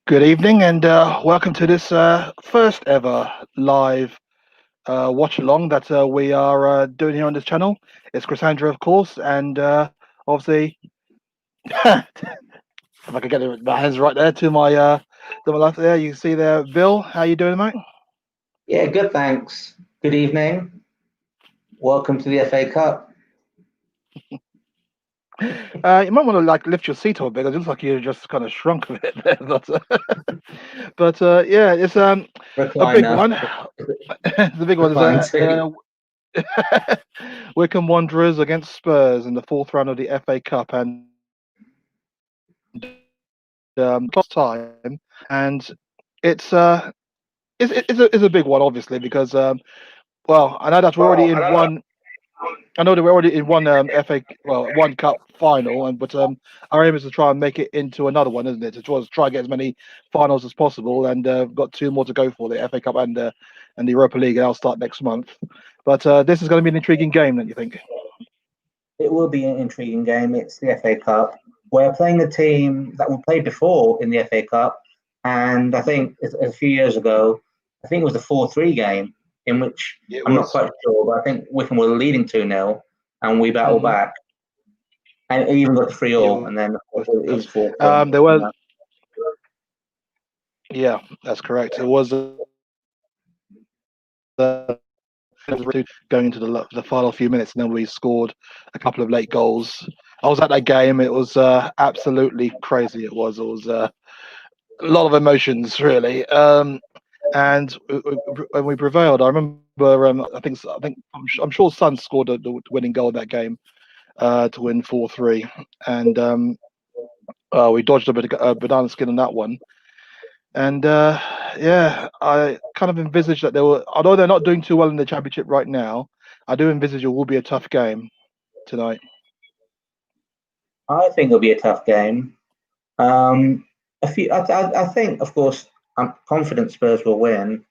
Good evening, and welcome to this first ever live watch along that we are doing here on this channel. It's Crisandro, of course, and obviously, if I could get my hands right there to my left there, you can see there, Bill. How you doing, mate? Yeah, good, thanks. Good evening. Welcome to the FA Cup. You might want to like lift your seat a bit. It looks like you just kind of shrunk a bit there, but yeah, it's a big Recliner. one. The big one is Recline too. Wycombe Wanderers against Spurs in the fourth round of the FA Cup, and last time, and it's it's a big one, obviously, because well, I know that we're already in one. I know that we're already in one FA, well, one cup final, and but our aim is to try and make it into another one, isn't it? To try and get as many finals as possible, and got two more to go for the FA Cup and the Europa League, and I'll start next month. But this is going to be an intriguing game, don't you think? It will be an intriguing game. It's the FA Cup. We're playing a team that we played before in the FA Cup, and I think a few years ago, I think it was the 4-3 game in which It I'm not was. quite sure, but I think Wycombe were leading 2-0 and we battled Hmm. back. And it even got to 3 It all, was. and then it was 4-3. There was. Yeah, that's correct. It was. Going into the final few minutes, and then we scored a couple of late goals. I was at that game. It was absolutely crazy. It was. It was a lot of emotions, really. And when we prevailed, I remember. I'm sure Sun scored the winning goal in that game to win 4-3, and we dodged a banana skin on that one. And yeah, I kind of envisage that although they're not doing too well in the championship right now, I do envisage it will be a tough game tonight. I think it'll be a tough game. I think, of course, I'm confident Spurs will win.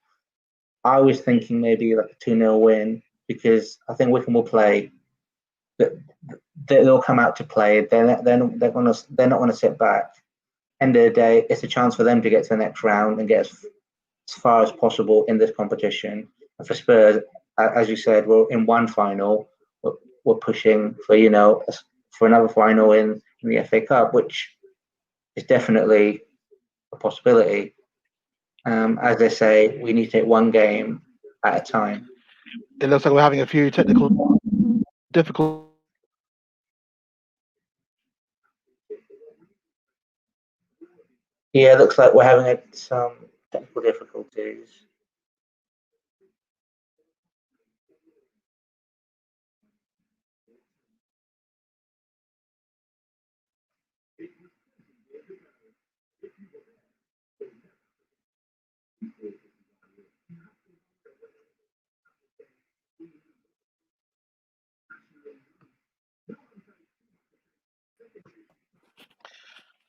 I was thinking maybe like a 2-0 win because I think Wycombe will play. They'll come out to play. They're not gonna sit back. End of the day, it's a chance for them to get to the next round and get as far as possible in this competition. And for Spurs, as you said, we're in one final. We're pushing for for another final in the FA Cup, which is definitely a possibility. As they say, we need to take one game at a time. It looks like we're having a few technical difficulties. Yeah, it looks like we're having some technical difficulties.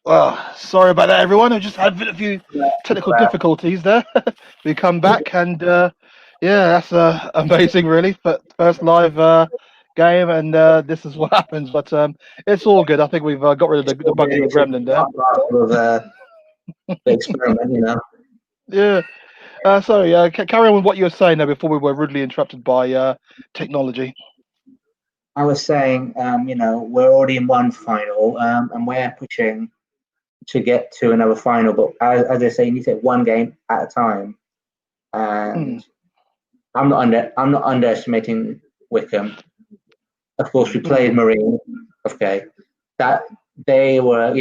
Well, sorry about that, everyone. I just had a few technical difficulties there. We come back, and yeah, that's amazing, really. But first live game, and this is what happens. But it's all good. I think we've got rid of It's the bugs in the it's a gremlin there. part of the experiment. Yeah. Sorry. Carry on with what you were saying there before we were rudely interrupted by technology. I was saying, we're already in one final, and we're pushing to get to another final. But as I say, you need to take one game at a time. Hmm. And I'm not underestimating Wycombe. Of course, we played Hmm. Marine. Okay, that they were,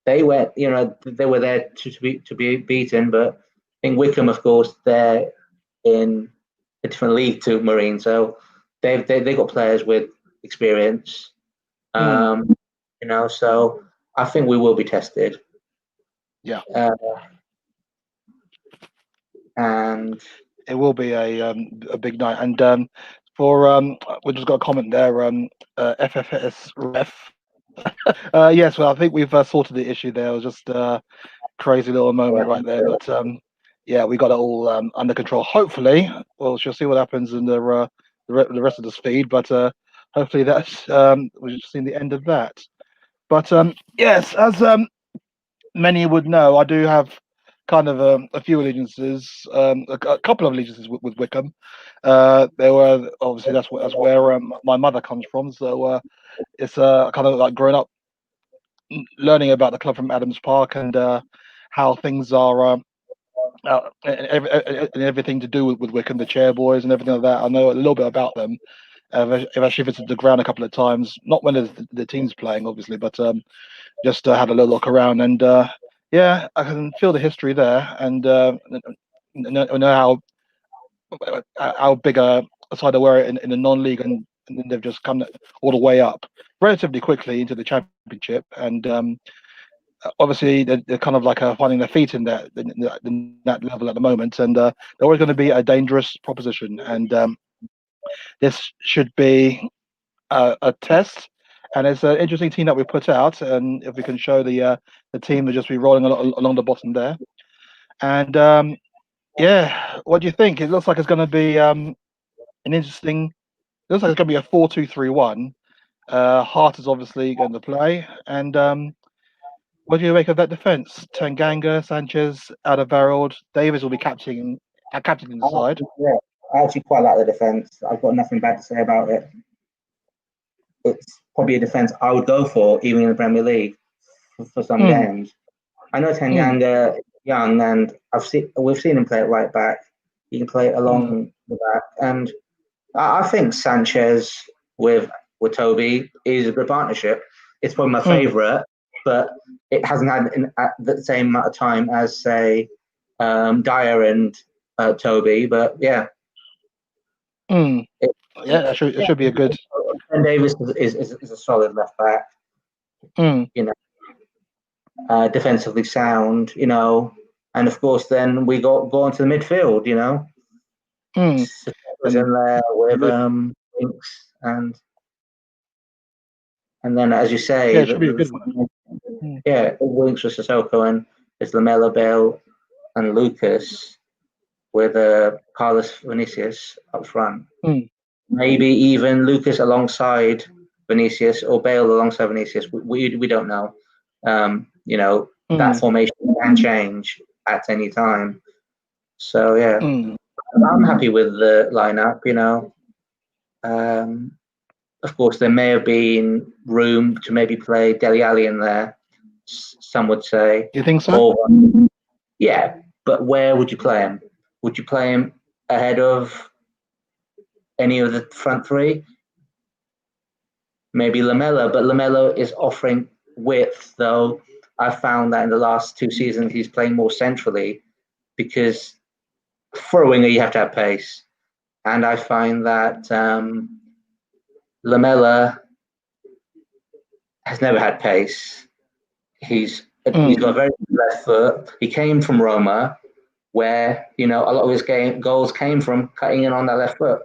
they were there to be beaten. But in Wycombe, of course, they're in a different league to Marine, so they got players with experience. Hmm. Um, so I think we will be tested. Yeah. Uh, and It will be a big night. And for we just got a comment there. FFS ref. Yes, well, I think we've sorted the issue there. It was just a crazy little moment right there. But yeah, we got it all under control. Hopefully, well, she'll see what happens in the rest of this feed. But hopefully, that's we've seen the end of that. But yes, as many would know, I do have kind of a few allegiances, a couple of allegiances with Wycombe. They were obviously that's where my mother comes from, so it's kind of like growing up learning about the club from Adams Park and how things are. And everything to do with Wycombe, the chairboys and everything like that. I know a little bit about them. I've actually visited the ground a couple of times, not when the team's playing, obviously, but just had a little look around. And yeah, I can feel the history there, and know how big a side they were in the non-league, and then they've just come all the way up relatively quickly into the championship. And obviously they're kind of like finding their feet in that level at the moment, and they're always going to be a dangerous proposition. And this should be a test, and it's an interesting team that we put out. And if we can show the team to just be rolling along the bottom there, and yeah, what do you think? It looks like it's going to be an interesting. It looks like it's going to be a 4-2-3-1. Hart is obviously going to play, and what do you make of that defence? Tanganga, Sanchez, Alderweireld, Davis will be captaining the side. Yeah, I actually quite like the defence. I've got nothing bad to say about it. It's probably a defence I would go for, even in the Premier League, for some games. I know Tanganga is young, and we've seen him play it right back. He can play it along the back, and I think Sanchez with Toby is a good partnership. It's probably my favourite, but it hasn't had at the same amount of time as say Dyer and Toby. But yeah, Yeah, it should be a good. And Davis is a solid left back. You know, defensively sound. You know, and of course then we go on to the midfield. You know, was in there with Winks and then as you say, yeah, it should be a good one. Winks with Sissoko and it's Lamella, Bale, and Lucas with Carlos Vinicius up front. Maybe even Lucas alongside Vinicius or Bale alongside Vinicius. We don't know. You know, that formation can change at any time. So yeah, I'm happy with the lineup. You know, of course there may have been room to maybe play Dele Alli in there. Some would say. You think so? Or, yeah, but where would you play him? Would you play him ahead of any of the front three? Maybe Lamella, but Lamella is offering width, though. I found that in the last 2 seasons he's playing more centrally because for a winger you have to have pace, and I find that Lamella has never had pace. He's got a very good left foot. He came from Roma, where you know a lot of his goals came from cutting in on that left foot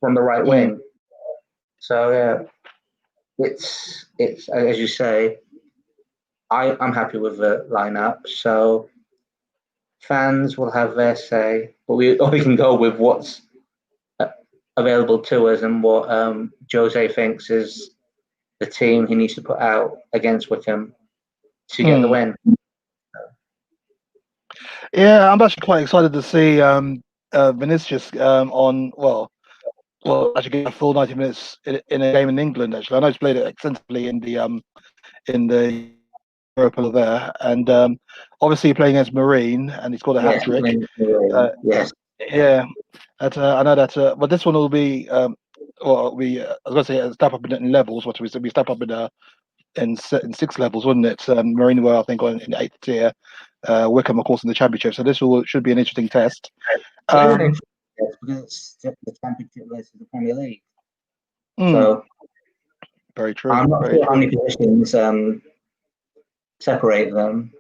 from the right wing. So yeah, it's as you say. I'm happy with the lineup. So fans will have their say, but we can go with what's available to us and what Jose thinks is the team he needs to put out against Wycombe to get the win. Yeah, I'm actually quite excited to see Vinicius on actually get a full 90 minutes in a game in England. Actually, I know he's played it extensively in the Europa there, and obviously playing against Marine, and he scored a hat trick. Yes. Yeah, I know that. But this one will be I was going to say a step up in levels. What we step up in 6 levels, wouldn't it? Marine were I think in 8th tier. Wycombe, of course, in the championship. So this should be an interesting test. Because it's the championship versus the Premier League. So very true. I'm not sure how many positions separate them,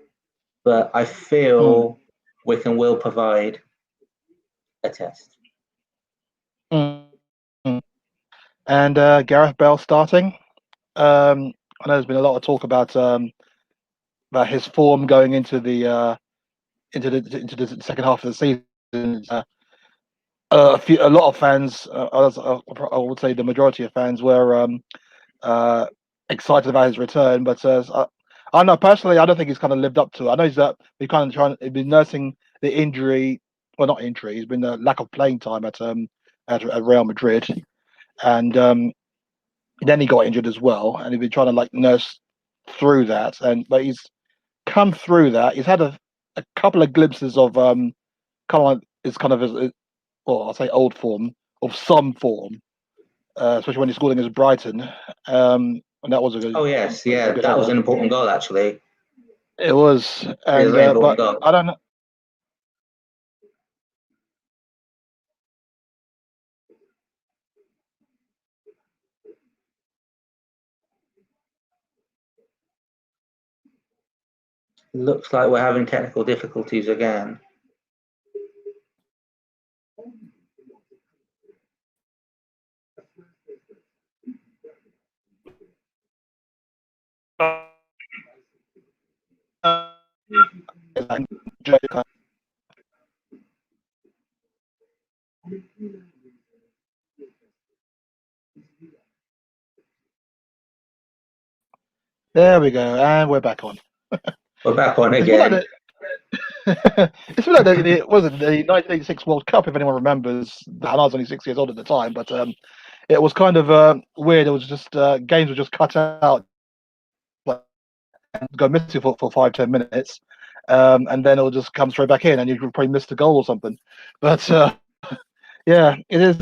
but I feel Wycombe will provide a test. And Gareth Bale starting. I know there's been a lot of talk about his form going into the second half of the season. A lot of fans, I would say the majority of fans, were excited about his return, but I know personally, I don't think he's kind of lived up to it. I know he's kind of he's been nursing the injury, well, not injury. He's been the lack of playing time at Real Madrid, and then he got injured as well, and he's been trying to like nurse through that. But he's come through that. He's had a couple of glimpses of kind of like it's kind of well, I'll say old form of some form, especially when he scored against Brighton, and that was Oh yes, a yeah, good that was header. an important goal actually. It was, It was a and very important but goal. I don't know. Looks like we're having technical difficulties again. There we go, and we're back on. We're back on It's been like again. it's been like it wasn't the 1986 World Cup, if anyone remembers. And I was only 6 years old at the time, but it was kind of weird. It was just games were just cut out, like, and go missing for 5-10 minutes, and then it'll just come straight back in, and you could probably missed a goal or something. But yeah, it is.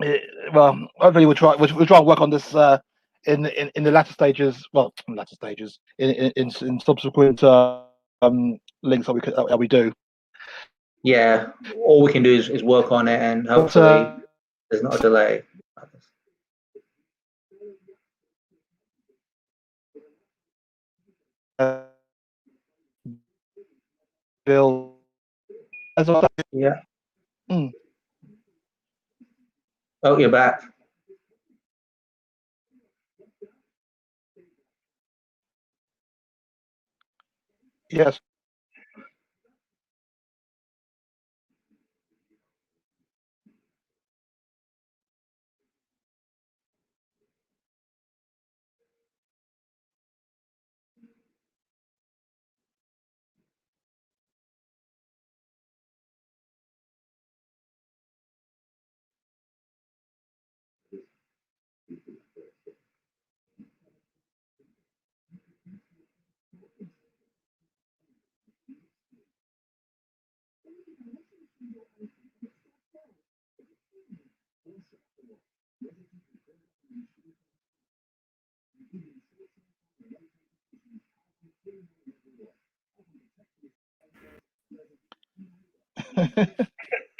It, well, hopefully we'll try and work on this in the latter stages. Well, in latter stages in subsequent links that we do. Yeah, all we can do is work on it, and But hopefully there's not a delay. Bill, as well. Yeah. Mm, Oh, you're back. yes.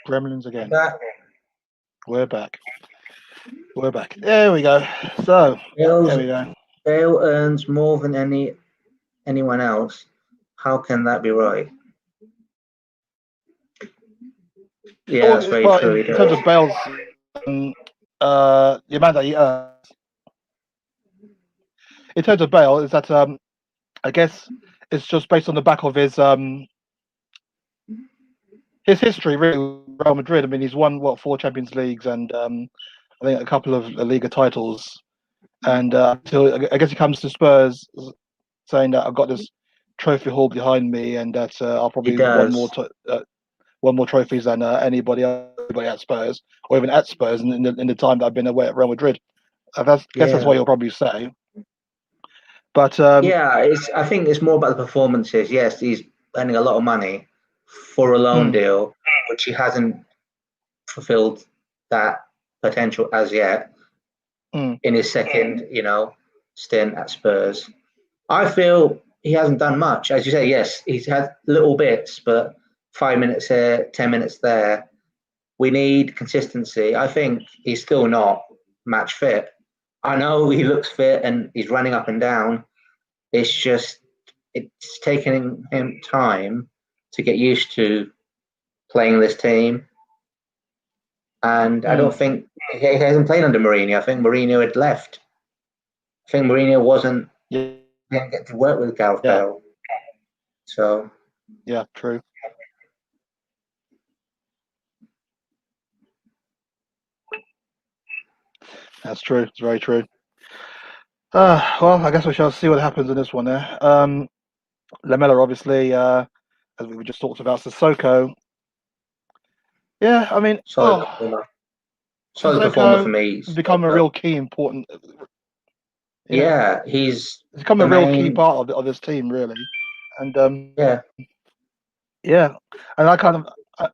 Gremlins I'm again. back. We're back. We're back. There we go. So there we go. Bale earns more than anyone else. How can that be right? Yeah, that's very Well, true. He in terms does. of Bale's, um, the amount that he earns, in terms of Bale, is that I guess it's just based on the back of his history, really, with Real Madrid. I mean, he's won what 4 Champions Leagues and I think a couple of La Liga titles. And so I guess he comes to Spurs saying that I've got this trophy hall behind me, and that I'll He probably does. won more trophies than anybody at Spurs, or even at Spurs in the time that I've been away at Real Madrid. Guess that's Yeah. what he'll probably say. But Yeah, I think it's more about the performances. Yes, he's earning a lot of money for a loan mm, deal, which he hasn't fulfilled that potential as yet mm, in his second, stint at Spurs. I feel he hasn't done much. As you say, yes, he's had little bits, but 5 minutes here, 10 minutes there. We need consistency. I think he's still not match fit. I know he looks fit and he's running up and down. It's just it's taking him time to get used to playing this team. And I don't mm, think he hasn't played under Mourinho. I think Mourinho had left. I think Mourinho wasn't yeah, didn't get to work with Gareth yeah, Bale. So yeah, true. That's true. It's very true. Well, I guess we shall see what happens in this one there. Lamella, obviously, as we just talked about, Sissoko. Yeah, I mean, Solid performer. Solid performer for Sissoko me. has become a real key important. Yeah, Yeah, he's he's become the a real key main. part of this team, really. And Yeah, yeah, and I,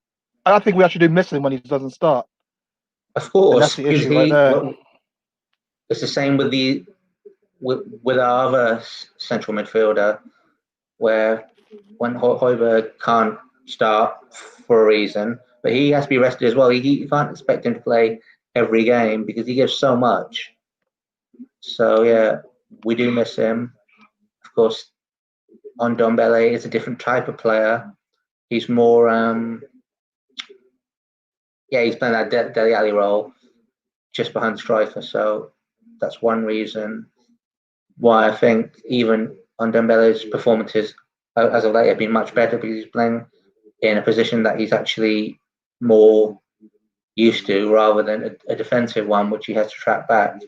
I think we actually do miss him when he doesn't start, of and that's course, the because issue right there. it's the same with with our other central midfielder, where when Højbjerg can't start for a reason, but he has to be rested as well. You can't expect him to play every game because he gives so much. So yeah, we do miss him. Of course, on Dombele is a different type of player. He's more, he's playing that Dele Alli role just behind the striker. So that's one reason why I think even on Dembele's performances as of late have been much better because he's playing in a position that he's actually more used to rather than a defensive one which he has to track back.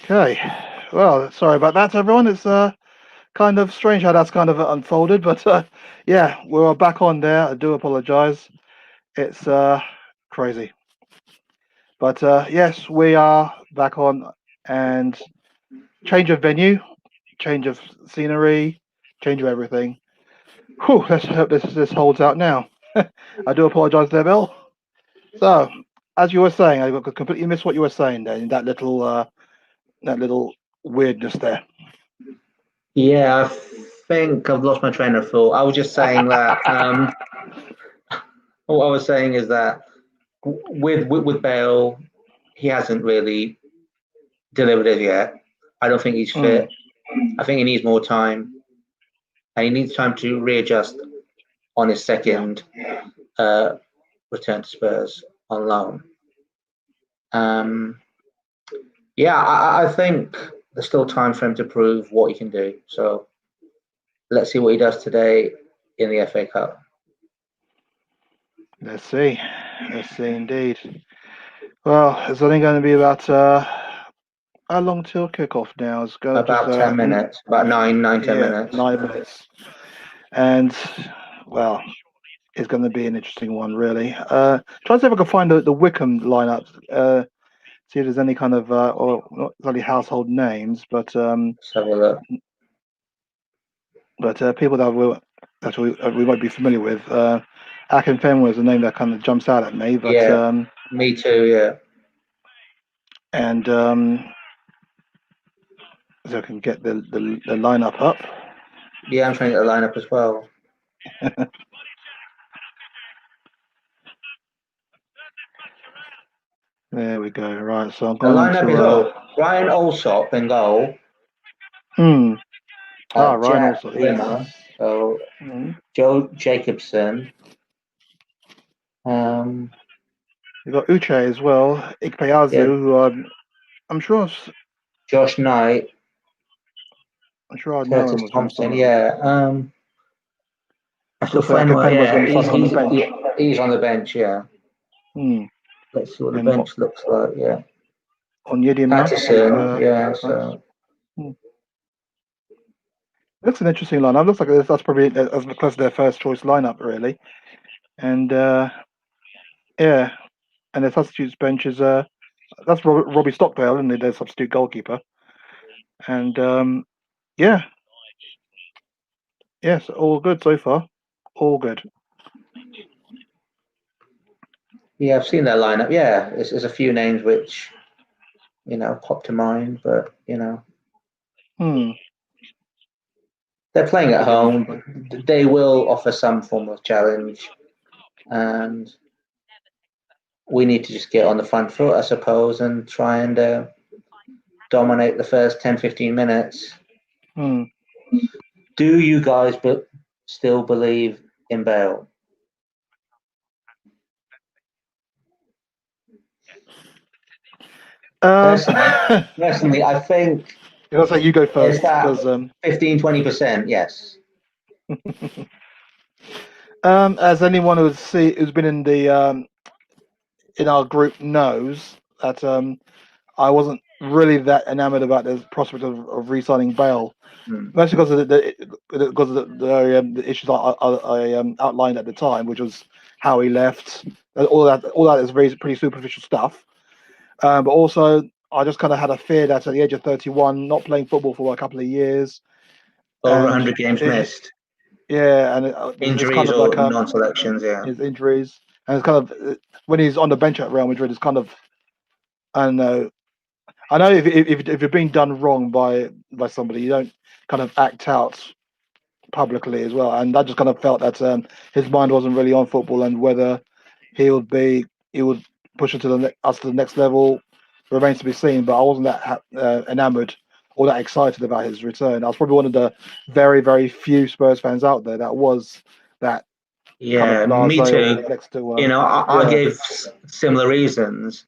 Okay, well, sorry about that, everyone. It's kind of strange how that's kind of unfolded, but yeah, we're back on there. I do apologize. It's crazy, but yes, we are back on, and change of venue, change of scenery, change everything. Whew, let's hope this holds out now. I do apologise there, Bill. So, as you were saying, I completely missed what you were saying there in that little weirdness there. Yeah, I think I've lost my train of thought. I was just saying that. What I was saying is that with Bale, he hasn't really delivered it yet. I don't think he's fit. I think he needs more time, and he needs time to readjust on his second return to Spurs on loan. Yeah, I think there's still time for him to prove what he can do. So let's see what he does today in the FA Cup. Let's see. Let's see indeed. Well, it's only going to be about how long till kickoff now? It's going About just 10 minutes, about 10 minutes. 9 minutes. And well, it's going to be an interesting one, really. Try to see if I can find the Wycombe lineup. See if there's any kind of or not exactly household names, but Let's have a look. People that we might be familiar with. Akin Fenway is a name that kind of jumps out at me, but Yeah, me too. Yeah. and so I can get the lineup up. Yeah, I'm trying to get the lineup as well. There we go. Right, so I'm The going on lineup is Ryan Alsop in goal. Ryan Jack also. Rimmer. Yes. So Joe Jacobson. You've got Uche as well. Ikpeazu, Yeah. who I'm sure Josh Knight. I know him Curtis was from Thompson. somewhere. Yeah. So Also, Akin Fenway, Fenway's going yeah, to be starting on the bench. he's on the bench. Yeah. Hmm. Let's see what the And bench looks like. Yeah. on Yedima. Patterson. Yeah. So. Looks an interesting lineup. Looks like that's probably as close to their first choice lineup, really. And yeah, and their substitutes bench is that's Robbie Stockdale, isn't it? Their substitute goalkeeper. And yeah, yes, all good so far. All good. Yeah, I've seen their lineup. Yeah, there's a few names which pop to mind, but they're playing at home. They will offer some form of challenge, and we need to just get on the front foot, I suppose, and try and dominate the first 10-15 minutes. Do you guys still believe in Bale? Personally, I think I'll say you go first because 15-20%, yes. as anyone who's been in the in our group knows that I wasn't really that enamored about the prospect of re-signing Bale, mostly because of the issues I outlined at the time, which was how he left. All that is pretty superficial stuff. But also, I just kind of had a fear that at the age of 31, not playing football for a couple of years, Over and 100 games missed. Yeah, and it's kind Injuries of or like non-selections, yeah. his injuries, and it's kind of when he's on the bench at Real Madrid, it's kind of I don't know. I know if you're being done wrong by somebody, you don't kind of act out publicly as well. And I just kind of felt that his mind wasn't really on football, and whether he would push us to the next level remains to be seen. But I wasn't that enamored or that excited about his return. I was probably one of the very, very few Spurs fans out there that was that. Yeah, kind of me too. next to, I gave similar reasons,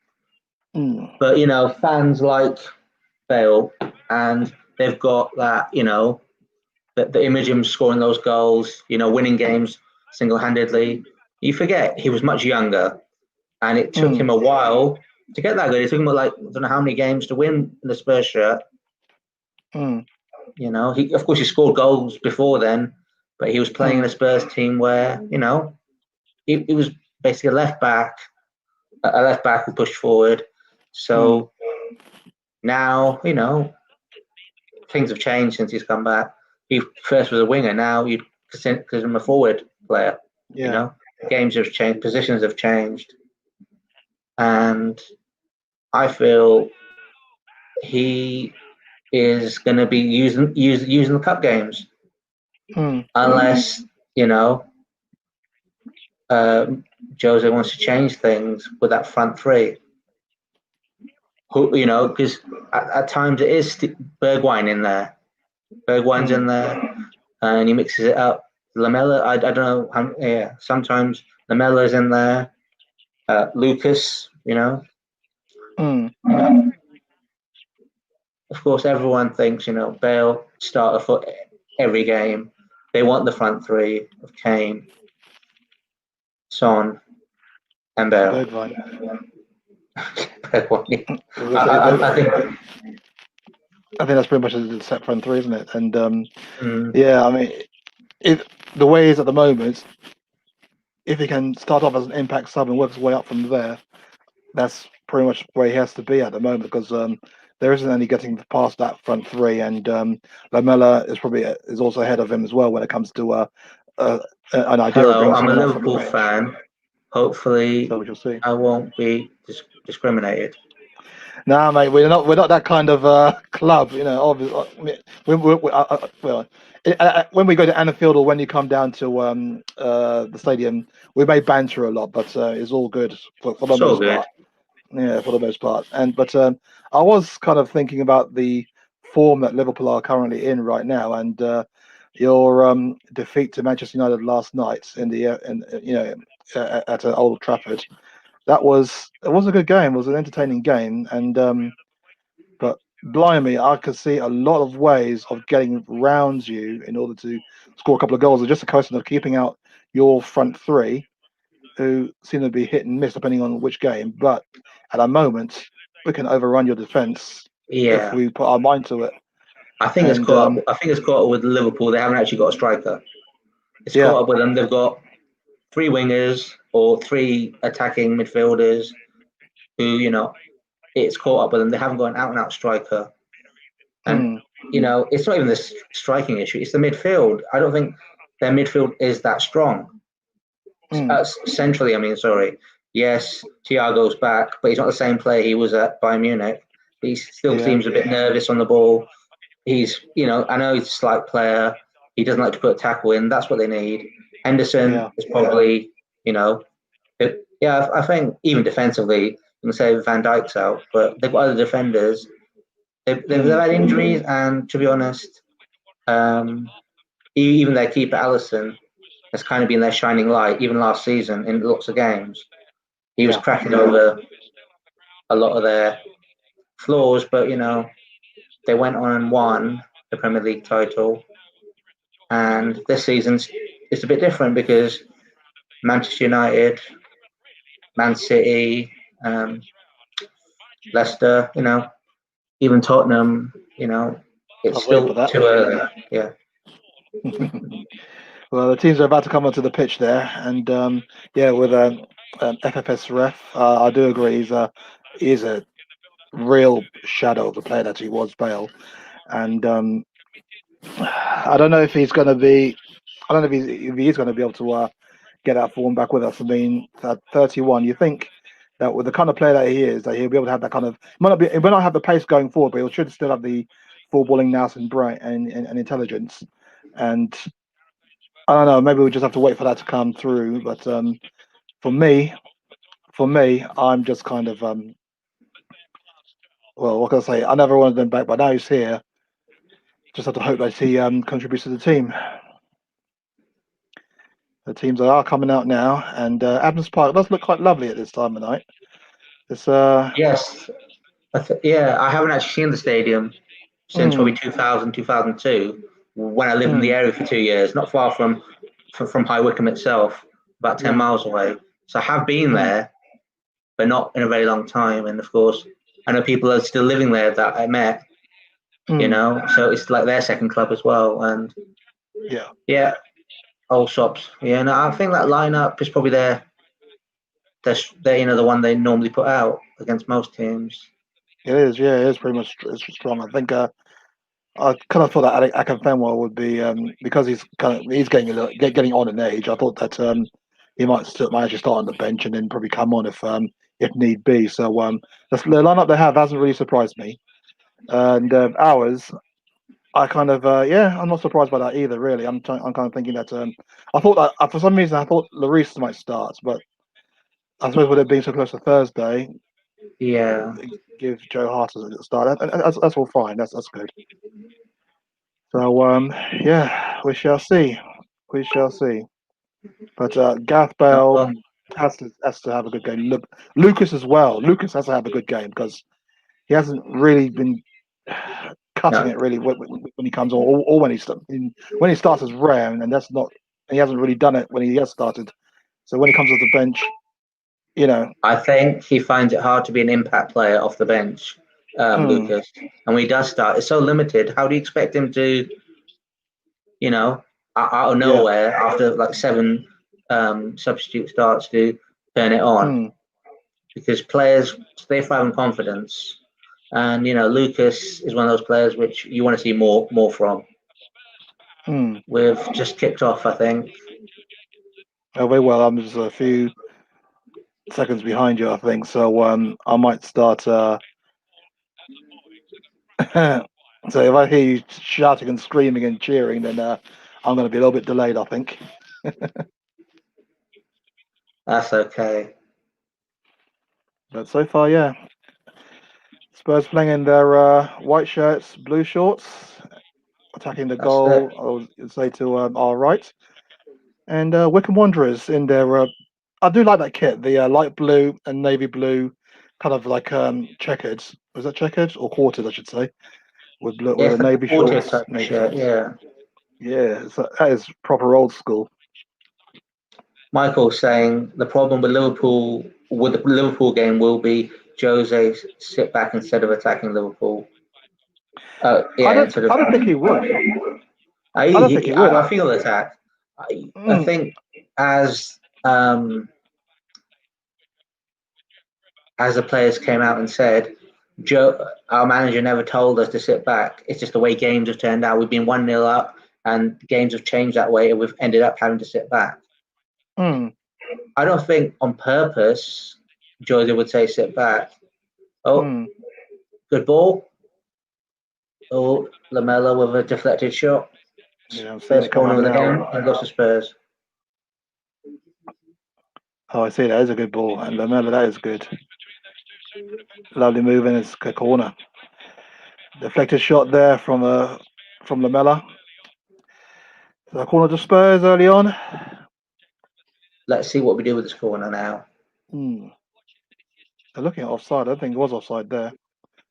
but fans like Bale, and they've got that, the image of him scoring those goals, winning games single-handedly. You forget he was much younger, and it took him a while to get that good. It took him like I don't know how many games to win the Spurs shirt. He of course he scored goals before then, but he was playing in a Spurs team where he was basically a left back who pushed forward. So now things have changed since he's come back. he first was a winger. Now you consider him a forward player. Yeah. You know, games have changed, positions have changed, and I feel he is going to be using the cup games unless you know Jose wants to change things with that front three. Who because at times it is Bergwijn in there. Bergwijn's in there, and he mixes it up. Lamella, I don't know. Yeah, sometimes Lamella's in there. Lucas, Of course, everyone thinks Bale starter for every game. They want the front three of Kane, Son, and Bale. Bergwijn. I think that's pretty much the set front three, isn't it? And yeah, I mean, the way it is at the moment, if he can start off as an impact sub and work his way up from there, that's pretty much where he has to be at the moment, because there isn't any getting past that front three, and Lamella is also ahead of him as well when it comes to an idea of bringing I'm a someone up Liverpool fan. Hopefully, so we shall see. I won't be discriminated. Nah, mate, we're not that kind of club, Obviously, when we go to Anfield or when you come down to the stadium, we may banter a lot, but it's all good for the most part. Yeah, for the most part. But I was kind of thinking about the form that Liverpool are currently in right now, and your defeat to Manchester United last night at Old Trafford. It was a good game. It was an entertaining game, and but blimey, I could see a lot of ways of getting round you in order to score a couple of goals. It's just a question of keeping out your front three, who seem to be hit and miss depending on which game. But at the moment, we can overrun your defence if we put our mind to it. I think it's caught up with Liverpool. They haven't actually got a striker. It's caught up with them. They've got 3 wingers or 3 attacking midfielders who, it's caught up with them. They haven't got an out-and-out striker. And, it's not even the striking issue. It's the midfield. I don't think their midfield is that strong. Centrally, sorry. Yes, Thiago's back, but he's not the same player he was at Bayern Munich. He still seems a bit nervous on the ball. He's, I know he's a slight player. He doesn't like to put a tackle in. That's what they need. Henderson is probably, I think even defensively, you can say Van Dijk's out, but they've got other defenders. They've had injuries, and to be honest, even their keeper Alisson has kind of been their shining light. Even last season in lots of games, he was cracking over a lot of their flaws, but they went on and won the Premier League title. And this season it's a bit different because Manchester United, Man City, Leicester, even Tottenham, it's still too early. Yeah. Well, the teams are about to come onto the pitch there, and with FFS ref, I do agree. He is a real shadow of the player that he was, Bale, and I don't know if he's going to be. I don't know if he is going to be able to get that form back with us. I mean, at 31, you think that with the kind of player that he is, that he'll be able to have that kind of. He might not have the pace going forward, but he should still have the footballing nous and bright and intelligence. And I don't know. Maybe we just have to wait for that to come through. But for me, I'm just kind of well, what can I say? I never wanted them back, but now he's here. Just have to hope that he contributes to the team. The teams are coming out now, and Adams Park does look quite lovely at this time of night. It's yes, I haven't actually seen the stadium since probably 2000, 2002, when I lived in the area for 2 years, not far from High Wycombe itself, about 10 miles away. So I have been there, but not in a very long time. And of course, I know people are still living there that I met, so it's like their second club as well. And old shops. Yeah, no, I think that lineup is probably the one they normally put out against most teams. It is, yeah, it is pretty much strong. I think I kind of thought that Akinfenwa would be because he's getting on in age. I thought that he might actually start on the bench and then probably come on if need be. So the lineup they have hasn't really surprised me, and ours. I kind of I'm not surprised by that either. Really, I'm kind of thinking that I thought that for some reason I thought Lloris might start, but I suppose with it being so close to Thursday, Yeah, give Joe Hart a start. That's all fine. That's good. So we shall see. We shall see. But Gareth Bale well, has to have a good game. Look, Lucas as well. Lucas has to have a good game because he hasn't really been cutting no, it really when he comes on, or when he starts as rare, and that's not. He hasn't really done it when he has started. So when he comes off the bench, you know, I think he finds it hard to be an impact player off the bench, mm, Lucas. And when he does start, it's so limited. How do you expect him to, out of yeah, nowhere after like seven substitute starts to turn it on? mm, Because players they thrive in confidence, and Lucas is one of those players which you want to see more from. mm. We've just kicked off, I think. Oh, very well. I'm just a few seconds behind you, I think. So I might start. So if I hear you shouting and screaming and cheering, then I'm going to be a little bit delayed, I think. That's okay. But so far, yeah, Spurs playing in their white shirts, blue shorts, attacking the That's it. goal. I would say to our right, and Wycombe Wanderers in their. I do like that kit, the light blue and navy blue, kind of like checkered. Was that checkered or quartered? I should say, Yeah, with a it's like a navy quartet shorts, type of navy shirt. shorts. Yeah. Yeah, that is proper old school. Michael saying the problem with the Liverpool game will be Jose sit back instead of attacking Liverpool. I Yeah, don't. instead of I don't think he would. I don't think he would. I feel attacked. I Mm, think as um, as the players came out and said, Joe, our manager never told us to sit back. It's just the way games have turned out. We've been 1-0 up, and games have changed that way, and we've ended up having to sit back. mm, I don't think on purpose Jose would say sit back. Oh, mm. good ball. Oh, Lamella with a deflected shot. Yeah, I'm seeing First it come corner up of the now. game and goes to Spurs. Oh, I see. That is a good ball, and Lamella, that is good. Lovely move in his corner. Deflected shot there from Lamella. So corner to Spurs early on. Let's see what we do with this corner now. Hmm. They're looking at offside. I don't think it was offside there.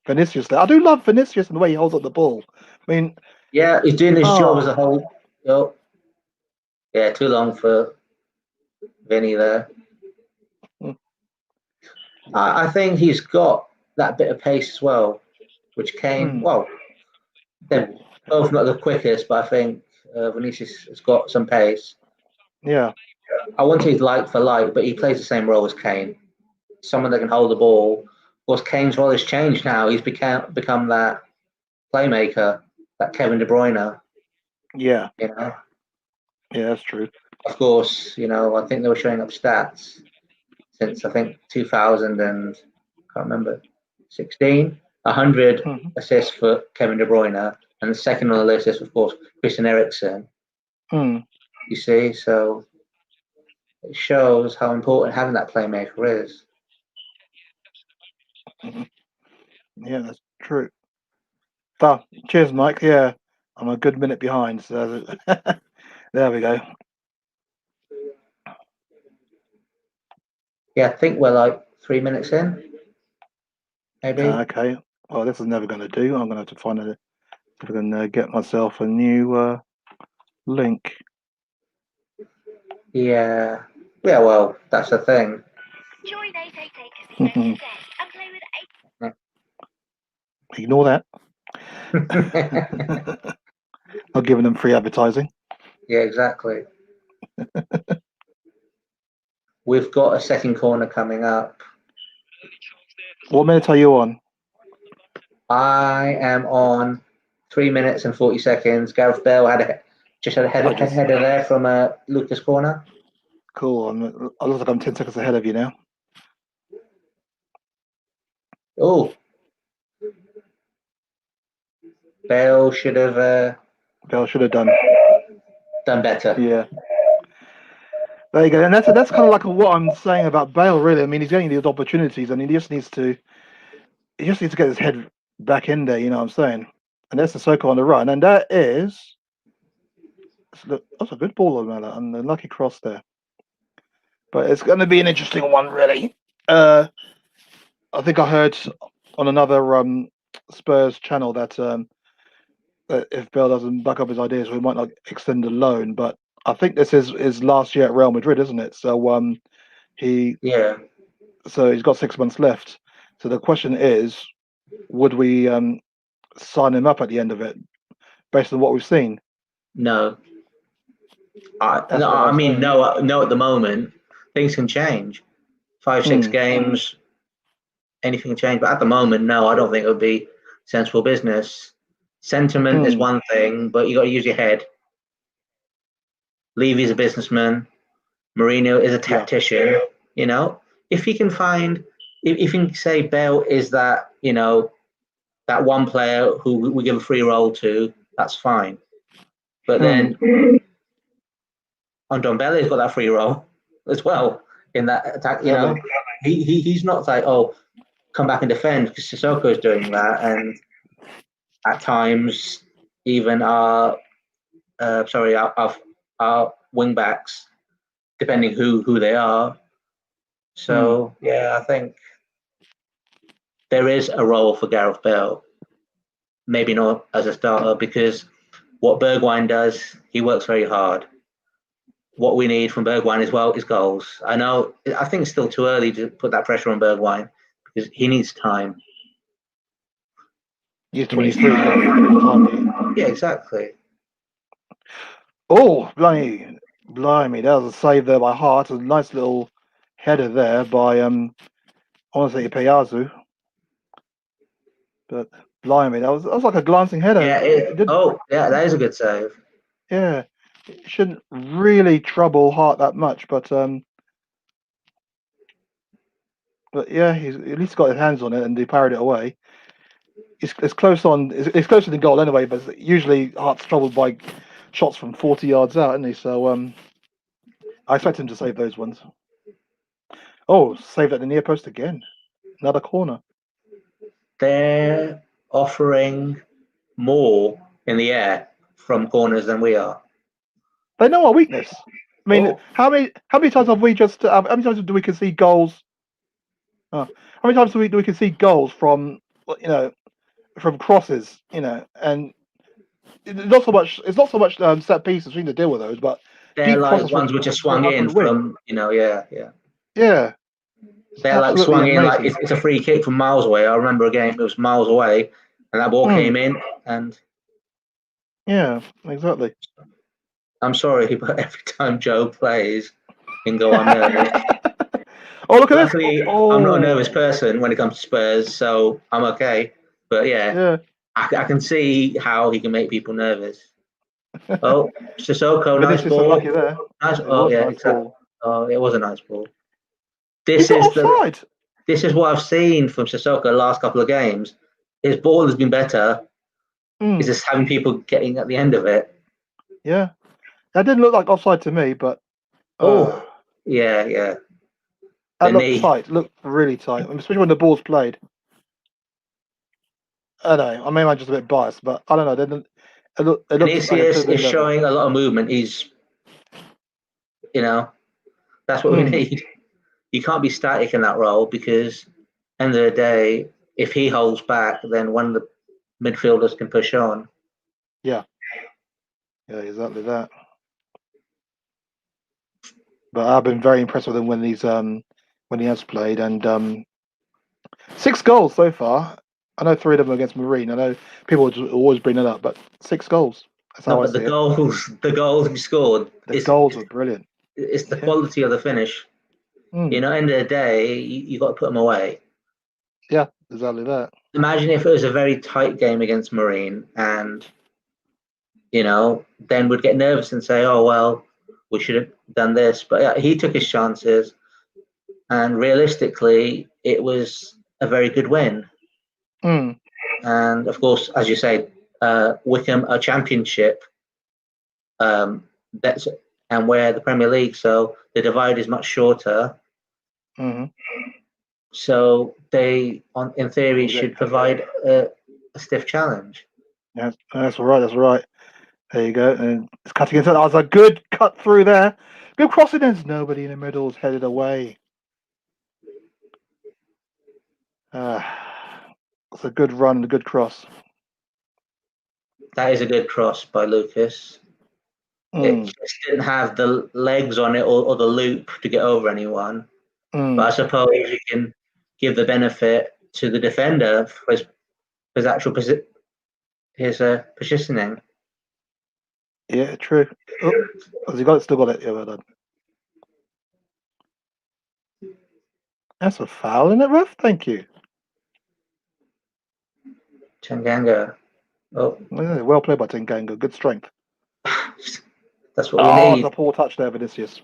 Vinicius there. I do love Vinicius and the way he holds up the ball. I mean, Yeah, he's doing his job as oh, a whole. Oh, yeah, too long for Vinny there. mm, I think he's got that bit of pace as well, which came, mm, well, they're oh, both not the quickest, but I think Vinicius has got some pace. yeah, I won't say he's light for light, but he plays the same role as Kane. Someone that can hold the ball. Of course, Kane's role has changed now. He's become that playmaker, that Kevin De Bruyne. yeah, You know, yeah. That's true. of course, I think they were showing up stats since I think 2000 and can't remember 16, 100 Mm, assists for Kevin De Bruyne, and the second on the list is of course Christian Eriksen. mm, You see, so it shows how important having that playmaker is. mm. Yeah, that's true. Oh, cheers, Mike. Yeah, I'm a good minute behind. So there we go. Yeah, I think we're like 3 minutes in, maybe. Okay. Well, this is never going to do. I'm going to have to find a. If I can get myself a new link. Yeah, yeah. Well, that's the thing. Ignore that. Not giving them free advertising. Yeah, exactly. We've got a second corner coming up. What minute are you on? I am on 3 minutes and 40 seconds. Gareth Bale just had a I just header there from Lucas corner. cool. I look like I'm 10 seconds ahead of you now. Oh, Bale should have Bale should have done. better. Yeah. There you go. And that's kind of like what I'm saying about Bale, really. I mean, he's getting these opportunities, and he just needs to get his head back in there. You know what I'm saying? And there's Sissoko on the run, and that's a good ball on that, and a lucky cross there. But it's going to be an interesting one, really. I think I heard on another Spurs channel that if Bale doesn't back up his ideas, we might not extend the loan. But I think this is his last year at Real Madrid, isn't it? So he's got 6 months left. So the question is, would we sign him up at the end of it, based on what we've seen? No. I mean, no. At the moment, things can change. 5-6 games, anything can change. But at the moment, no. I don't think it would be sensible business. Sentiment is one thing, but you got to use your head. Levy's a businessman. Mourinho is a tactician. You know, if he can find, if you can say Bale is that, that one player who we give a free role to, that's fine. But then Ndombele's got that free role as well in that attack. You know, he's not like, oh, come back and defend, because Sissoko's doing that, and at times even our wing backs, depending who they are. So I think there is a role for Gareth Bale. Maybe not as a starter, because what Bergwijn does, he works very hard. What we need from Bergwijn as well is goals. I think it's still too early to put that pressure on Bergwijn, because he needs time. He's 23. Yeah, exactly. Oh, blimey, that was a save there by Hart. A nice little header there by I want to say Payazu. But blimey, that was like a glancing header. Yeah, that is a good save. Yeah, it shouldn't really trouble Hart that much, but yeah, he's at least got his hands on it and he parried it away. It's close on. It's closer to the goal anyway, but usually Hart's troubled by shots from 40 yards out, isn't he? So I expect him to save those ones. Oh, saved at the near post again. Another corner. They're offering more in the air from corners than we are. They know our weakness. I mean, how many times have we just? How many times do we concede goals? How many times do we concede goals from from crosses? And it's not so much. It's not so much set pieces. We need to deal with those, but they're like ones which are swung in from yeah. They're like swung in like it's a free kick from miles away. I remember a game it was miles away, and that ball came in, and yeah, exactly. I'm sorry, but every time Joe plays, in goal, I'm nervous. Look at Luckily, this! I'm not a nervous person when it comes to Spurs, so I'm okay. But I can see how he can make people nervous. Oh, Sissoko, nice ball. There. Nice. Exactly. Oh, it was a nice ball. This is what I've seen from Sissoko the last couple of games. His ball has been better. It's just having people getting at the end of it. Yeah, that didn't look like offside to me, but yeah. That looked tight. Looked really tight, especially when the ball's played. I don't know. I mean, I'm just a bit biased, but I don't know. It looks is showing a lot of movement. He's, that's what we need. You can't be static in that role, because end of the day, if he holds back, then one of the midfielders can push on. Yeah, exactly that. But I've been very impressed with him when he has played, and 6 goals so far. I know 3 of them against Marine. I know people always bring it up, but 6 goals. That's how I see it. The goals he scored. The goals were brilliant. It's the quality of the finish. End of the day, you got to put them away. Yeah, exactly that. Imagine if it was a very tight game against Marine, and then we'd get nervous and say, "Oh well, we should have done this." But he took his chances, and realistically, it was a very good win. Mm. And of course, as you say, Wycombe a championship. That's and we're the Premier League, so the divide is much shorter. Mm-hmm. So they, in theory, Okay. should provide a stiff challenge. Yeah, that's all right. That's all right. There you go. And it's cutting inside. That was a good cut through there. Good crossing. There's nobody in the middle. It's headed away. It's a good run and a good cross. That is a good cross by Lucas. It just didn't have the legs on it or the loop to get over anyone. But I suppose you can give the benefit to the defender for his actual positioning. Yeah, true. Oh, has he got it? Still got it. Yeah, well done. That's a foul, isn't it, ref? Thank you. Tanganga. Oh, Well played by Tanganga. Good strength. that's what we need. It's a poor touch there, Vinicius.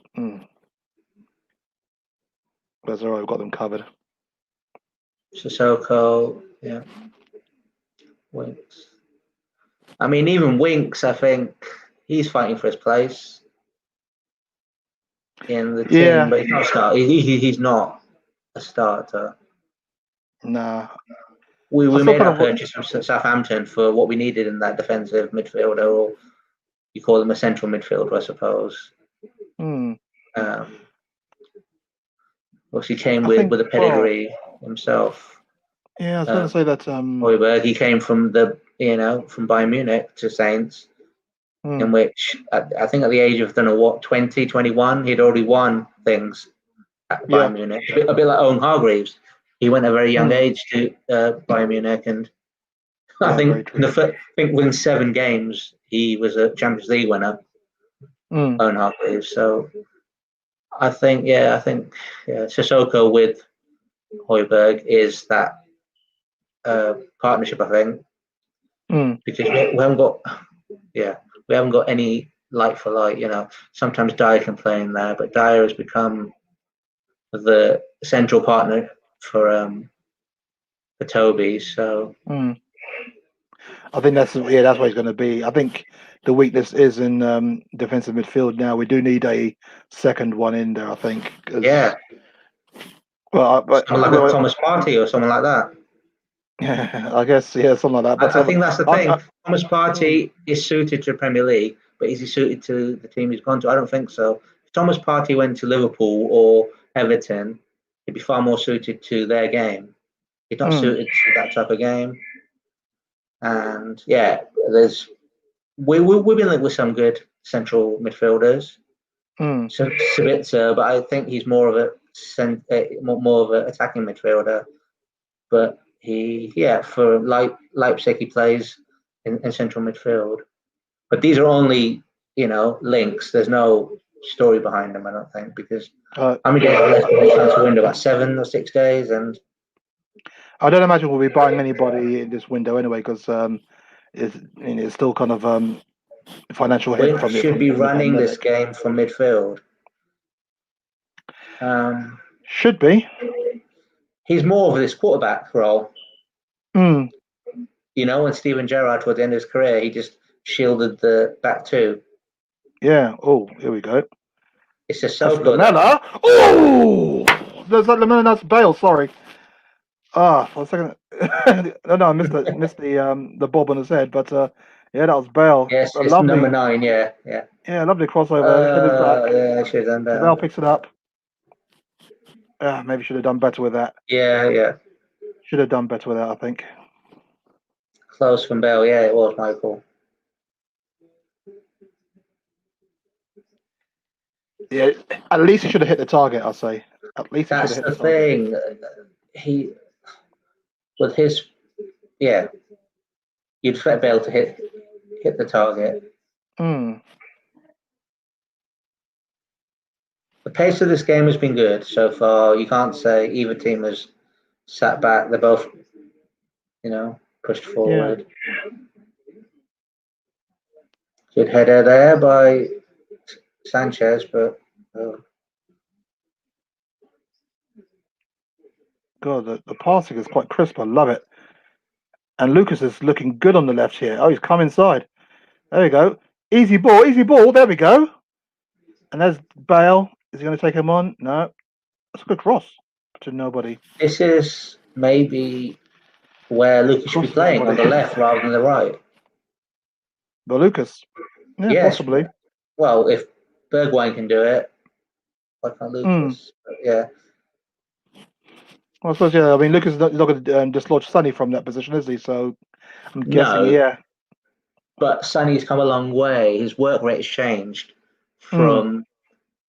That's all right. We've got them covered. Sissoko, yeah. Winks. I mean, even Winks, I think he's fighting for his place in the team, but he's not a starter. He's not a starter. Nah. We made our purchase from Southampton for what we needed in that defensive midfielder, or you call him a central midfielder, I suppose. He came with a pedigree himself. Yeah, I was going to say that. Højbjerg, he came from from Bayern Munich to Saints, in which I think at the age of 20, 21, he'd already won things at Bayern Munich. A bit like Owen Hargreaves. He went at a very young age to Bayern Munich, and I think within 7 games he was a Champions League winner. Owen Hargreaves. So I think Sissoko with Højbjerg is that partnership. I think because we haven't got any like for like. Sometimes Dyer can play in there, but Dyer has become the central partner for Toby. So I think that's what he's going to be. I think the weakness is in defensive midfield now. We do need a second one in there, I think. Yeah. Well, someone like a Thomas Partey or someone like that. I guess, something like that. But I think that's the thing. Thomas Partey is suited to the Premier League, but is he suited to the team he's gone to? I don't think so. If Thomas Partey went to Liverpool or Everton, he'd be far more suited to their game. He's not suited to that type of game. And we've been linked with some good central midfielders. Sabitzer, but I think he's more of an attacking midfielder. But for Leipzig he plays in central midfield. But these are only links. There's no story behind them, I don't think, because how many days left in the transfer window? About 7 or 6 days, and I don't imagine we'll be buying anybody in this window anyway, because it's still kind of financial hit from it. Should be running this game from midfield. Should be. He's more of this quarterback role. When Steven Gerrard towards the end of his career, he just shielded the back two. Yeah. Oh, here we go. It's a Sissoko. Lamela. Oh, there's that Lamela. That's Bale. Sorry. For a second. No, I missed the bob on his head, but that was Bale. Yes, it's lovely, number 9. Yeah, lovely crossover. Headed back. Yeah, should have done better. Bale picks it up. Maybe should have done better with that. Yeah. Should have done better with that, I think. Close from Bale. Yeah, it was Michael. Yeah, at least he should have hit the target. I'll say. At least he should have hit the target. That's the thing. He, with his, you'd expect Bale to hit the target. The pace of this game has been good so far. You can't say either team has sat back. They're both, pushed Yeah. forward. Good header there by Sanchez, but God, the passing is quite crisp. I love it. And Lucas is looking good on the left here. Oh, he's come inside. There we go. Easy ball, easy ball. There we go. And there's Bale. Is he going to take him on? No. That's a good cross to nobody. this is maybe where Lucas should be Cross to playing on nobody. the left rather than the right. But Lucas. Yeah, Yes. possibly. Well, if Bergwijn can do it, why can't Lucas? But yeah. Well, I suppose, yeah. I mean, Lucas is not going to dislodge Sonny from that position, is he? So I'm guessing, No, yeah. but Sonny's come a long way. His work rate has changed from,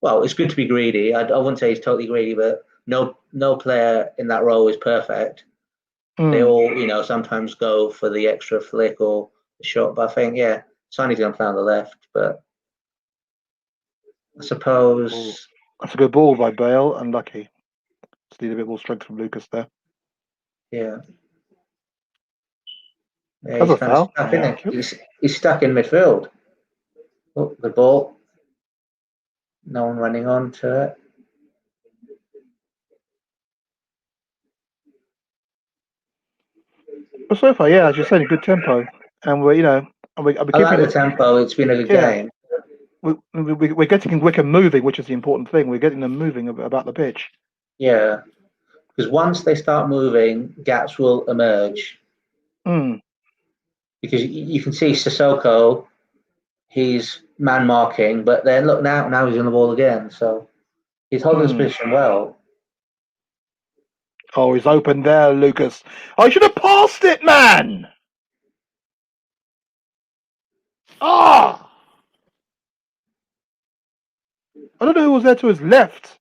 well, it's good to be greedy. I wouldn't say he's totally greedy, but no player in that role is perfect. They all, sometimes go for the extra flick or the shot. But I think, yeah, Sonny's going to play on the left. But I suppose. That's a good ball by Bale. Unlucky. Just need a bit more strength from Lucas there. Yeah. Yeah, That's he's a kind of foul. stuck, isn't he? He's stuck in midfield. Oh, the ball. No one running on to it. But so far, yeah, as you're saying, a good tempo. And we're, and we're I like keeping the it. tempo. It's been a good game. We're getting Wycombe moving, which is the important thing. We're getting them moving about the pitch. Yeah. Because once they start moving, gaps will emerge. Because you can see Sissoko, he's man marking, but then look now he's on the ball again. So he's holding his position well. Oh, he's open there, Lucas. I should have passed it, man. Ah! I don't know who was there to his left,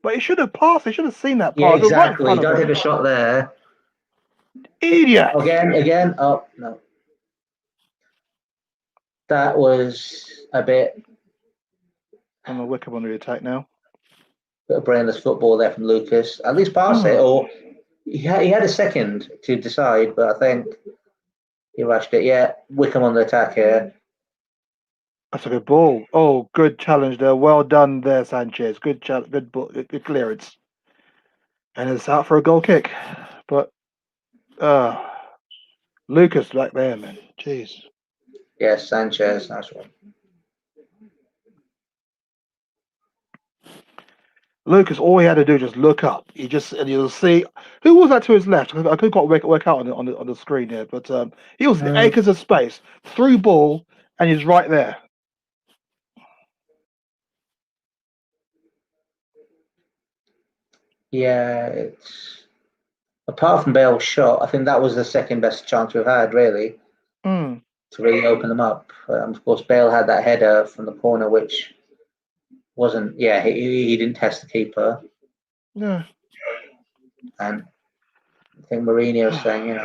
but he should have passed. He should have seen that Yeah, pass. Right in exactly. front of Don't him. hit a shot there. Idiot. Again. Oh, no. That was a bit I'm a Wycombe on the attack now. of brainless football there from Lucas. At least pass it, or he had a second to decide, but I think he rushed it. Yeah, Wycombe on the attack here. That's a good ball. Oh, good challenge there. Well done there, Sanchez. Good clearance. And it's out for a goal kick. But Lucas back there, man. Jeez. Yes, Sanchez. Nice one. Lucas, all he had to do just look up. And you'll see who was that to his left. I couldn't quite work out on the screen here, but he was acres of space, through ball, and he's right there. Yeah, it's apart from Bale's shot, I think that was the second best chance we've had, really, to really open them up. Of course, Bale had that header from the corner, which wasn't. Yeah, he didn't test the keeper. Yeah. And I think Mourinho was saying,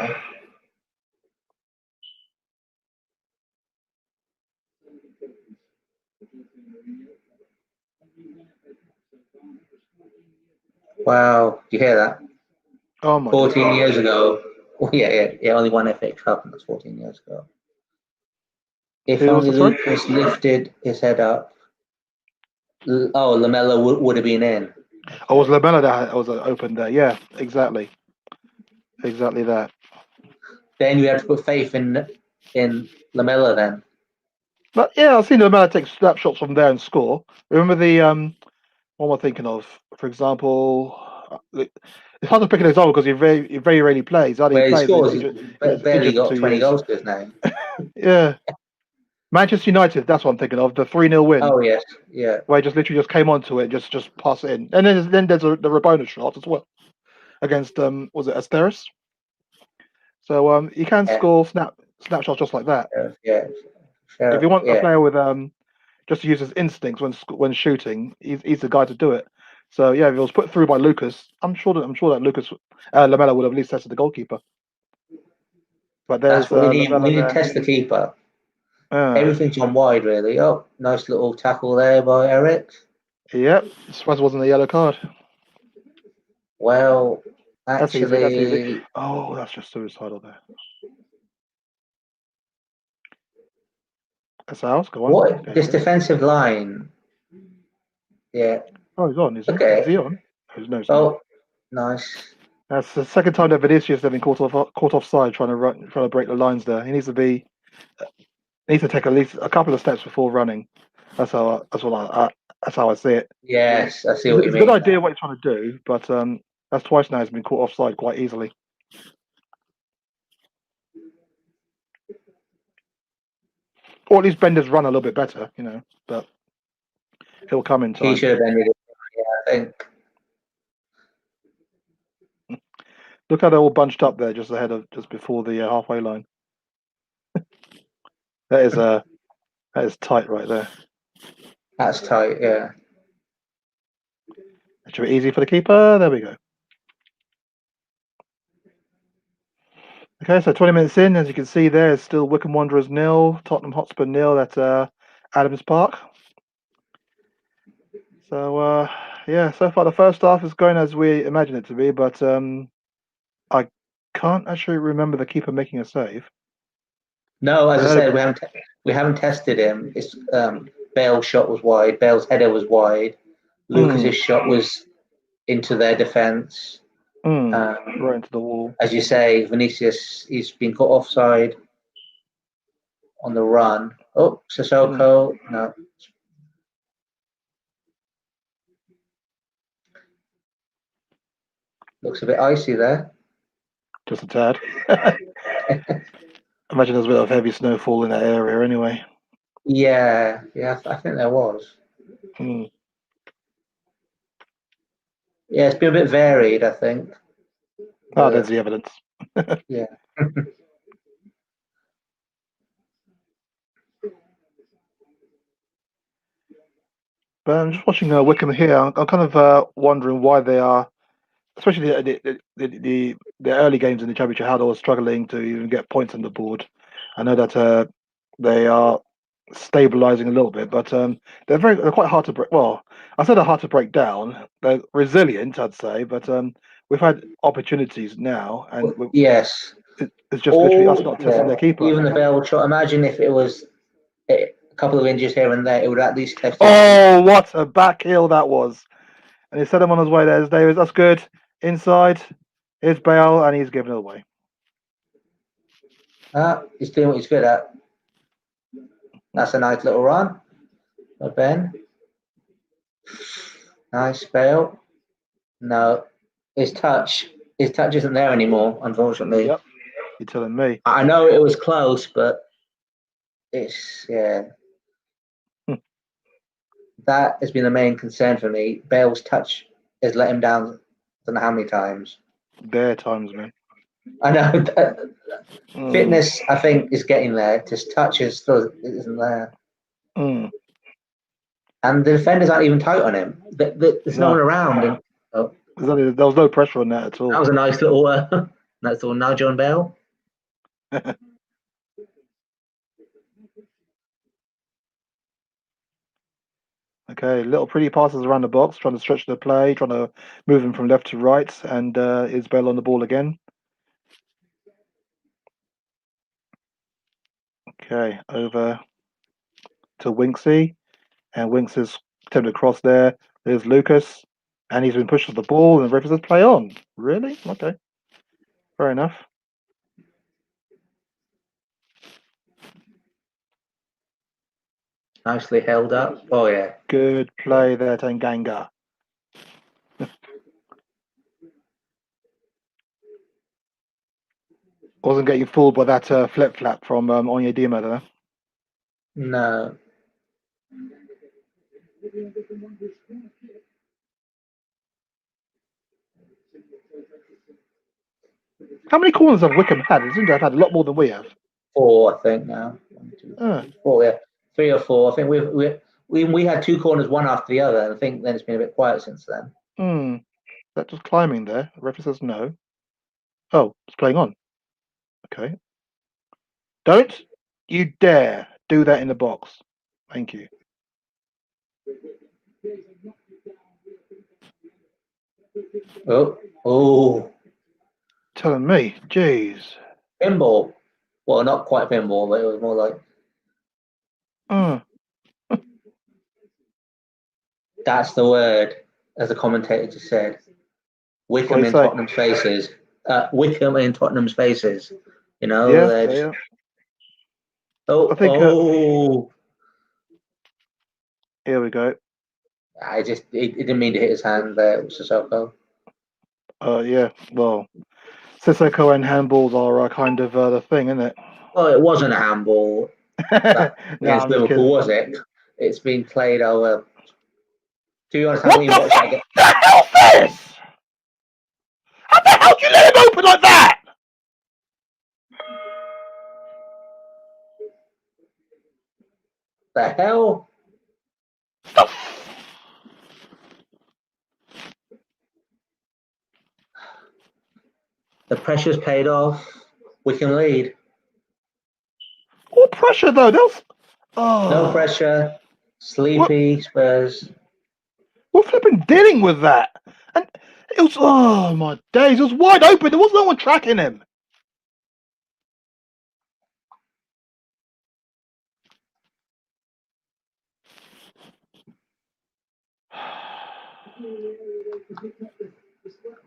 wow, do you hear that? Oh my 14 God. years ago. Well, yeah, only one FA Cup, and that's 14 years ago. If Who was only the sorry? Lucas lifted his head up, Lamella would have been in. Oh, it was Lamella that was open there. Yeah, exactly. Exactly that. Then you have to put faith in Lamella then. But yeah, I've seen Lamella take snapshots from there and score. Remember the what am I thinking of? For example, it's hard to pick an example because he very rarely plays. How Where he he plays? scores, He's barely injured for got 2 20 years. goals to his name. Yeah, Manchester United. That's what I'm thinking of. The 3-0 win. Oh, yes, yeah. Where he just literally just came onto it, just pass it in, and then there's the Rabona shot as well against was it Asteris? So he can score snapshots just like that. Yeah. If you want a player with just to use his instincts when shooting, he's the guy to do it. So yeah, if it was put through by Lucas, I'm sure that Lucas Lamella would have at least tested the goalkeeper. But there's That's what we need. Lamella We need to there. test the keeper. Everything's gone wide, really. Oh, nice little tackle there by Eric. Yep, surprised it wasn't a yellow card. Well, That's easy. That's easy. Actually, Oh, that's just suicidal there. That's ours. Go on. what There you this go. defensive line? Yeah. Oh, he's on, is he? Is Okay. he on? No, he's not. Oh, nice. That's the second time that Vinicius has been caught offside trying to break the lines there. He needs to take at least a couple of steps before running. That's how I see it. Yes, I see what you It's a good mean idea now. what he's trying to do, but that's twice now he's been caught offside quite easily. Or at least Bender's run a little bit better, but he'll come in He time. should have ended it. Yeah, I think. Look how they're all bunched up there just before the halfway line. That is tight right there. That's tight, yeah. That should be easy for the keeper. There we go. Okay, so 20 minutes in, as you can see there, it's still Wycombe Wanderers 0, Tottenham Hotspur 0 at Adams Park. So, yeah, so far the first half is going as we imagine it to be, but I can't actually remember the keeper making a save. No, as I I heard, said, we haven't tested him. It's Bale's shot was wide. Bale's header was wide. Lucas's shot was into their defence. right into the wall. As you say, Vinicius, he's been caught offside on the run. Oh, Sissoko, no. Looks a bit icy there. Just a tad. Imagine there's a bit of heavy snowfall in that area anyway. Yeah, I think there was. Hmm. Yeah, it's been a bit varied, I think. There's the evidence. Yeah. But I'm just watching Wycombe here. I'm kind of wondering why they are, especially the early games in the championship, how they were struggling to even get points on the board. I know that they are stabilizing a little bit, but they're quite hard to break. Well, I said they're hard to break down. They're resilient, I'd say, but we've had opportunities now, and Yes. it's just literally us not testing their keeper. Even the Bale shot. Imagine if it was a couple of inches here and there, it would at least test his Oh, what a back heel that was! And he set him on his way. There's Davis. That's good. Inside, here's Bale, and he's given it away. He's doing what he's good at. That's a nice little run. Ben. Nice Bale. No, his touch isn't there anymore, unfortunately. Yep, you're telling me. I know it was close, but it's that has been the main concern for me. Bale's touch has let him down. I don't know how many times. Bare times, man. I know fitness. I think is getting there. Just touch still isn't there, and the defenders aren't even tight on him. There's no one around. And, there was no pressure on that at all. that was a nice little nice little nudge on Bale. Okay, little pretty passes around the box, trying to stretch the play, trying to move him from left to right, and is Bale on the ball again. Okay, over to Winksy, and Winks is attempted across there. There's Lucas, and he's been pushed to the ball, and the ref says play on. Really? Okay, fair enough. Nicely held up. Oh yeah. Good play there, Tanganga. Wasn't getting fooled by that flip flap from Onyedima there. No. How many corners have Wycombe had? It seems to have had a lot more than we have. 4, I think now. 1, 2, 3, 4. Yeah, 3 or 4. I think we had 2 corners, one after the other. And I think then it's been a bit quiet since then. That just climbing there. The referee says no. Oh, it's playing on. Okay. Don't you dare do that in the box. Thank you. Oh. telling me. Jeez. Pinball. Well, not quite pinball, but it was more like that's the word, as the commentator just said. What do Wycombe you in say? Tottenham's faces. Wycombe in Tottenham's faces. You know, Yeah, they're just, yeah. I oh, think. oh. Here we go. It didn't mean to hit his hand there. It was Sissoko. Yeah. Well, Sissoko and handballs are kind of the thing, isn't it? Well, it wasn't a handball that No, against I'm just Liverpool, kidding. was it? It's been played over. To be honest, I haven't What even watched that. the hell's this? How the hell do you let him open like that? The hell? Stop. The pressure's paid off. We can lead. What pressure though? That's No oh, pressure. what Sleepy Spurs. we're flipping dealing with that, and it was oh my days. It was wide open. There was no one tracking him.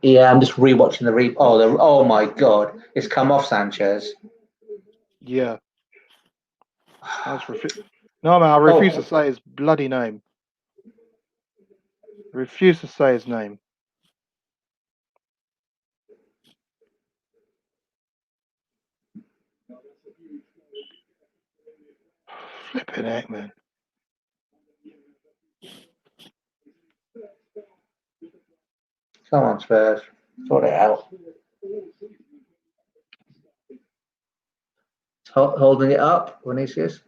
Yeah, I'm just rewatching the re. Oh my god! It's come off Sanchez. Yeah, no man. I refuse to Oh, say his bloody name. I refuse to say his name. Flipping heck, man. come on, Spurs. Sort it out. Holding it up, Vinicius.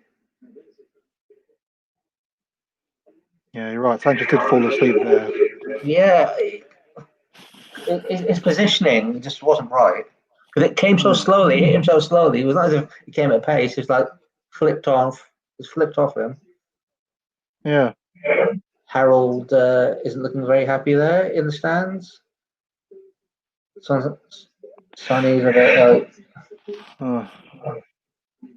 Yeah, you're right. Sanchez did fall asleep there. Yeah, his positioning just wasn't right because it came so Hmm. slowly. It hit him so slowly. It was not as if he came at pace. It's like flipped off. It's flipped off him. Yeah. Harold isn't looking very happy there in the stands. Sonny's a bit like.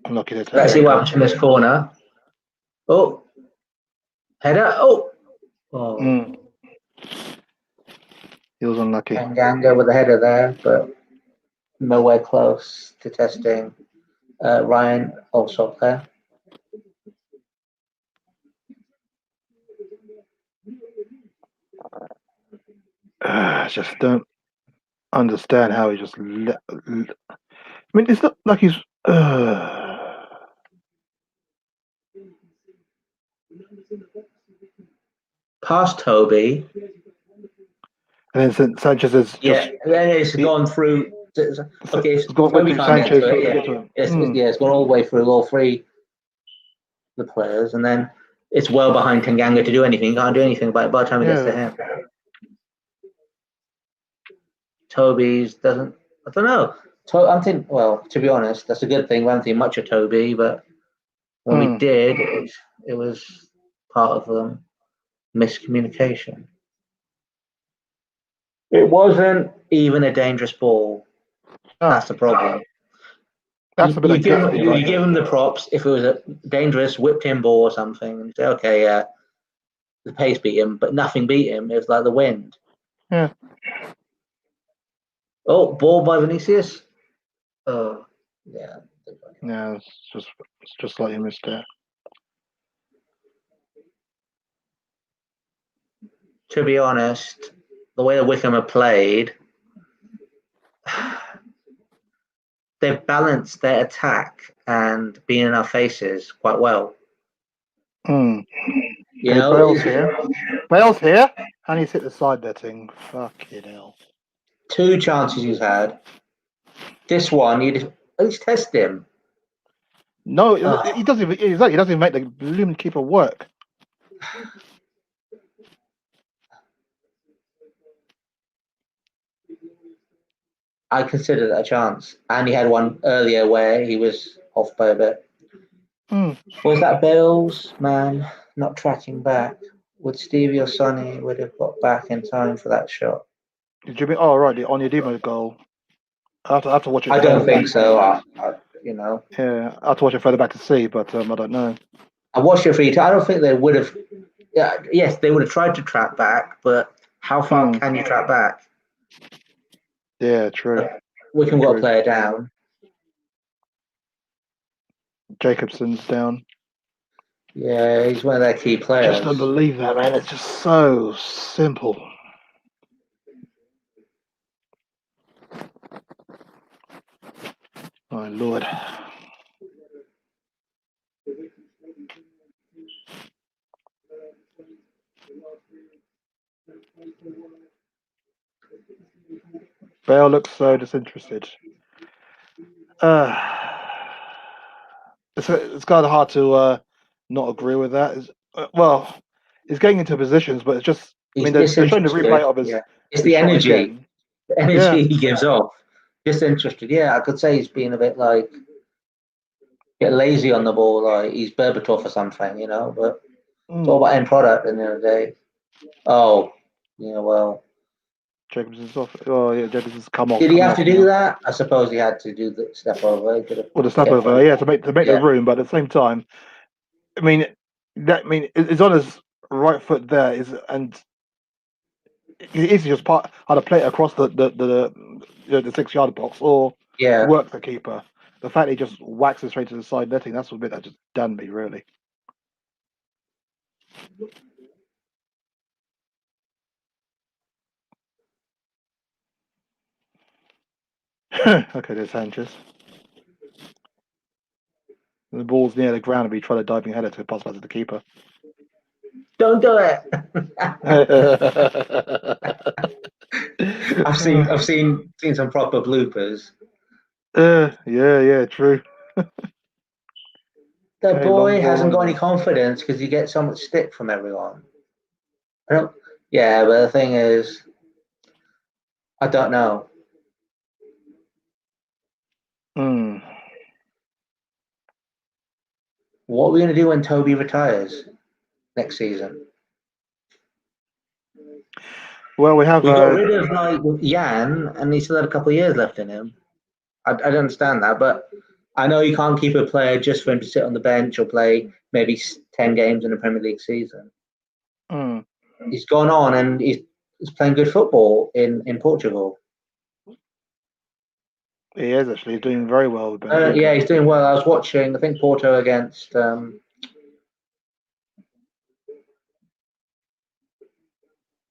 I'm lucky to take Let's see that what goal. happens from this corner. Oh, header. Oh, He was unlucky. Tanganga with the header there, but nowhere close to testing Ryan also there. I just don't understand how he just. I mean, it's not like he's. Past Toby. And then Sanchez has Yeah, just. then it's gone through. Okay, It's gone Toby through can't get Sanchez to it. to Yeah, get to him. it's gone all the way through all three the players, and then it's well behind Tanganga to do anything. He can't do anything by the time it gets to Yeah. him. Toby's doesn't. I don't know. I'm thinking. Well, to be honest, that's a good thing. We haven't seen much of Toby, but when we did, it was part of miscommunication. It wasn't even a dangerous ball. That's the problem. That's a bit of gifting You right give there. him the props. If it was a dangerous whipped in ball or something, you say, okay, yeah, the pace beat him, but nothing beat him. It was like the wind. Yeah. Oh, ball by Vinicius. Oh, yeah. Yeah, it's just like you missed it. To be honest, the way that Wycombe have played, they've balanced their attack and being in our faces quite well. Mm. You Okay, know, Bale's here. Bale's here, and he's hit the side betting. Fucking hell. 2 chances he's had. This one, you at least test him. No, he doesn't even. He doesn't even make the blooming keeper work. I consider that a chance. And he had one earlier where he was off by a bit. Was that Bale's man not tracking back? Would Stevie or Sonny would have got back in time for that shot? Did you mean? Oh, right, the Onyedima goal. I have to watch it. I Further don't think back. so. Yeah, I have to watch it further back to see, but I don't know. I watched it for you. I don't think they would have. Yeah, yes, they would have tried to track back, but how far can you track back? Yeah, true. Wycombe got a player down. Jacobson's down. Yeah, he's one of their key players. Just don't believe that, man. It's just so simple. My lord. Bale looks so disinterested. It's kind of hard to not agree with that. Well, he's getting into positions, but it's just. I mean, they're showing the replay of his. Yeah. It's the shot energy. again. The energy he gives off. Disinterested. Yeah, I could say he's being a bit lazy on the ball, like he's Berbatov or something, but it's all about end product at the end of the day. Oh, yeah, well. Jacobson's off. Oh, yeah, Jacobson's come off. Did he have to do now. that? I suppose he had to do the step over. Well, the step over, yeah, to make the room, but at the same time, I mean, it's on his right foot there, and it's just how to play it across the 6 yard box or work the keeper. The fact he just whacks it straight to the side netting, that's a bit that just done me, really. Okay, there's Sanchez. The ball's near the ground and we try to diving header to pass back to the keeper. Don't do it. I've seen some proper bloopers. Yeah, true. The boy hasn't got any confidence because he gets so much stick from everyone. Yeah, but the thing is, I don't know. What are we going to do when Toby retires next season? Well, we got rid of Jan, and he still had a couple of years left in him. I don't understand that, but I know you can't keep a player just for him to sit on the bench or play maybe 10 games in a Premier League season. He's gone on and he's playing good football in Portugal. He is actually doing very well. Yeah, he's doing well. I was watching, I think, Porto against.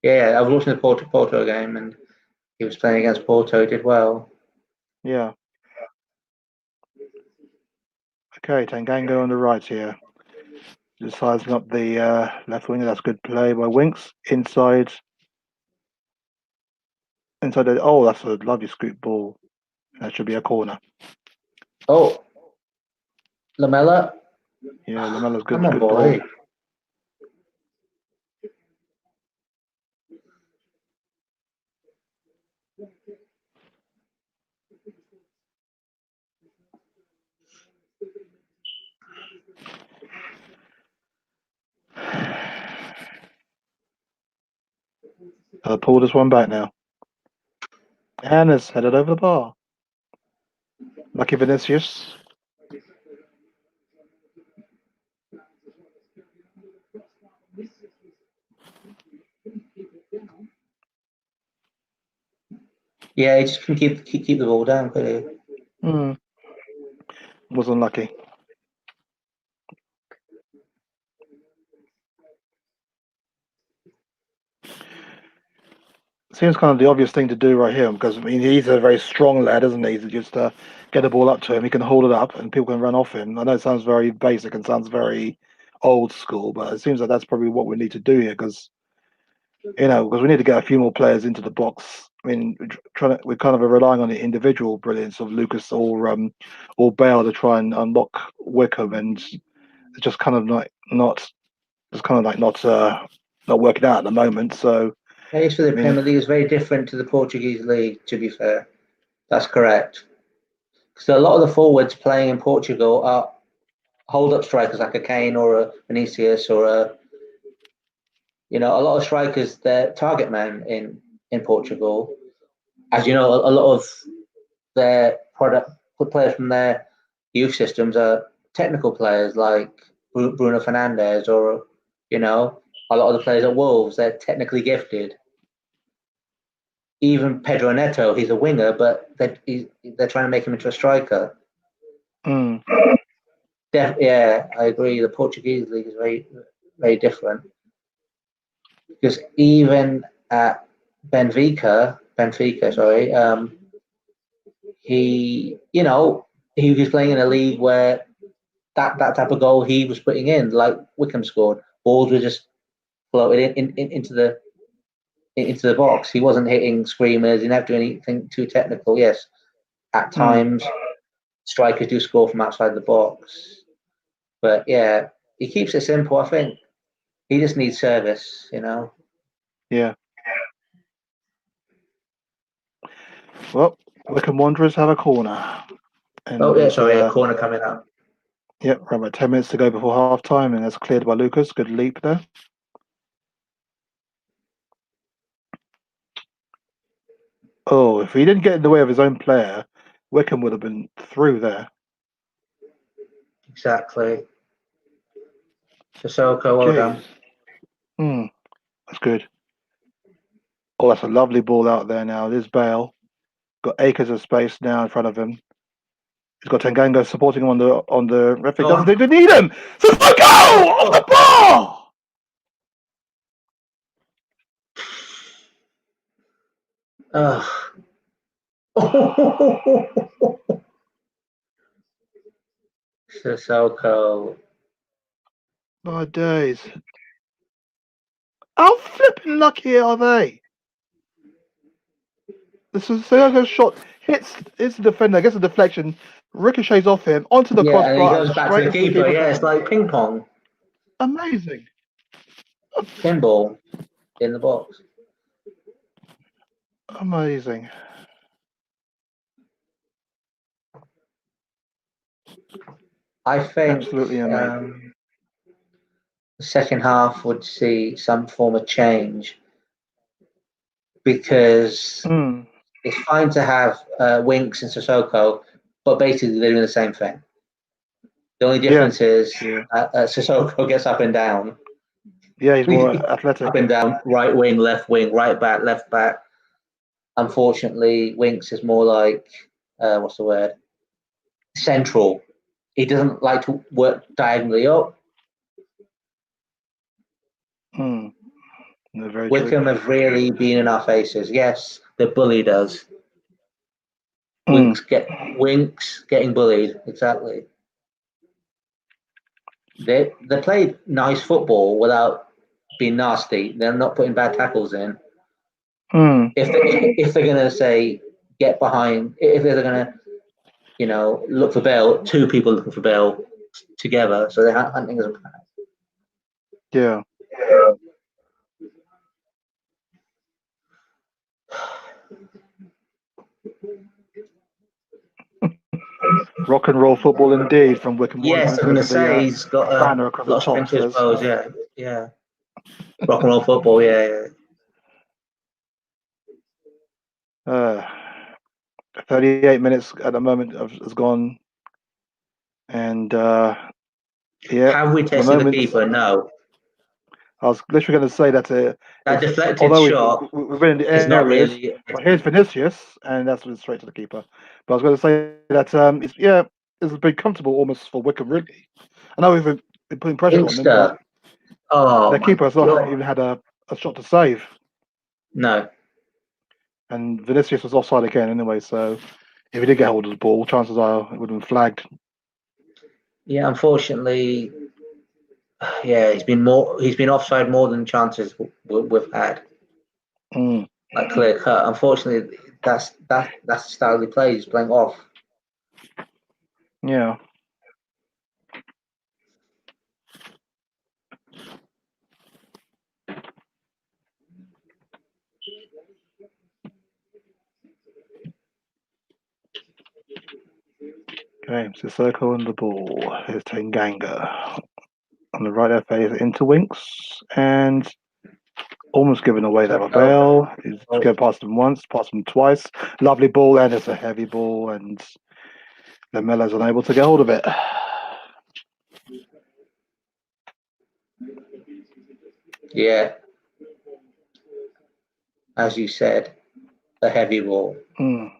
Yeah, I was watching the Porto game, and he was playing against Porto. He did well. Yeah. Okay, Tanganga on the right here. Just sizing up the left winger. That's good play by Winks. Inside. That's a lovely scoop ball. That should be a corner. Oh, Lamella. Yeah, Lamella's good. Come on, good boy. Ball. Pull this one back now. And it's headed over the bar. Lucky Vinicius. Yeah, he just can keep the ball down, could he? Was unlucky. Seems kind of the obvious thing to do right here because he's a very strong lad, isn't he? Just get the ball up to him, he can hold it up, and people can run off him. I know it sounds very basic and sounds very old school, but it seems like that's probably what we need to do here because we need to get a few more players into the box. I mean, we're kind of relying on the individual brilliance of Lucas or Bale to try and unlock Wycombe, and it's just kind of not working out at the moment. So. Pace for the Premier League is very different to the Portuguese league, to be fair. That's correct. So a lot of the forwards playing in Portugal are hold-up strikers like a Kane or a Vinicius or a lot of strikers, they're target men in Portugal. As you know, a lot of their product players from their youth systems are technical players like Bruno Fernandes, or a lot of the players at Wolves. They're technically gifted. Even Pedro Neto, he's a winger, but they're trying to make him into a striker. Mm. Yeah, I agree. The Portuguese league is very, very different, because even at Benfica, sorry, he was playing in a league where that type of goal he was putting in, like Wycombe scored, balls were just floated into the box. He wasn't hitting screamers. He didn't have to do anything too technical. Yes, at times strikers do score from outside the box, but yeah, he keeps it simple. I think he just needs service. Yeah. Well, Wycombe Wanderers have a corner. And Oh yeah, sorry, a corner coming up. Yep, right, about 10 minutes to go before half time, and that's cleared by Lucas. Good leap there. Oh, if he didn't get in the way of his own player, Wycombe would have been through there. Exactly. Sissoko, well done. That's good. Oh, that's a lovely ball out there now. There's Bale. Got acres of space now in front of him. He's got Tanganga supporting him on the referee. Doesn't seem to need him. Sissoko on the ball. Sissoko. My days. How flipping lucky are they? This is Sissoko's shot hits the defender, gets a deflection, ricochets off him onto the Yeah, and he crossbar goes and back to straight the into the keeper. keeper's Yeah, it's hand. like ping pong. Amazing. Pinball in the box. Amazing. I think Absolutely amazing. the second half would see some form of change, because it's fine to have Winks and Sissoko, but basically they're doing the same thing. The only difference is Sissoko gets up and down. Yeah, he's more athletic. Up and down, right wing, right back, left back. Unfortunately, Winks is more like, what's the word? Central. He doesn't like to work diagonally up. Wycombe have really been in our faces. Yes, they bullied us. Winks getting bullied. Exactly. They played nice football without being nasty. They're not putting bad tackles in. If they're gonna say get behind, if they're gonna look for Bale, two people looking for Bale together, so they're hunting as a plan. Yeah. Rock and roll football indeed from Wycombe Wanderers. Yes, I'm going to say he's got a banner across the top. Says, pose, yeah. Rock and roll football, yeah. 38 minutes at the moment has gone, and Have we tested the keeper? No. I was literally going to say that deflected although shot, we've been in the it's not areas, really. well, here's Vinicius, and that's straight to the keeper. But I was going to say that it's been comfortable almost for Wycombe, really. I know we've been putting pressure on them, but their keeper has not even had a shot to save. No. And Vinicius was offside again anyway, so if he did get hold of the ball, chances are it would have been flagged. Yeah, unfortunately, he's been offside more than chances we've had. Like clear cut. Unfortunately, that's the style he plays. He's playing off. Yeah. Okay, Sissoko on the ball. Here's Tanganga. On the right, FA is into Winks, and Almost given away there by Bale. He's going past him once, past him twice. Lovely ball, and it's a heavy ball, and Lamella's unable to get hold of it. Yeah, as you said, a heavy ball. Mm.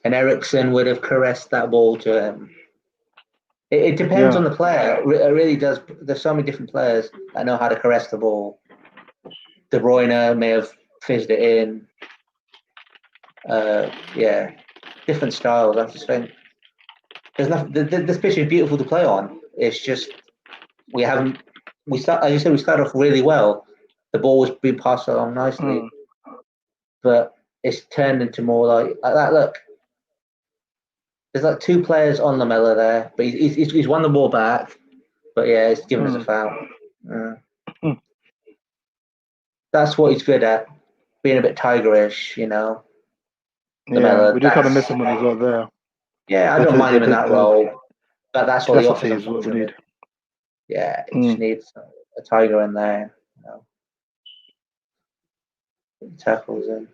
And Ericsson would have caressed that ball to him. It depends on the player. It really does. There's so many different players that know how to caress the ball. De Bruyne may have fizzed it in. Yeah, different styles. I just think there's nothing. This pitch is beautiful to play on. It's just we haven't. We start, as you said, we started off really well. The ball was being passed along nicely, but it's turned into more like that. Look, there's like two players on Lamella there, but he's won the ball back. But yeah, it's given us a foul. That's what he's good at, being a bit tigerish, you know. Yeah, we do kind of miss him when he's not there. Yeah, I don't mind him in that role, but that's what he offers. Is what we need. Yeah, he just needs a tiger in there, you know. Tackles in.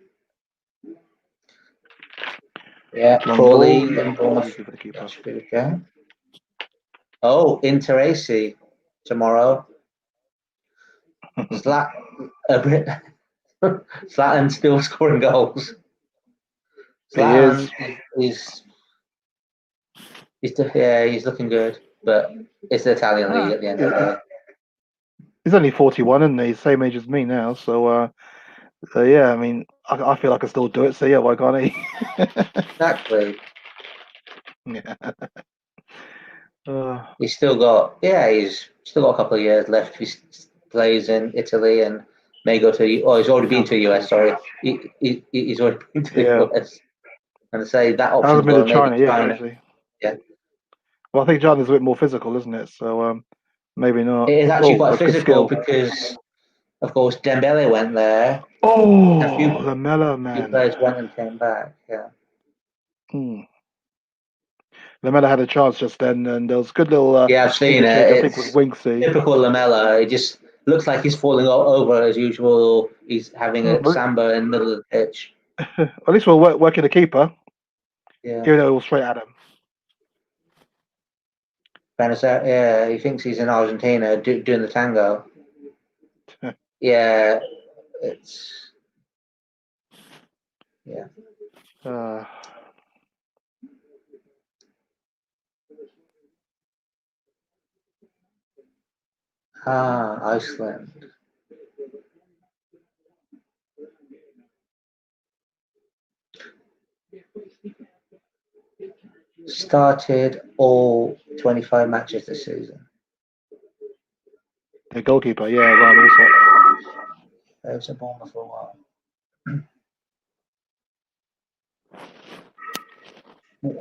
Yeah, Crawley and Bournemouth. Okay. Oh, Inter AC tomorrow. Zlatan still scoring goals. Zlatan is he's looking good, but it's the Italian league at the end of the day. He's only 41, isn't he? He's the same age as me now, so yeah, I mean, I feel I can still do it, so yeah, why can't he? Exactly. Yeah. He's still got a couple of years left. He plays in Italy and may go to. He's already been to the US. Sorry, he's already been to the US. And say that option. Hasn't been to China yet, actually. Yeah. Well, I think China's a bit more physical, isn't it? So maybe not. It is actually quite physical because, of course, Dembele went there. Oh, Lamella, man. A few players went and came back. Yeah. Lamella had a chance just then, and there was a good little. Yeah, I've seen it. I think with Winksy. Typical Lamella. It just looks like he's falling over as usual. He's having a samba in the middle of the pitch. At least we're working the keeper. Yeah. Even though it was straight at him. Yeah, he thinks he's in Argentina doing the tango. Yeah, it's. Yeah. Iceland. Started all 25 matches this season. The goalkeeper, yeah, right, also. It was a Bournemouth for a while.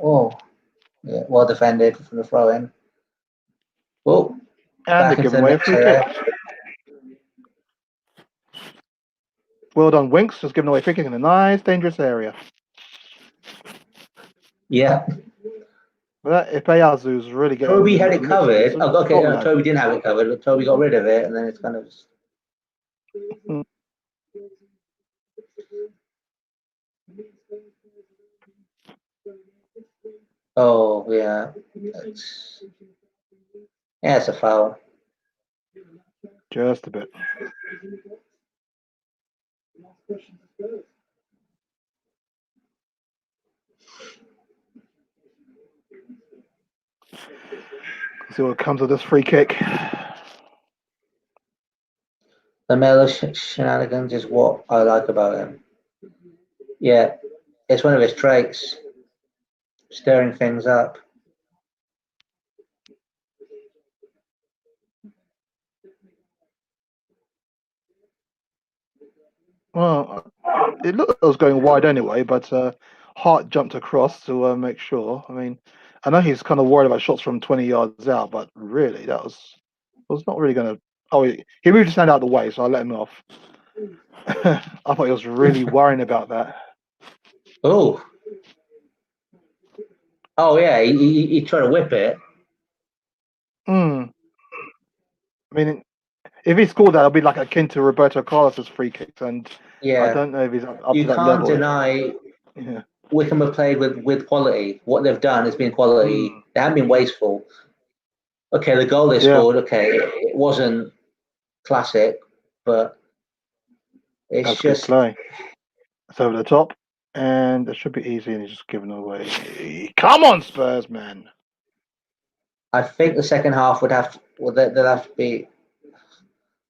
Oh, yeah, well defended from the throw in. Oh, and they're giving away a free kick. Well done, Winks, just giving away free kick in a nice, dangerous area. Yeah. But if Ayazu's really getting. Toby had it covered. Toby didn't have it covered, but Toby got rid of it, and then it's kind of. Oh yeah, it's a foul. Just a bit. See what comes of this free kick. Lamella shenanigans is what I like about him. Yeah, it's one of his traits, stirring things up. Well, it looked like it was going wide anyway, but Hart jumped across to make sure. I mean, I know he's kind of worried about shots from 20 yards out, but really, that was not really going to. Oh, he moved his hand out of the way, so I let him off. I thought he was really worrying about that. Oh yeah, he tried to whip it. I mean, If he scored that, it'll be like akin to Roberto Carlos's free kicks, and I Yeah, don't know if he's up to you that can't level. deny Yeah. Wycombe have played with quality. What they've done has been quality. Mm. They haven't been wasteful. Okay, the goal they Yeah. scored, okay, it wasn't classic, but it's That's good just. play. It's over the top, and it should be easy, and he's just giving away. Come on, Spurs, man. I think the second half would have to. Well, there'll have to be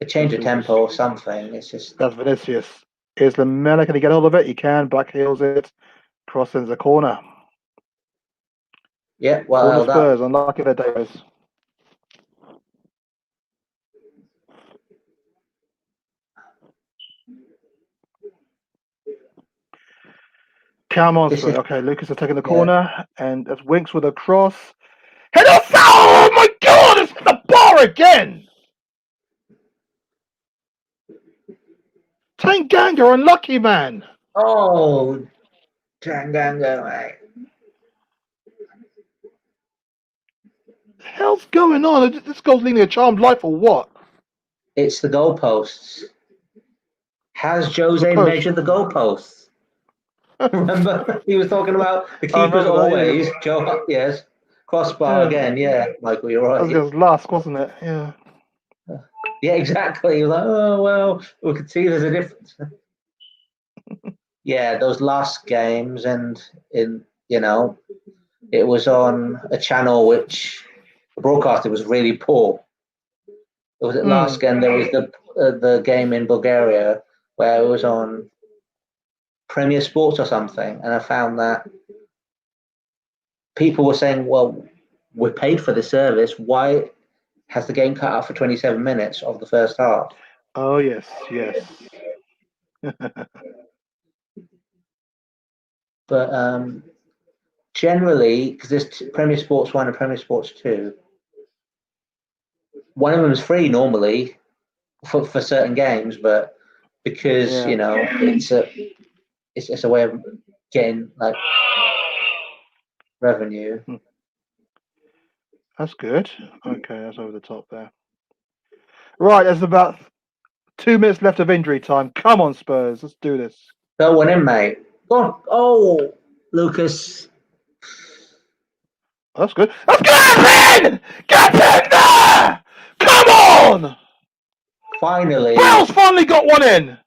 a change of tempo or something. It's just. That's Vinicius. Is Lamela going to get hold of it? He can. Back heels it. Cross into the corner. Yeah, well For the held up. Spurs, unlucky their day is. Come on, Spurs. Okay, Lucas is taking the corner, and that's Winks with a cross. Header foul! Oh my God! It's hit the bar again! Tanganga, unlucky man. Oh, Tanganga, mate. The hell's going on? This guy's leading a charmed life or what? It's the goalposts. Has Jose measured the goalposts? Remember, he was talking about the keepers always. That, Joe, yes, crossbar again. Yeah, Michael, you're right. That was Lusk, wasn't it? Yeah. Yeah, exactly. He was like, oh well, we could see there's a difference. Yeah, those last games, and it was on a channel which the broadcaster was really poor. It was at last game. There was the game in Bulgaria where it was on Premier Sports or something, and I found that people were saying, "Well, we're paid for the service. Why has the game cut out for 27 minutes of the first half?" Oh yes. But generally, because there's Premier Sports 1 and Premier Sports 2, one of them is free normally for certain games, but because it's a way of getting like revenue. That's good. Okay, that's over the top there. Right, there's about 2 minutes left of injury time. Come on, Spurs, let's do this. Go one in, mate. Go on. Oh, Lucas. That's good. That's good! Get in there! Come on! Finally. Bale's finally got one in!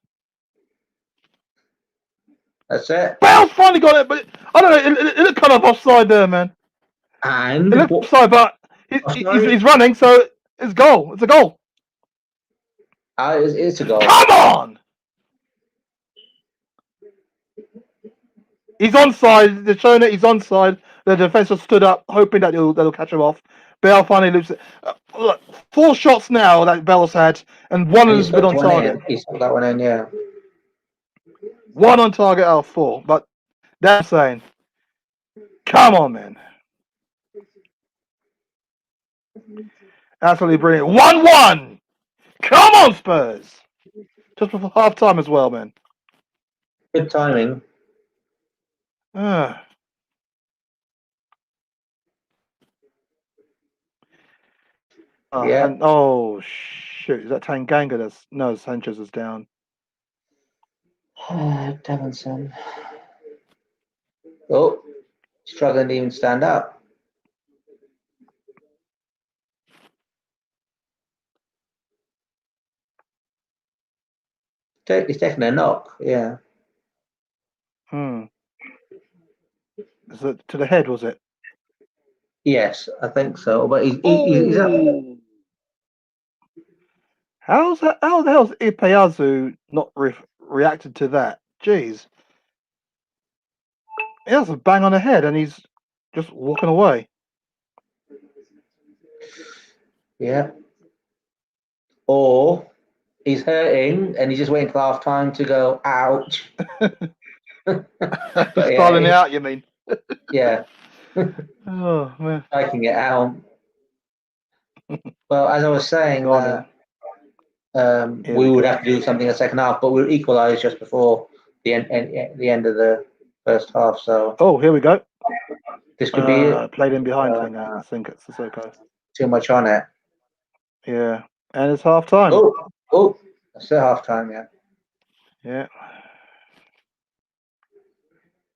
That's it. Bale's finally got it, but I don't know, it looked kind of offside there, man. And it looked offside, but he's running, so it's a goal. It's a goal. It's a goal. Come on! He's onside. They're showing it. He's onside. The defender stood up, hoping that they'll catch him off. Bale finally loses it. Look, 4 shots now that Bale's had, and one has been on target. He's put that one in, yeah. 1 on target out of 4. But that's saying, come on, man. Absolutely brilliant. 1-1. Come on, Spurs. Just before half time as well, man. Good timing. Yeah. And, oh shoot! Is that Tanganga? No, Sanchez is down. Davinson. Oh, struggling to even stand up. He's taking a knock, yeah. Is it to the head, was it? Yes, I think so. But he's up. How the hell's Ipeazu not reacted to that? Jeez. He has a bang on the head and he's just walking away. Yeah. Or he's hurting and he's just waiting for half time to go, ouch. Styling it out, you mean? Yeah. Oh, man. Taking it out. Well, as I was saying, we would have to do something in the second half, but we'll equalise just before the end of the first half. So. Oh, here we go. This could be played in behind thing. I think it's Sissoko. Too much on it. Yeah. And it's half time. Oh, that's at half time, yeah. Yeah.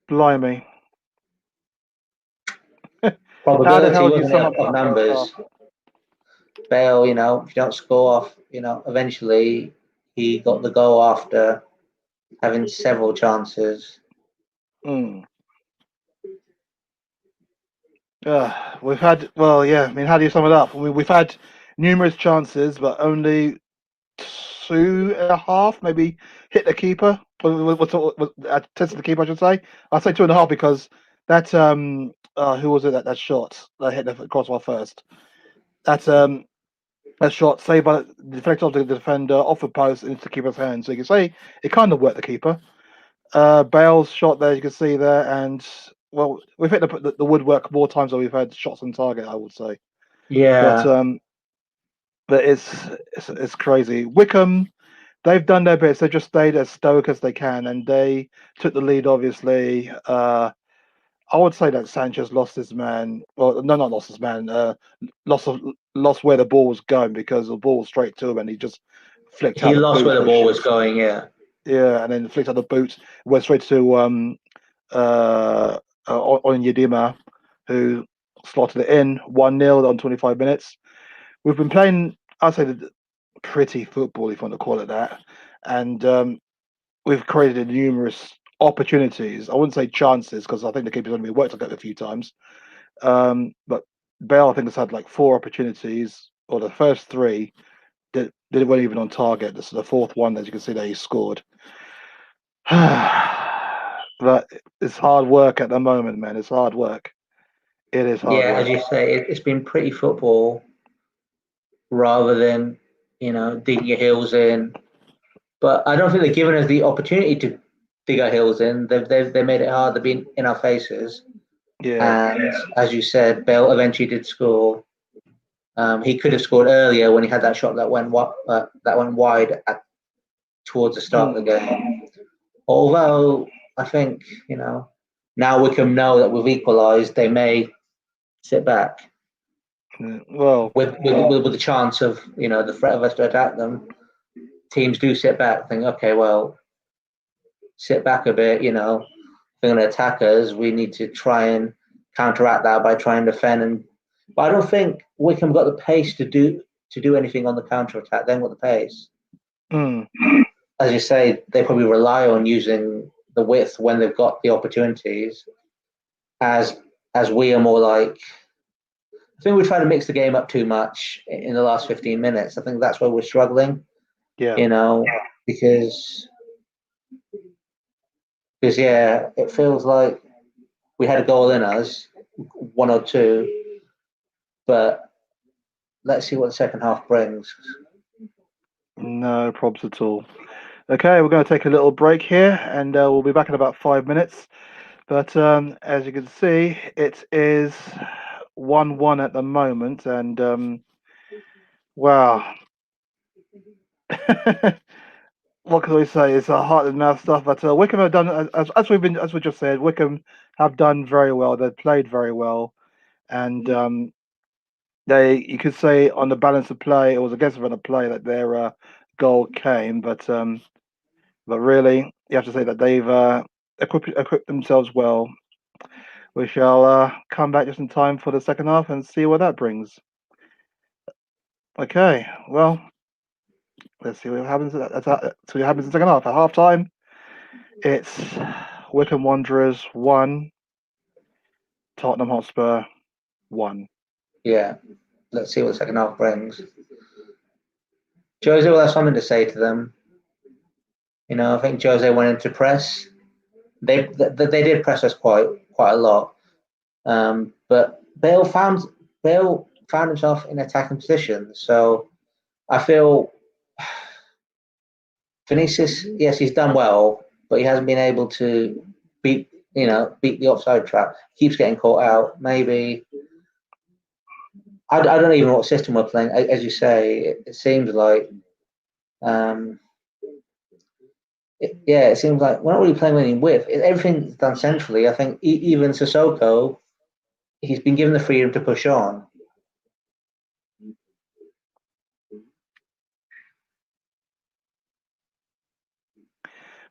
Blimey. How the Probability, hell do you wasn't it, sum up of that first half? numbers. Bale, if you don't score off, eventually he got the goal after having several chances. Mm. We've had, well, yeah, I mean, how do you sum it up? We've had numerous chances, but only 2.5, maybe hit the keeper. Tested the keeper, I should say. I'd say 2.5 because that, who was it that shot that hit the crossbar first? That shot saved by the deflected off the defender off the post into the keeper's hand. So you can say it kind of worked the keeper. Bale's shot there, you can see there, and well, we've hit the woodwork more times than we've had shots on target, I would say. Yeah, But it's crazy. Wycombe, they've done their bits. They've just stayed as stoic as they can, and they took the lead. Obviously, I would say that Sanchez lost his man. Well, no, not lost his man. Lost where the ball was going because the ball was straight to him, and he just flicked he out the lost boot, where the ball was which going. Yeah, yeah, and then flicked out the boot, went straight to on Yedima, who slotted it in 1-0 on 25 minutes. We've been playing, I'd say, pretty football, if you want to call it that, and we've created numerous opportunities. I wouldn't say chances because I think the keeper's only worked on it a few times. But Bale, I think, has had like 4 opportunities, or the first 3 that weren't even on target. This is the 4th one, as you can see, that he scored. But it's hard work at the moment, man. It's hard work. It is hard yeah. As work. you say, it's been pretty football rather than digging your heels in. But I don't think they've given us the opportunity to dig our heels in. They've made it hard. They've been in our faces. Yeah. And as you said, Bale eventually did score. He could have scored earlier when he had that shot that went wide towards the start of the Mm. game. Although I think now Wycombe know that we've equalised, they may sit back Well, with the chance of the threat of us to attack them. Teams do sit back, think, okay, well, sit back a bit. If they're going to attack us, we need to try and counteract that by trying to defend. But I don't think Wycombe got the pace to do anything on the counter attack. They got the pace. mm. As you say, they probably rely on using the width when they've got the opportunities. As we are more like, I think we're trying to mix the game up too much in the last 15 minutes. I think that's where we're struggling. Yeah. Because yeah, it feels like we had a goal in us, 1 or 2, but let's see what the second half brings. No problems at all. Okay, we're going to take a little break here, and we'll be back in about 5 minutes. But as you can see, it is 1-1 at the moment, and wow. What can we say? It's a heart and mouth stuff. But Wycombe have done, as we just said, Wycombe have done very well. They've played very well, and you could say on the balance of play, it was against them on the play that their goal came. But really, you have to say that they've equipped themselves well. We shall come back just in time for the second half and see what that brings. Okay, well, let's see what happens. See what happens in the second half. At half time, it's Wycombe Wanderers 1, Tottenham Hotspur 1. Yeah, let's see what the second half brings. Jose will have something to say to them. I think Jose went into press. They did press us quite a lot, but Bale found himself in attacking position. So I feel Vinicius, yes, he's done well, but he hasn't been able to beat the offside trap. Keeps getting caught out. Maybe I don't even know what system we're playing. As you say, it seems like it seems like we're not really playing any width. Everything's done centrally. I think even Sissoko, he's been given the freedom to push on.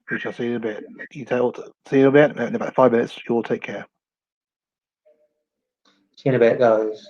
We shall see you in a bit. You see you in a bit. In about 5 minutes, you all take care. See you in a bit, guys.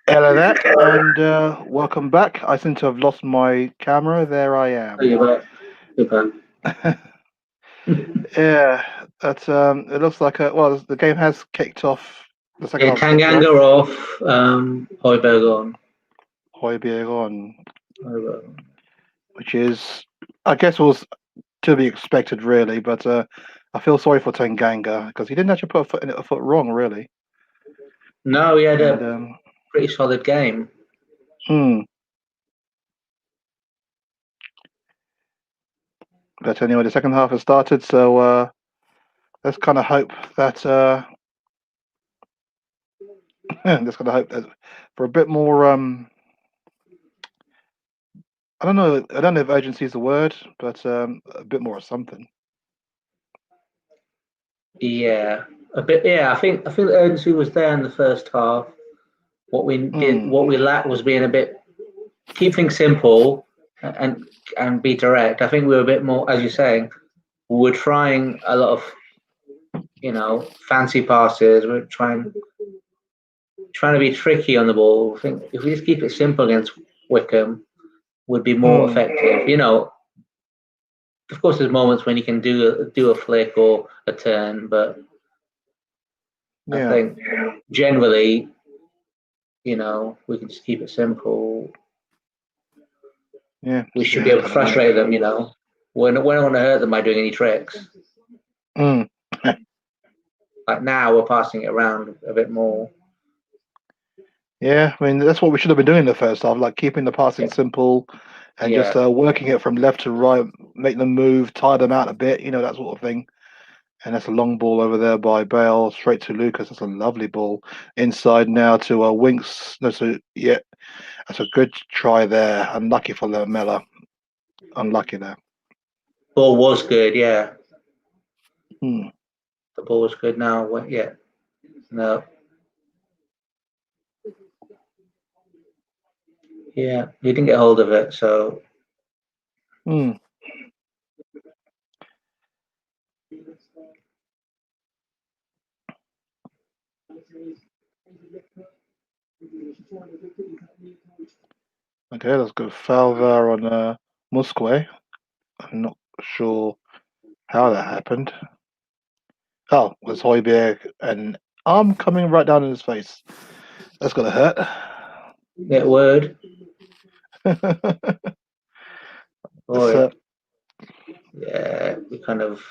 Hello there, and welcome back. I seem to have lost my camera. There I Oh, you're am. back. You're back. Yeah, that's it looks like the game has kicked off. The second Yeah, half's kicked off. Tanganga off, Højbjerg on. Højbjerg on, Højbjerg on. which is, I guess, was to be expected, really. But I feel sorry for Tanganga because he didn't actually put a foot wrong, really. No, he had And a pretty solid game. But anyway, the second half has started, so let's kind of hope that let's kind of hope that for a bit more. I don't know. I don't know if urgency is the word, but a bit more of something. Yeah, a bit. Yeah, I think the urgency was there in the first half. What we lacked was being a bit keep things simple and be direct. I think we were a bit more, as you're saying, we were trying a lot of fancy passes. We're trying to be tricky on the ball. I think if we just keep it simple against Wycombe, would be more effective. Of course, there's moments when you can do a flick or a turn, but I Yeah, think generally, we can just keep it simple. yeah. We should be Yeah, able to kind of frustrate them. We don't want to hurt them by doing any tricks. Like now, we're passing it around a bit more. Yeah, I mean that's what we should have been doing in the first half, like keeping the passing simple and just Yeah. working it from left to right, make them move, tire them out a bit, that sort of thing. And that's a long ball over there by Bale, straight to Lucas. That's a lovely ball inside now to Winks. No, so yeah, that's a good try there. Unlucky for Lamella. Unlucky there. Ball was good. Yeah, Hmm. the ball was good. Now, yeah, no, yeah, he didn't get hold of it. So Hmm. Okay, that's good foul there on Musque. I'm not sure how that happened. Oh, it was Højbjerg and arm coming right down in his face. That's gonna hurt. get word. It's, Boy, yeah, we kind of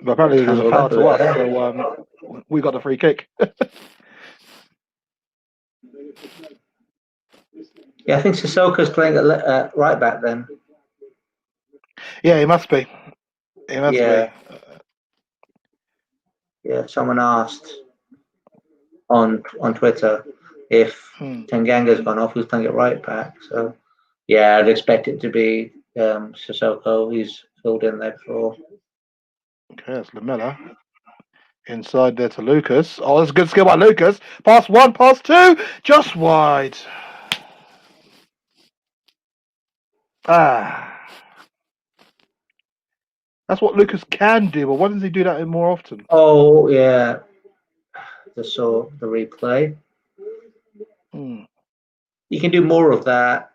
but apparently it was a tangled foul up a to bit us, there. so we got the free kick. Yeah, I think Sissoko's playing at right back then. Yeah, he must be. He must be. Yeah, yeah. Someone asked on Twitter if Tanganga's gone off, who's playing at right back. So yeah, I'd expect it to be Sissoko. He's filled in there before. Okay, that's Lamella. Inside there to Lucas. Oh, that's a good skill by Lucas. Pass one, pass two, just wide. Ah. That's what Lucas can do, but why doesn't he do that more often? Oh yeah, just saw the replay. You can do more of that.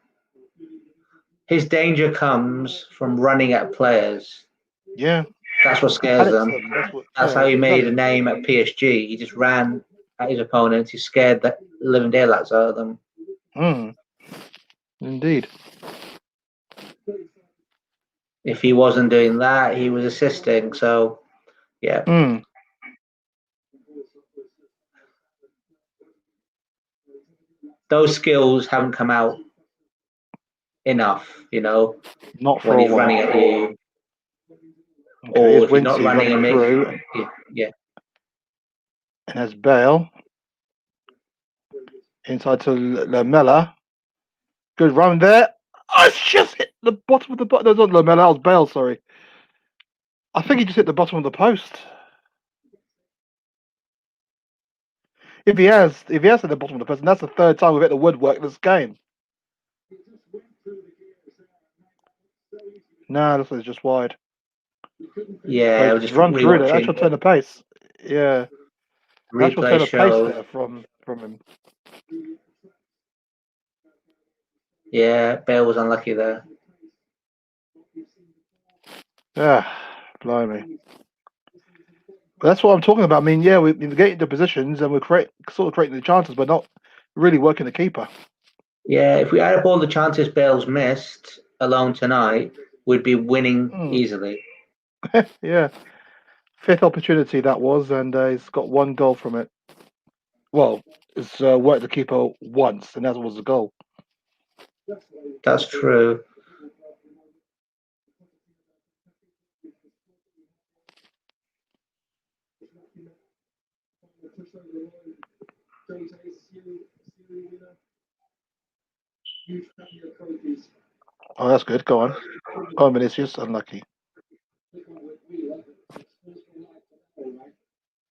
His danger comes from running at players. Yeah. That's what scares them. That's how he made exactly. a name at PSG. He just ran at his opponents. He scared the living daylights out of them. Indeed. If he wasn't doing that, he was assisting. So, yeah. Those skills haven't come out enough, Not for when a he's while. running at you. Okay, Or if he's not running and through. Yeah. And there's Bale. Inside to Lamella. Good run there. Oh, it's just hit the bottom of the bottom. No, not Lamella, that was Bale, sorry. I think he just hit the bottom of the post. If he has hit the bottom of the post, and that's the third time we've hit the woodwork in this game. No, this is just wide. Yeah, I But was just run through the rewatching actual turn of pace. Yeah, actual replay turn of pace shows. there from him. Yeah, Bale was unlucky there. Yeah, blimey. But that's what I'm talking about. I mean, yeah, we get into positions and we're sort of creating the chances, but not really working the keeper. Yeah, if we add up all the chances Bale's missed alone tonight, we'd be winning easily. Yeah, fifth opportunity that was, and he's got one goal from it. Well, it's worked the keeper once, and that was the goal. That's true. Oh, that's good. Go on. Go on, Vinicius. Unlucky.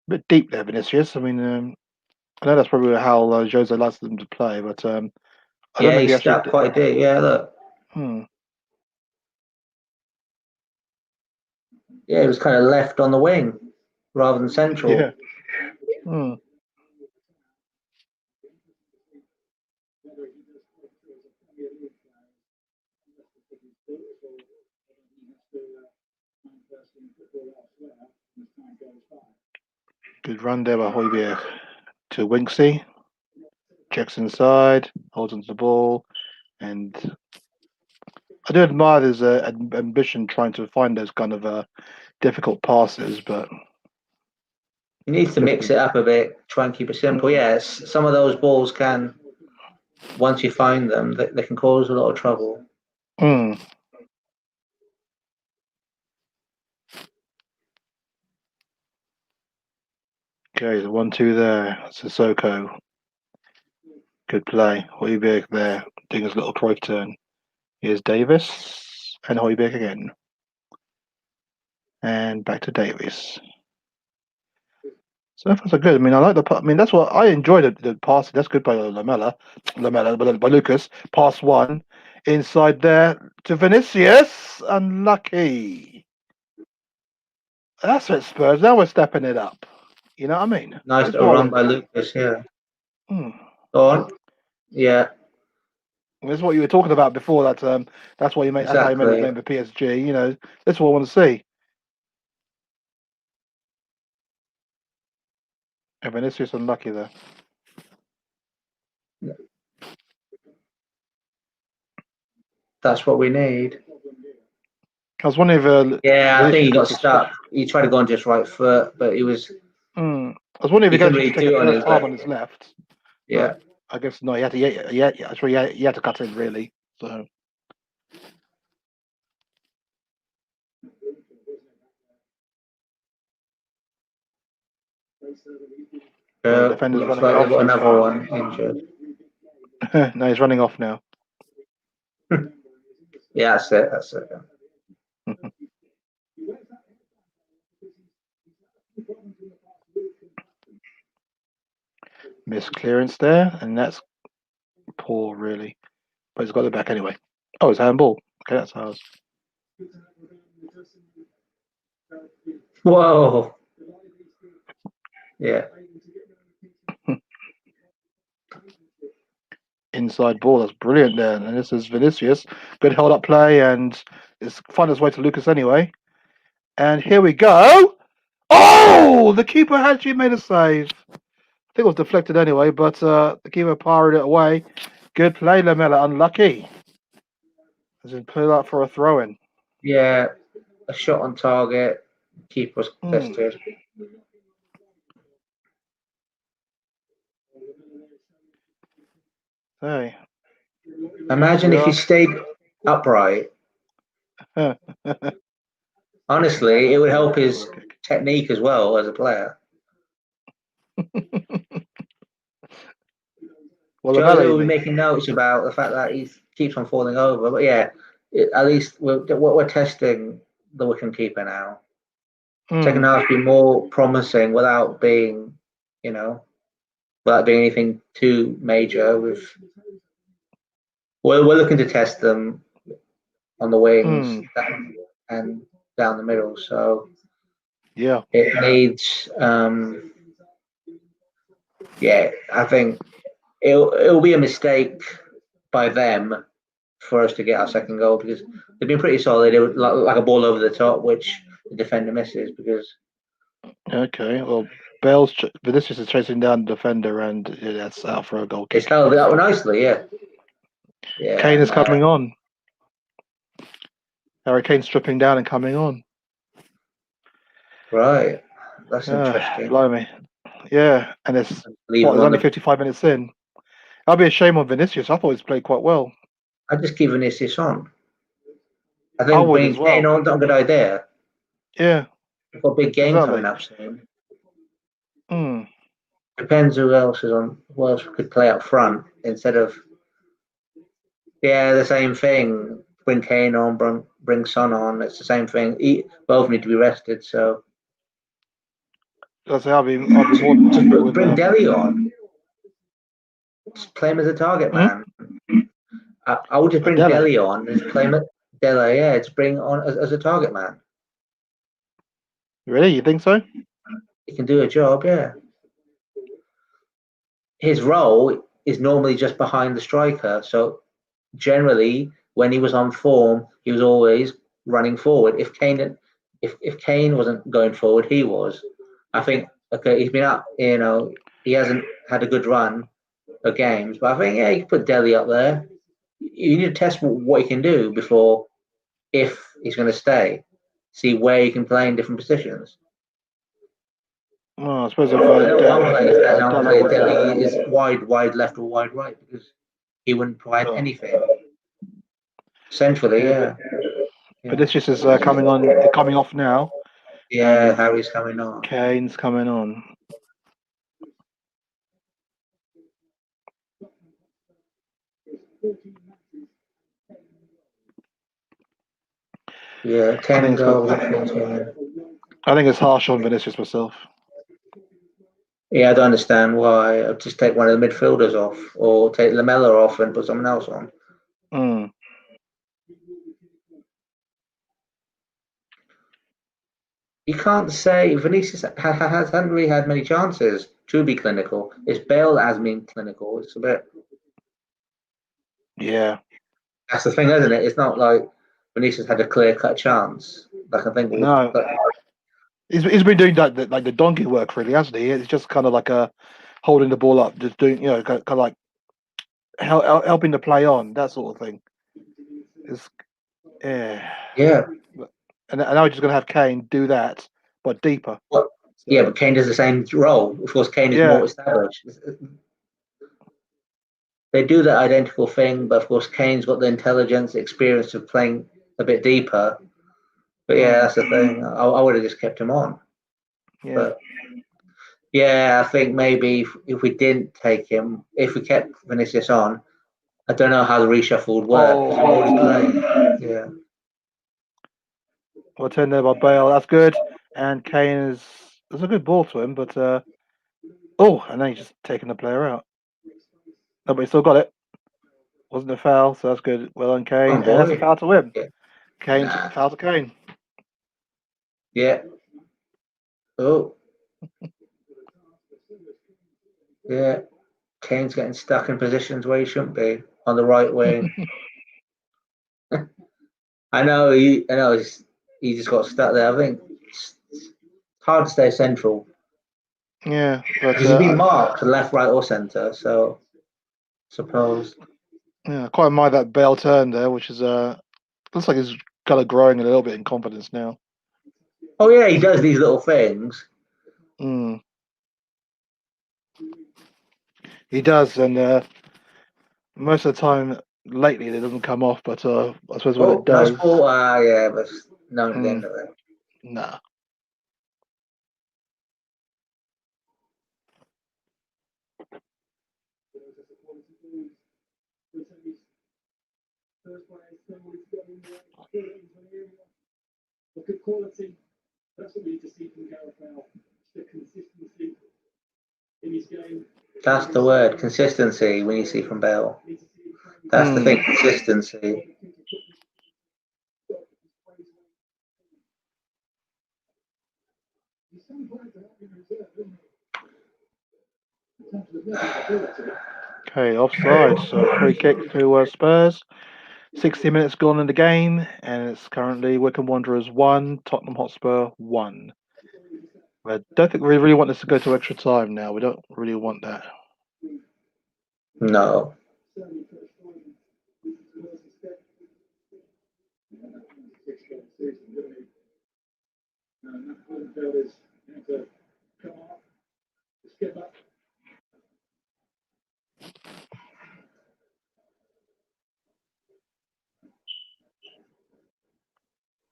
Bit deep there, Vinicius. I mean, I know that's probably how Jose likes them to play, but I don't Yeah, know if he he actually. stepped quite deep. Yeah, look. Hmm. Yeah, he was kind of left on the wing rather than central. Yeah. Hmm. Good run there by Højbjerg to Winksy. Checks inside, holds onto the ball, and I do admire his ambition trying to find those kind of difficult passes, but He needs to mix it up a bit, try and keep it simple. Yes, some of those balls can, once you find them, they can cause a lot of trouble. Mm. Okay, the 1-2 there. Sissoko. Good play. Højbjerg there, doing his little Cruyff turn. Here's Davis and Højbjerg again. And back to Davis. So far so good. I mean, I like the. I mean, that's what I enjoyed the passing. That's good by by Lucas. Pass one inside there to Vinicius. Unlucky. That's it, Spurs. Now we're stepping it up. You know what I mean? Nice That's little what I run want by to see. Lucas. Yeah. Hmm. Go on. Yeah, That's what you were talking about before. That's why you make. That's how you made his exactly. name for PSG. You know, that's what I want to see. And Vinicius unlucky there. That's what we need. I was wondering if Yeah, I think Vinicius he got could just stop. stuck. He tried to go on just right foot, but he was Hmm. I was wondering if he he could couldn't actually really just take a do it on first his time left. on his left, Yeah. but I guess no. He had to. Yeah. Actually, he had to cut in really. So the defender's Looks running like they've off. got another one injured. No, he's running off now. Yeah, that's it. That's it. Missed clearance there, and that's poor really. But he's got it back anyway. Oh, it's handball. Okay, that's ours. Whoa. Yeah. Inside ball. That's brilliant there. And this is Vinicius. Good held up play, and it's found its way to Lucas anyway. And here we go. Oh, the keeper actually made a save. I think it was deflected anyway, but the keeper powered it away. Good play, Lamella. Unlucky. As in put out for a throw in. Yeah. A shot on target. Keeper was contested. Hey. Imagine if he stayed upright. Honestly, it would help his technique as well as a player. Well, Jose Lamella, you will be mean? making notes about the fact that he keeps on falling over. But yeah, at least we're testing the Wycombe keeper now. Second half be more promising without being, you know, without being anything too major. We're looking to test them on the wings, and down the middle. So Yeah. it needs, I think it'll be a mistake by them for us to get our second goal because they've been pretty solid. It was like a ball over the top, which the defender misses because. Okay. Well, Vinicius is chasing down the defender, and that's out for a goal It's kick. held it up nicely, yeah. Yeah. Kane is coming on. Harry Kane stripping down and coming on. Right. That's interesting. Blimey. Yeah, and it's only 55 minutes in. That'll be a shame on Vinicius. I thought he's played quite well. I just keep Vinicius on. I think bringing Kane on not a good idea. Yeah. We've got a big game coming up soon. Depends who else is on. Who else could play up front instead of. Yeah, the same thing. Bring Kane on, bring Son on. It's the same thing. Both need to be rested. So. I'll be more than happy with bring Dele on. Just play him as a target man. I would just bring Dele on and play him Dele. Yeah, to bring on as a target man. Really, you think so? He can do a job. Yeah. His role is normally just behind the striker. So generally, when he was on form, he was always running forward. If Kane wasn't going forward, he was. I think he's been out. He hasn't had a good run of games, but I think you can put Dele up there. You need to test what he can do before, if he's going to stay, see where he can play in different positions. Well, I suppose if Dele is wide left or wide right because he wouldn't provide anything. Centrally, yeah. But this just is coming off now. Yeah, Harry's coming on. Kane's coming on. Yeah, 10 goals. I think it's harsh on Vinicius myself. Yeah, I don't understand why. I'd just take one of the midfielders off, or take Lamella off and put someone else on. You can't say Vinicius hasn't really had many chances to be clinical. It's Bale as being clinical. It's a bit. Yeah. That's the thing, isn't it? It's not like Vinicius had a clear-cut chance. Like I think. No. He's been doing that like the donkey work, really, hasn't he? It's just kind of like holding the ball up, just doing kind of like helping the play on, that sort of thing. It's yeah. And now we're just going to have Kane do that, but deeper. Well, yeah, but Kane does the same role. Of course, Kane is more established. They do that identical thing, but of course, Kane's got the intelligence, experience of playing a bit deeper. But yeah, that's the thing. I would have just kept him on. Yeah. But yeah, I think maybe if we didn't take him, if we kept Vinicius on, I don't know how the reshuffle would work. Yeah. Well, turned there by Bale. That's good. And Kane there's a good ball to him, but and then he's just taking the player out. No, but he still got it. Wasn't a foul, so that's good. Well done, Kane. And that's a foul to him. Yeah. Kane's foul to Kane. Yeah. Oh. Yeah. Kane's getting stuck in positions where he shouldn't be on the right wing. I know. He just got stuck there. I think it's hard to stay central. Yeah, but he's been marked to left, right, or centre. So, suppose. Yeah, I quite admire that Bale turn there, which is looks like he's kind of growing a little bit in confidence now. Oh yeah, he does these little things. He does, and most of the time lately it doesn't come off. But I suppose when it does, nice ball. Yeah, but no at the end of it. Nah. That's the word, consistency. When you see from Bale, that's the thing, consistency. Okay, offside. So free kick to Spurs. 60 minutes gone in the game, and it's currently Wycombe Wanderers 1, Tottenham Hotspur 1. I don't think we really want this to go to extra time now. We don't really want that. No.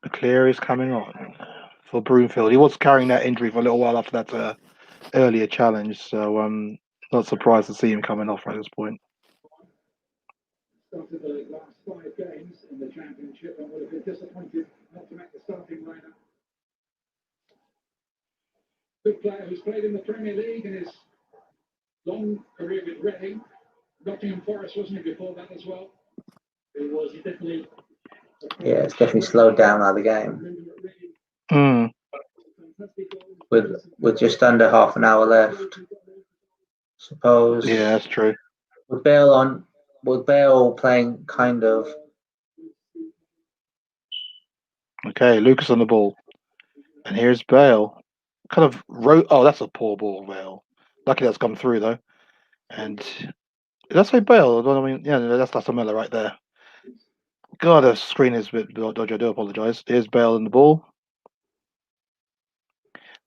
McCleary is coming on for Broomfield. He was carrying that injury for a little while after that earlier challenge, so not surprised to see him coming off at this point. Started the last 5 games in the Championship and would have been disappointed not to make the starting lineup. Good player who's played in the Premier League in his long career with Reading. Nottingham Forest, wasn't he, before that as well? He definitely. Yeah, it's definitely slowed down now the game. With just under half an hour left. Suppose. Yeah, that's true. With Bale playing kind of. Okay, Lucas on the ball. And here's Bale. Kind of oh, that's a poor ball, Bale. Lucky that's come through though. And did I say Bale? I mean, yeah, that's Lassamella right there. God, the screen is a bit dodgy. I do apologise. Here's Bale in the ball.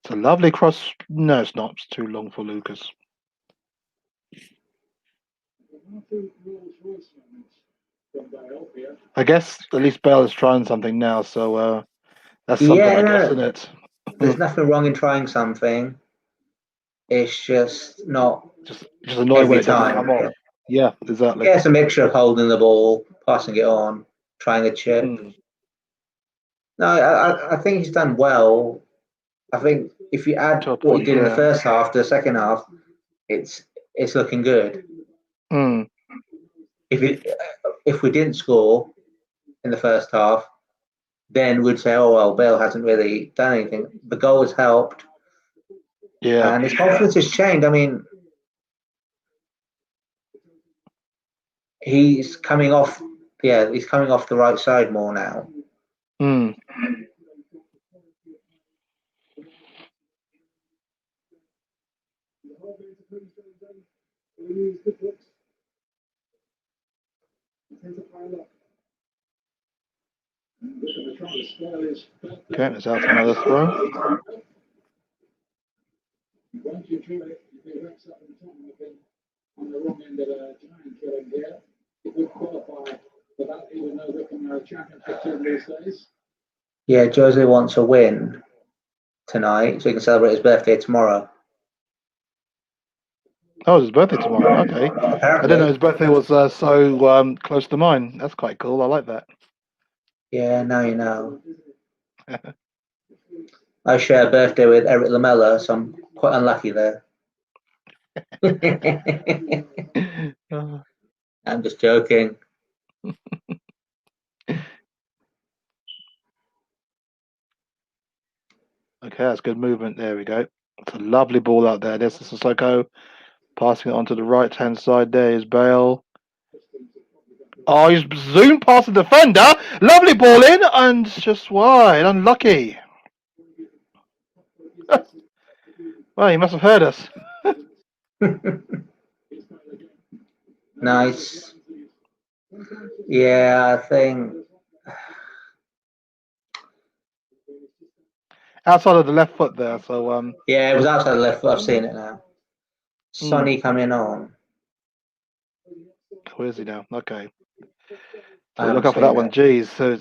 It's a lovely cross. No, it's not. It's too long for Lucas. I guess at least Bale is trying something now, so that's something, I guess, isn't it? There's nothing wrong in trying something. It's just not just annoying when it doesn't come off. Yeah, exactly. Yeah, it's a mixture of holding the ball, passing it on, trying a chip. No, I think he's done well. I think if you add what he did in the first half to the second half, it's looking good. If we didn't score in the first half, then we'd say, oh well, Bale hasn't really done anything. The goal has helped. Yeah. And his confidence has changed. I mean, he's coming off the right side more now. Okay, it's out another throw. On the wrong end of a time killing here. It would qualify for that, even though Wycombe are a championship team these days. Yeah, Jose wants a win tonight so he can celebrate his birthday tomorrow. Oh, it's his birthday tomorrow. Okay. Apparently. I didn't know his birthday was so close to mine. That's quite cool. I like that. Yeah, now you know. I share a birthday with Eric Lamella, so I'm quite unlucky there. I'm just joking. Okay, that's good movement. There we go. It's a lovely ball out there. There's Sissoko passing it onto the right-hand side. There is Bale. Oh, he's zoomed past the defender. Lovely ball in and just wide. Unlucky. Well, he must have heard us. Nice. Yeah, I think outside of the left foot there. So yeah, it was outside the left foot. I've seen it now. Sonny coming on. Where is he now? Okay. So look out for that one. Jeez. So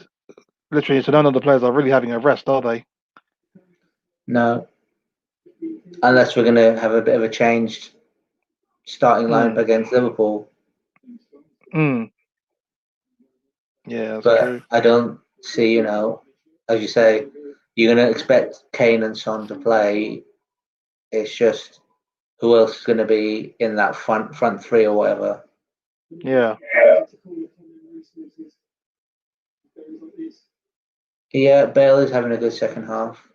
literally, so none of the players are really having a rest, are they? No. Unless we're going to have a bit of a changed starting lineup against Liverpool. Yeah, that's but true. I don't see, as you say, you're going to expect Kane and Son to play. It's just who else is going to be in that front three or whatever. Yeah. Yeah, Bale is having a good second half.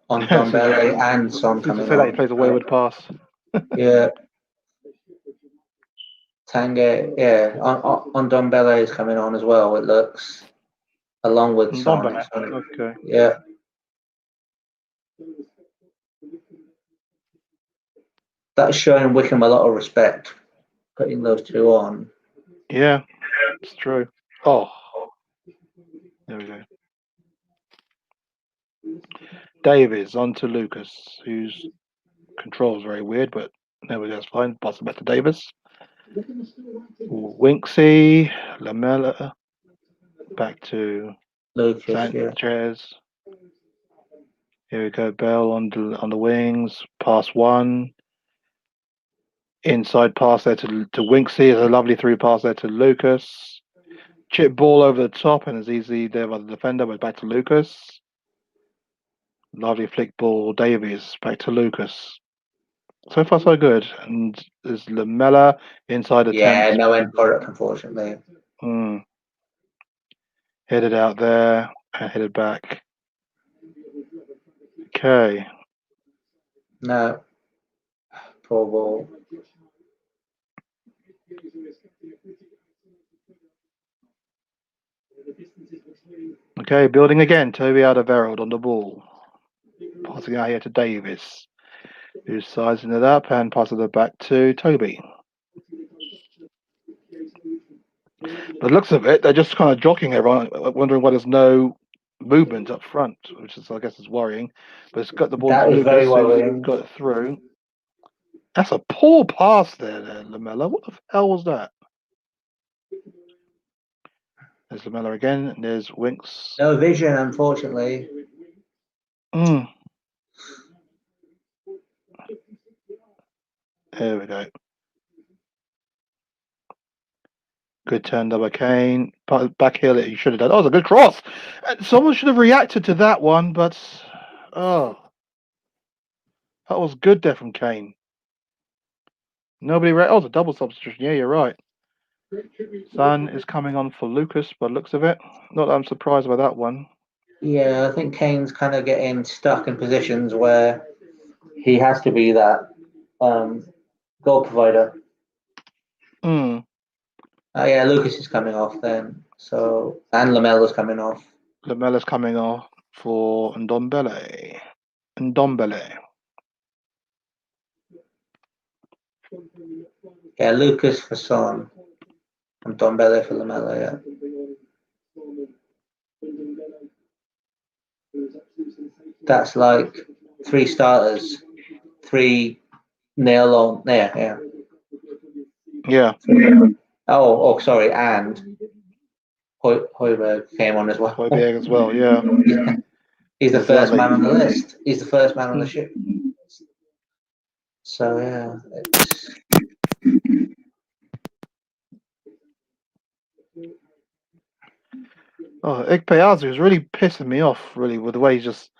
on Dombele and Son Seems to coming say that he on. plays a wayward pass. Yeah. Tange, yeah, on Dombele is coming on as well, it looks, along with Son. Ndombele. Okay. Yeah. That's showing Wycombe a lot of respect, putting those two on. Yeah, it's true. Oh, there we go. Davies on to Lucas, whose control is very weird, but there we go, it's fine. Pass it back to Davis. Winksy, Lamella, back to Lucas, yeah. Sanchez. Here we go, Bell on the wings, pass one. Inside pass there to Winksy. It's a lovely through pass there to Lucas. Chip ball over the top and it's easy there by the defender, but back to Lucas. Lovely flick ball, Davies, back to Lucas. So far so good. And there's Lamella inside Yeah, attempt. no end product, unfortunately. Headed out there and headed back. Okay. No. Poor ball. Okay, building again. Toby Alderweireld on the ball. Passing out here to Davis, who's sizing it up and passing it back to Toby. The looks of it, they're just kind of jockeying everyone, wondering why there's no movement up front, which is, I guess, is worrying. But it's got the ball That to is very Lucas, worrying. who's got it through. That's a poor pass there, Lamella. What the hell was that? There's Lamella again, and there's Winks. No vision, unfortunately. There we go. Good turn by Kane. Back heel that he should have done. Oh, it was a good cross. Someone should have reacted to that one, but that was good there from Kane. Nobody. Oh, it was a double substitution. Yeah, you're right. Son is coming on for Lucas, by the looks of it. Not that I'm surprised by that one. Yeah, I think Kane's kind of getting stuck in positions where he has to be that goal provider. Yeah, Lucas is coming off then. So, and Lamella's coming off. Lamella's coming off for Ndombele. Yeah, Lucas for Son and Dombele for Lamella, yeah. That's like 3 starters, 3 nail on there, yeah. Yeah. Oh, sorry, and Højbjerg came on as well. Højbjerg as well, yeah. He's the first man on the list. He's the first man on the ship. So yeah, Ikpeazu is really pissing me off, really, with the way he just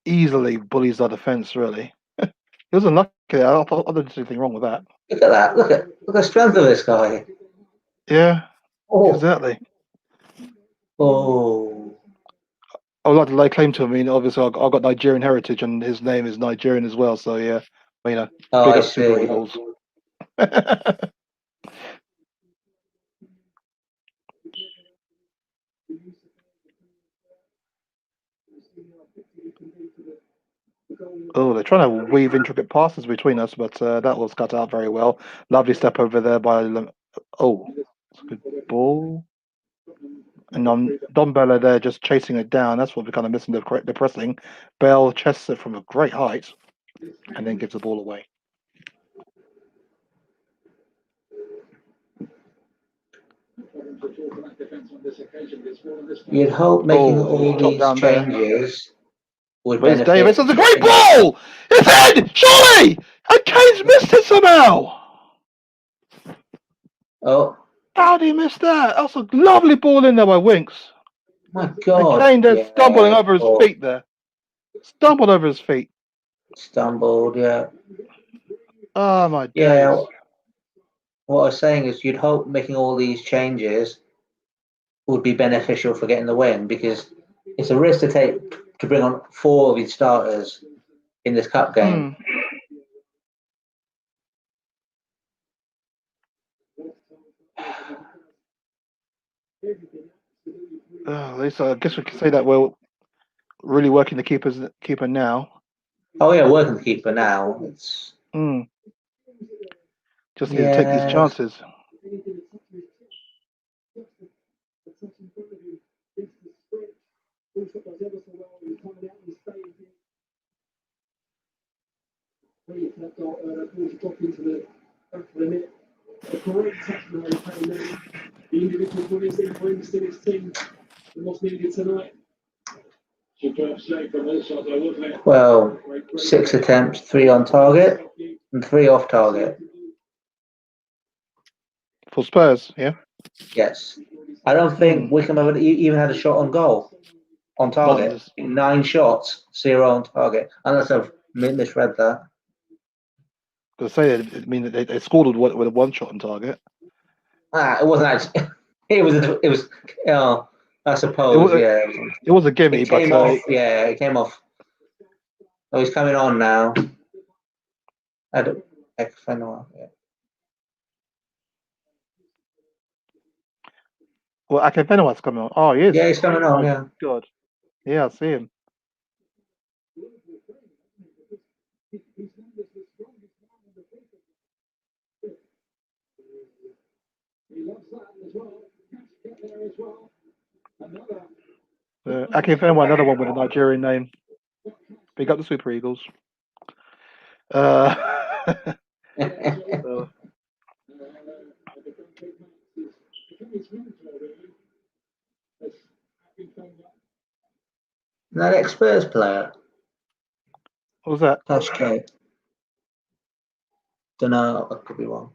easily bullies our defence, really. He wasn't lucky. I didn't see anything wrong with that. Look at that. Look at the strength of this guy. Yeah, Oh. exactly. Oh. I would like to lay claim to him. I mean, obviously, I've got Nigerian heritage, and his name is Nigerian as well. So yeah, big up Super Eagles. Oh, they're trying to weave intricate passes between us, but that was cut out very well. Lovely step over there by it's a good ball. And Dombele there just chasing it down. That's what we're kind of missing, the pressing. Bell chests it from a great height and then gives the ball away. You'd hope making all these changes would benefit. Davis, that's a great ball! It's in! Surely! And Kane's missed it somehow! Oh. How did he miss that? That's a lovely ball in there by Winks. My God. And Kane just stumbling over his feet there. Stumbled over his feet. Stumbled, yeah. Oh, my days. Yeah. What I was saying is you'd hope making all these changes would be beneficial for getting the win, because it's a risk to take to bring on 4 of these starters in this cup game. Lisa, I guess we could say that we're really working the keeper now. Oh yeah, working the keeper now. It's just need to take these chances. Well, 6 attempts, 3 on target, and 3 off target. For Spurs, yeah? Yes. I don't think Wycombe have even had a shot on goal, on target. 9 shots, 0 on target. Unless I've misread that. To say that, I mean, they scored with a 1 shot on target. It wasn't actually. It was. I suppose. It was a gimme, but it came off. Oh, he's coming on now. I don't. Yeah. Well, Akefeno's coming on. Oh, he is. Yeah, he's coming on. Yeah. God. Yeah, I see him. Akefeno, another one with a Nigerian name. Big up the Super Eagles. That ex-Spurs player. What was that? Hashtag. Don't know. I could be wrong.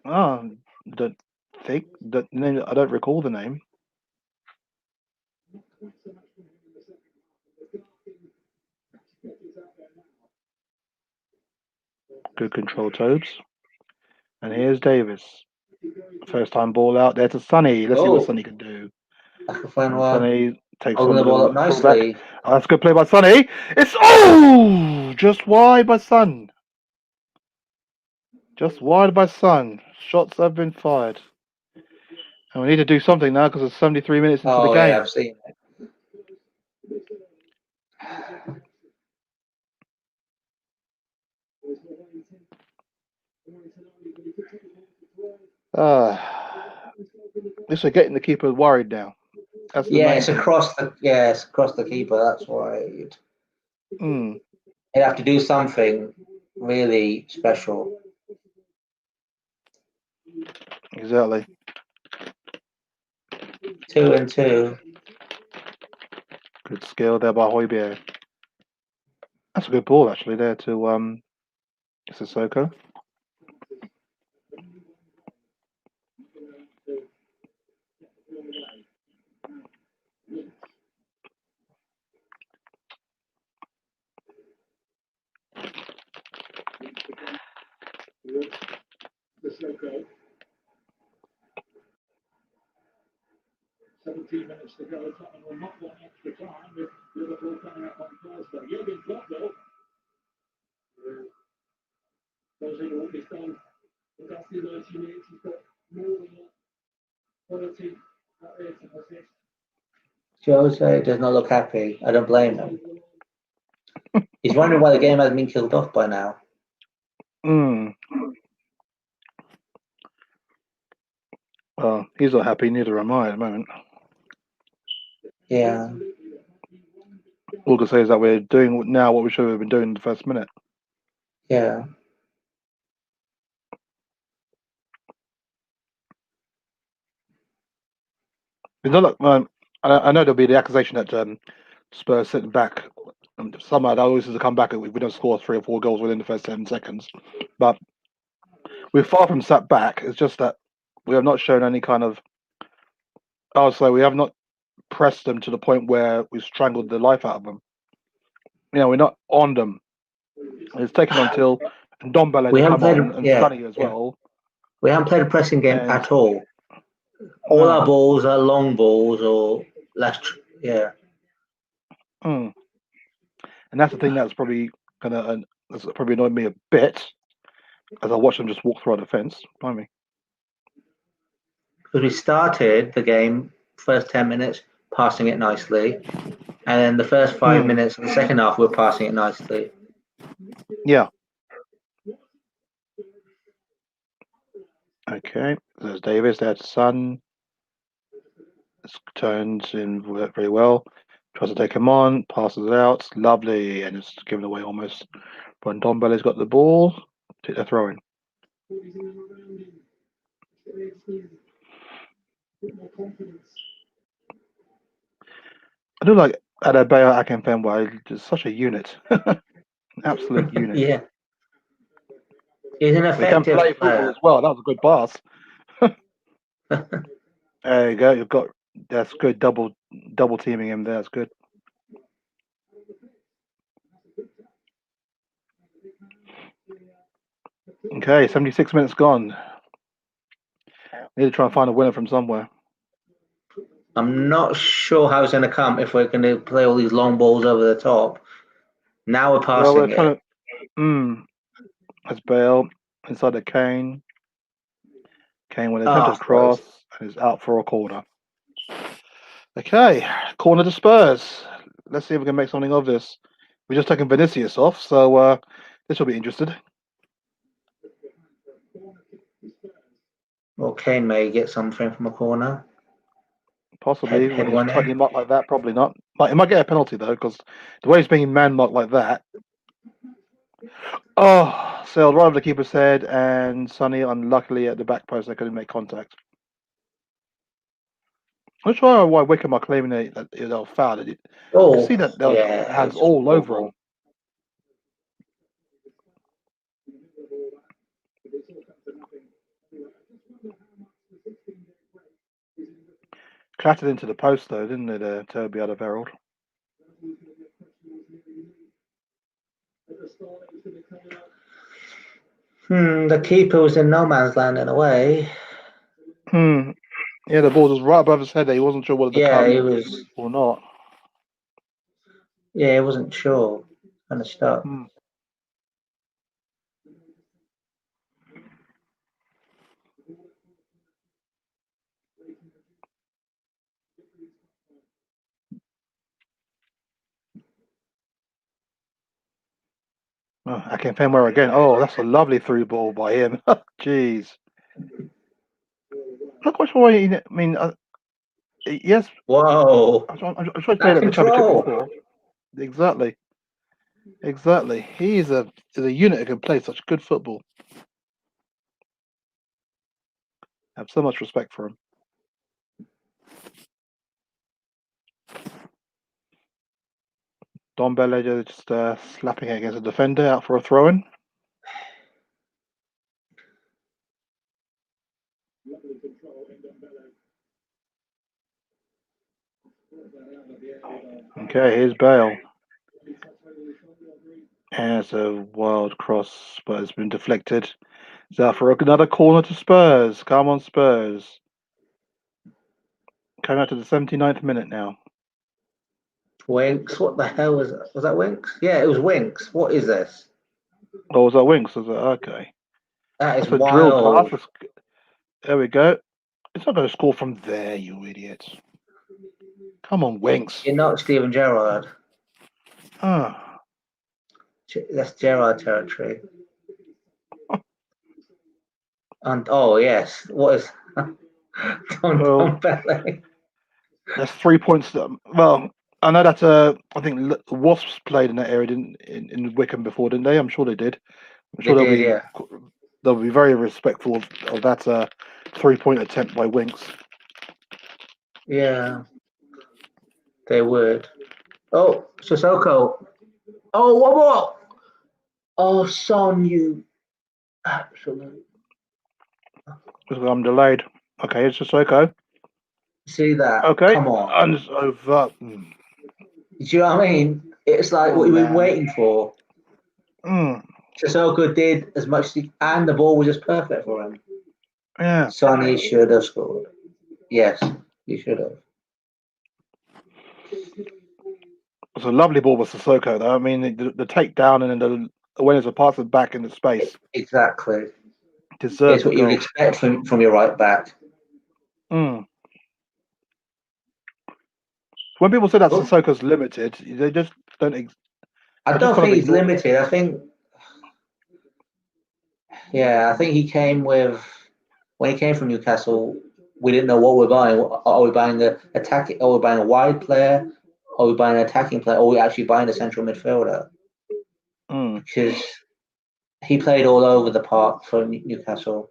Don't think the name. I don't recall the name. Good control, Tobes. And here's Davis. First time ball out there to Sonny. Let's see what Sonny can do. Sonny takes on the ball up nicely. That's a good play by Sonny. It's just wide by Son. Just wide by Son. Shots have been fired. And we need to do something now because it's 73 minutes into the game. Yeah, I've seen it. At least we're getting the keeper worried now. That's the main it's across the it's across the keeper. That's why you'd have to do something really special. Exactly. 2 and 2. Good skill there by Højbjerg. That's a good ball actually there to Sissoko. Sissoko. 17 minutes to go. Tottenham will not want extra time with Liverpool coming up on Thursday. Jurgen Klopp, though, knows what he's done. But that's the 90 minutes. He's got more than quality rating assist. Jose does not look happy. I don't blame him. He's wondering why the game hasn't been killed off by now. Well, he's not happy, neither am I at the moment. Yeah. All I can say is that we're doing now what we should have been doing in the first minute. Yeah. It's not like, I know there'll be the accusation that Spurs sitting back. Somehow they always have to come back and we don't score 3 or 4 goals within the first 7 seconds. But we're far from sat back. It's just that we have not shown any kind of. I would say we have not pressed them to the point where we've strangled the life out of them. We're not on them. It's taken until Ndombele to come on and Sonny as well. We haven't played a pressing game at all. All our balls are long balls or less. Yeah. And that's the thing that's probably And that's probably annoyed me a bit as I watch them just walk through the fence. Blimey. Because we started the game, first 10 minutes, passing it nicely. And then the first 5 minutes of the second half, we're passing it nicely. Yeah. Okay. There's Davis. There's Son. This turns in very well. Tries to take him on. Passes it out. Lovely. And it's given away almost. But Dombele's got the ball. Take the throw in. I do like Adebayo Akinfenwa. He's such a unit. Absolute unit. Yeah. He's an He can effective play football player. as well. That was a good pass. There you go. You've got that's good. Double teaming him there. That's good. Okay, 76 minutes gone. Need to try and find a winner from somewhere. I'm not sure how it's going to come if we're going to play all these long balls over the top. Now we're Well, we're passing trying it. to. That's Bale inside the Kane. Kane with an attempted cross and is out for a corner. Okay, corner to Spurs. Let's see if we can make something of this. We're just taking Vinicius off, so this will be interesting. Well, Kane may get something from a corner. Possibly Head when he's one tightly in. marked like that. Probably not. He might get a penalty though, because the way he's being man marked like that. Oh, sailed right over the keeper's head, and Sonny unluckily at the back post. They couldn't make contact. I'm not sure why Wycombe are claiming that they'll foul it. You can see that they'll hands all over him. Clattered into the post though, didn't it, Toby Alderweireld? The keeper was in no man's land in a way. Yeah, the ball was right above his head there. He wasn't sure whether to come he was. or not. Yeah, he wasn't sure. Kind of stuck. Oh, Akinfenwa again. Oh, that's a lovely through ball by him. Jeez. I'm not quite sure why. I mean, yes. Whoa! I'm trying to play that in the championship before. Exactly. He is a unit who can play such good football. I have so much respect for him. Dombele just slapping it against a defender out for a throw-in. Okay, here's Bale. And it's a wild cross, but it's been deflected. It's out for another corner to Spurs. Come on, Spurs. Coming out to the 79th minute now. Winks, what the hell was that? Was that Winks? Yeah, it was Winks. What is this? Oh, was that Winks? Was that okay? That is That's a drill wild. pass. There we go. It's not going to score from there, you idiot. Come on, Winks. You're not Steven Gerrard. Ah. That's Gerrard territory. And oh yes, what is Dombele? That's 3 points. Well, I know that I think Wasps played in that area in Wycombe before, didn't they? I'm sure they did. I'm sure they'll be very respectful of that 3-point attempt by Winks. Yeah, they would. Oh, Sissoko. Oh, what more? Oh, Son, you absolute. I'm delayed. Okay, it's Sissoko. See that? Okay. Come on. And it's over. Do you know what I mean? It's like what you've been waiting for. Sissoko did as much as and the ball was just perfect for him. Yeah. Sonny should have scored. Yes, he should have. was a lovely ball with Sissoko, though. I mean, the takedown and then the winners of pass it back into space Exactly. deserved It's the what you would goal. expect from your right back. Mm. When people say that Oh, Sissoko's limited, they just don't. I I just don't kind of think he's ignore. limited. I think he came with when he came from Newcastle. We didn't know what we're buying. Are we buying the attacking? Are we buying a wide player? Are we buying an attacking player? Or are we actually buying a central midfielder? Mm. Because he played all over the park for Newcastle.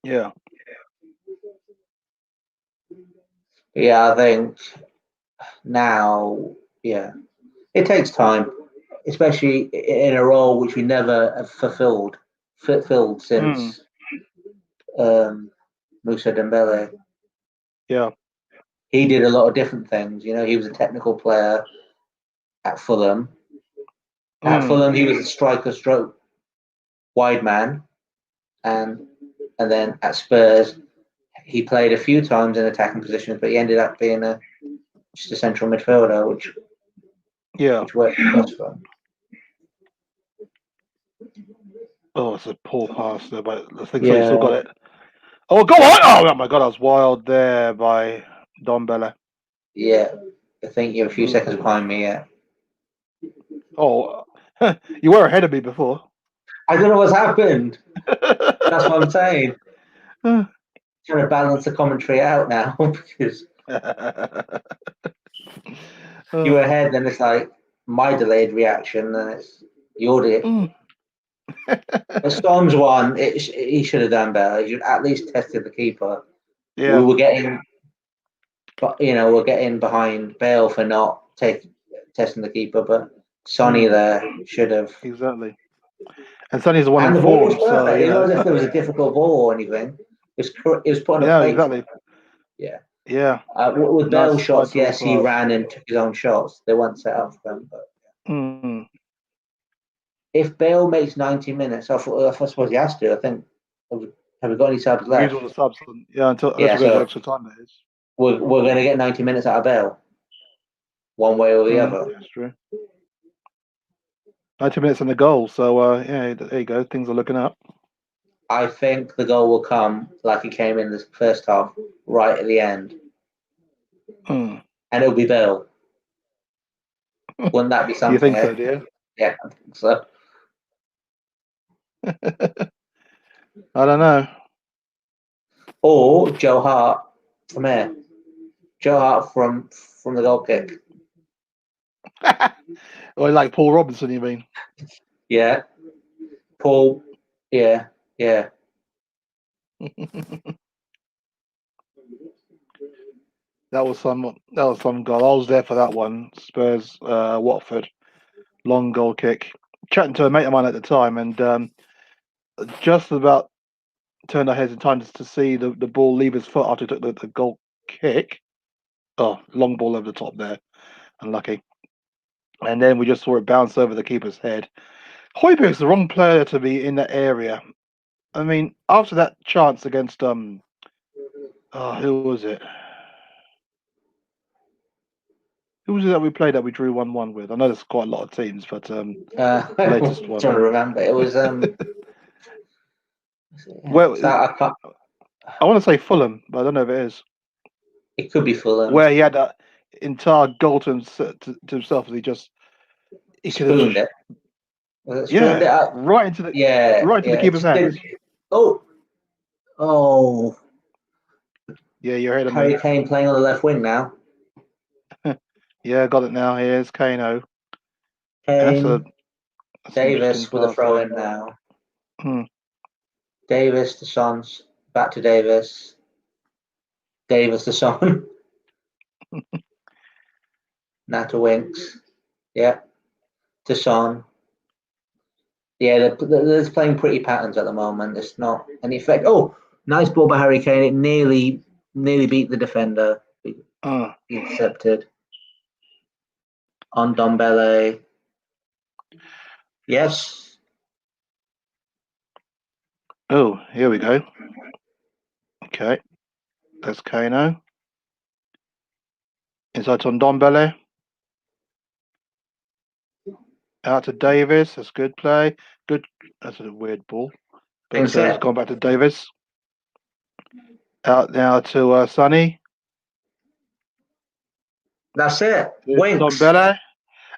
Yeah. Yeah, I think now, yeah, it takes time, especially in a role which we never have filled Mm. since Musa Dembele. Yeah. He did a lot of different things. You know, he was a technical player at Fulham. At Mm. Fulham, he was a striker stroke wide man, and then at Spurs, he played a few times in attacking positions, but he ended up being just a central midfielder, Yeah. which worked best for him. Oh, it's a poor pass there, but I think so. You still Yeah, got it. Oh, go on! Oh my God, I was wild there by Dombele. yeah. I think you're a few Mm. seconds behind me. Yeah. Oh, you were ahead of me before. I don't know what's happened. That's what I'm saying. Trying to balance the commentary out now because you were Oh. ahead, then it's like my delayed reaction, then it's your Mm. But Storms won. He should have done better. He should at least tested the keeper. We Yeah. were getting, but we're getting behind Bale for not testing the keeper, but Sonny Mm. there should have. Exactly. And Sonny's the one in And the ball was form, so perfect. you It know. wasn't as if there was a difficult ball or anything. It was put on a Yeah, plate. exactly. Yeah. Yeah. With Nice Bale side shots, ball yes, he pass. ran and took his own shots. They weren't set up for him. But Mm. if Bale makes 90 minutes, I suppose he has to. I think. Have we got any subs We use all left? the subs. Yeah, unless Yeah, we go into so extra time, that is. we're going to get 90 minutes out of Bale, one way or the other. That's true. 90 minutes in the goal, so yeah, there you go. Things are looking up. I think the goal will come like it came in the first half, right at the end, Mm. and it'll be Bale. Wouldn't that be You something? think so, dear? Yeah, I think so. I don't know. Or Joe Hart from here. Joe Hart from the goal kick. Or like Paul Robinson, you mean? Yeah, Paul. Yeah, yeah. That was some goal. I was there for that one. Spurs, Watford, long goal kick. Chatting to a mate of mine at the time, and just about turned our heads in time to see the ball leave his foot after he took the goal kick. Oh, long ball over the top there, unlucky. And then we just saw it bounce over the keeper's head. Højbjerg's the wrong player to be in that area. I mean, after that chance against who was it? Who was it that we played that we drew 1-1 with? I know there's quite a lot of teams, but the latest I'm one. trying to remember. It was Well, so I can't, I want to say Fulham, but I don't know if it is. it could be Fulham. Where he had that entire goal to himself, and he could have Spooned it. Was it spooned it yeah up? Yeah, right into the yeah. keeper's hands. Oh, oh. Yeah, you're ahead of Harry me. Kane playing on the left wing now. Yeah, got it now. Here's Kano, and that's Kane, an interesting Davis with a pass throw there. in now. Hmm. Davis to Sons. Back to Davis. Davis to Son. Now to Winks. Yeah. To Son. Yeah, they're playing pretty patterns at the moment. It's not an effect. Oh, nice ball by Harry Kane. It nearly beat the defender. Uh, Intercepted. On Dombele. Yes. oh, here we go. Okay, there's Kano. Inside on Dombele. Out to Davis. That's good play. Good. That's a weird ball. But That's it's it. gone back to Davis. Out now to Sonny. That's it. Don Winks. Bella.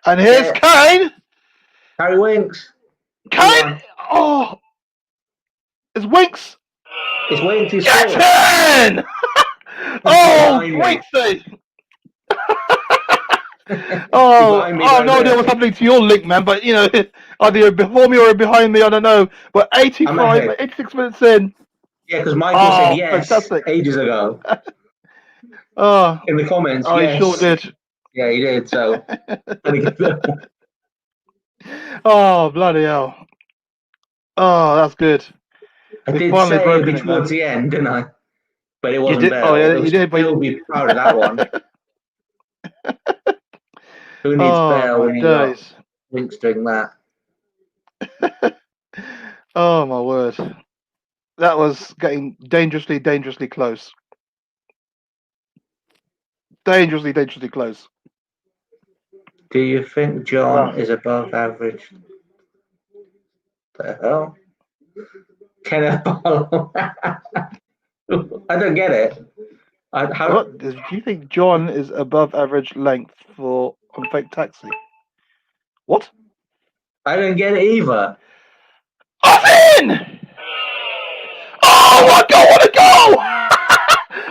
And here's Yeah. Kane. Harry Winks. Kane. Oh, it's Winks. It's Winks. He Get scored. in. Oh, Behind me. Winksy. He's Oh, behind me I have right no idea there. what's happening to your link, man. But you know, either you're before me or behind me. I don't know. But I'm 85, ahead. 86 minutes in. Yeah, because Michael said Oh, yes fantastic. ages ago Oh, in the comments. oh, he Yes. sure did. Yeah, he did. So. Oh, bloody hell. Oh, that's good. I We've did finally say it'd be broken it, towards man. the end, didn't I? But it You wasn't did. Oh, yeah, Bale. It you was did. But Bale would be proud of that one. Who needs oh Bale my when you got days. Winks doing that? Oh my word. That was getting dangerously, dangerously close. Dangerously, dangerously close. Do you think John Oh. is above average? The hell? Kenneth Barlow. I don't get it. What do you think John is above average length for on fake taxi? What? I don't get it either. I'm in! Oh my god, what a goal!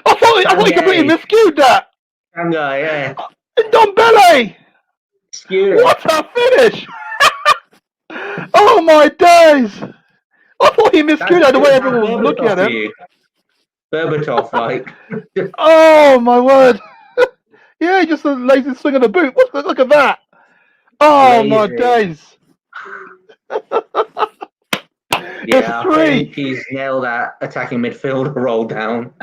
I thought he completely miscued that! Shanghai, yeah. Ndombele! Skewed it. What a finish! Oh my days! I thought he miscued that the way everyone was looking at him. Berbatov, like. Oh my word! Yeah, just a lazy swing of the boot. Look at that! Oh my Lazy. days! Yeah, It's I think 3. he's nailed that attacking midfielder roll down.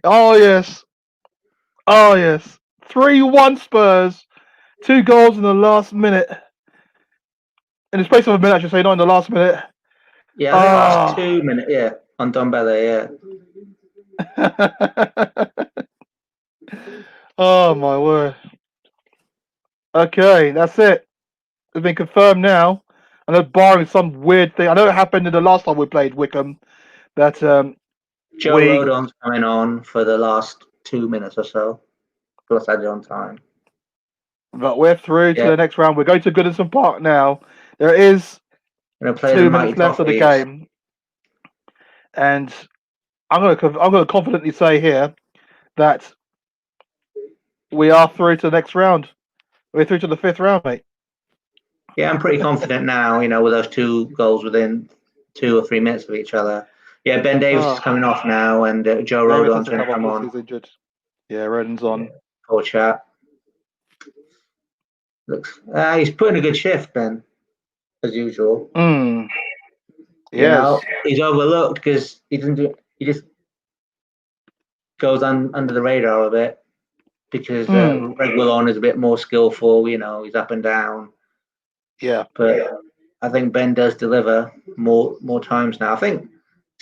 Oh yes. Oh yes. 3-1 Spurs. 2 goals in the last minute. In the space of a minute, I should say, not in the last minute. Yeah, I think last 2 minutes, yeah, on Dombele, yeah. Oh my word. Okay, that's it. It's been confirmed now. I know, barring some weird thing. I know it happened in the last time we played Wycombe. That Joe Rodon's coming on for the last 2 minutes or so. Plus added on time. But we're through to the next round. We're going to Goodison Park now. There is 2 minutes left of the game, and I'm going to confidently say here that we are through to the next round. We're through to the 5th round, mate. Yeah, I'm pretty confident now. You know, with those 2 goals within 2 or 3 minutes of each other. Yeah, Ben Davis is coming off now, and Joe Rodon's going to come on. He's injured. Yeah, Rodon's on. Poor chap. Looks, he's putting a good shift, Ben, as usual. Yes. You know, he's overlooked because he didn't do. He just goes under the radar a bit because Reguilon is a bit more skillful. You know, he's up and down. Yeah, but I think Ben does deliver more times now. I think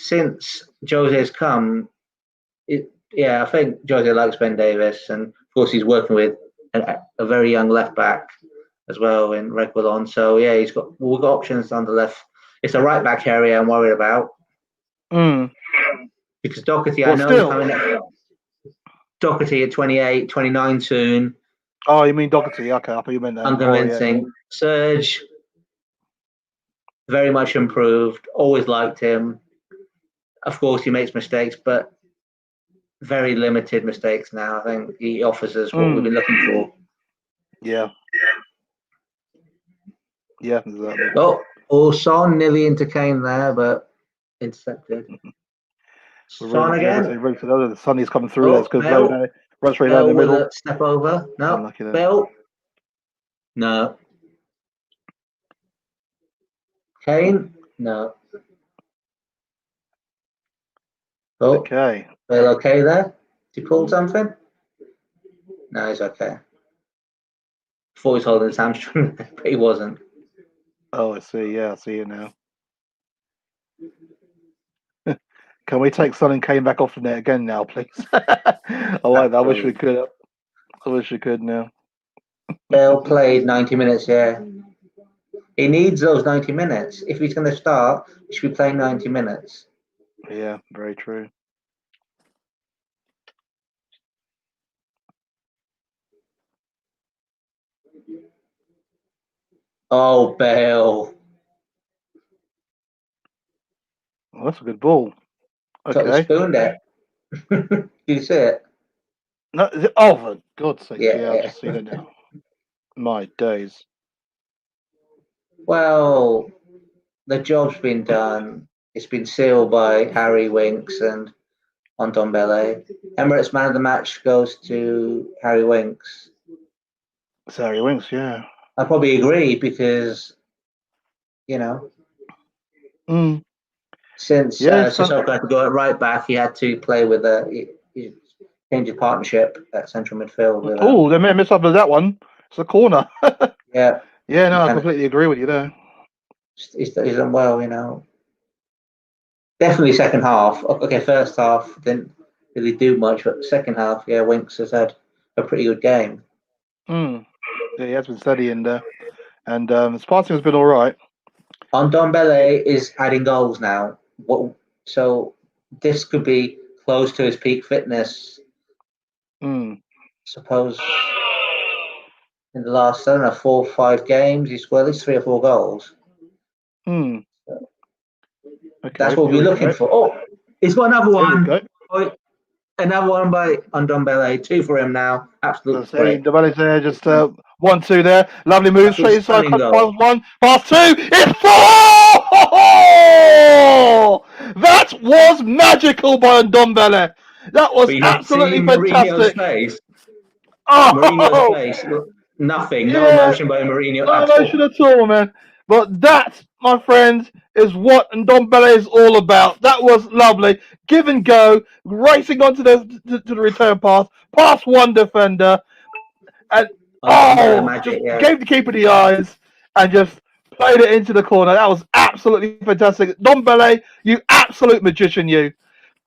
since Jose's come, I think Jose likes Ben Davis, and of course he's working with a very young left back as well in Reguilon. So yeah, we've got options on the left. It's a right back area I'm worried about. Because Doherty, I know he's coming up. Doherty at 28, 29 soon. Oh, you mean Doherty? Okay, I thought you meant that. Unconvincing. Oh, yeah. Serge, very much improved. Always liked him. Of course, he makes mistakes, but very limited mistakes now. I think he offers us what we've been looking for. Yeah. Yeah, exactly. Oh, Son nearly into Kane there, but intercepted. Son again. The Sonny's coming through. That's good. Run straight down the middle. Step over. No. Bill. No. Kane. No. Oh, okay. Bill, okay there? Did he pull something? No, he's okay. Thought he was holding his hamstring, but he wasn't. Oh, I see. Yeah, I see it now. Can we take Son and Kane back off the net again now, please? I like that. I wish we could. I wish we could now. Bale played 90 minutes, yeah. He needs those 90 minutes. If he's going to start, he should be playing 90 minutes. Yeah, very true. Oh, Bale. Well, that's a good ball. Totally Okay. spooned it. Do you see it? No, oh, for God's sake. Yeah, I've Yeah. just seen it now. My days. Well, the job's been done. It's been sealed by Harry Winks and Ndombele. Emirates man of the match goes to Harry Winks. Sorry, Winks, yeah. I probably agree because, you know, since Yeah, Sissoko had to go right back, he had to play with he changed his partnership at central midfield with oh, they may have missed up with that one. It's a corner. yeah. Yeah, no, I And completely agree with you there. he's done well, you know. Definitely second half. Okay, first half didn't really do much, but second half, yeah, Winks has had a pretty good game. Yeah, he has been steady in there. And his passing has been all right. Ndombele is adding goals now. So this could be close to his peak fitness. Suppose in the last, I don't know, 4 or 5 games, he scored at least 3 or 4 goals. Okay, That's what we're looking for. Oh, he's got another one. Another one by Ndombele. 2 for him now. Absolutely great. The Valley's there, just 1-2 there. Lovely move, straight inside. Pass 1, pass 2. It's 4! That was magical by Ndombele. That was absolutely fantastic. Face. Oh, Mourinho's face. Nothing. Yeah. No emotion by Mourinho No at emotion all. at all, man. But that, my friend, is what Ndombele is all about. That was lovely. Give and go, racing onto the return pass, past one defender, and Magic, just gave the keeper the eyes and just played it into the corner. That was absolutely fantastic. Ndombele, you absolute magician, you.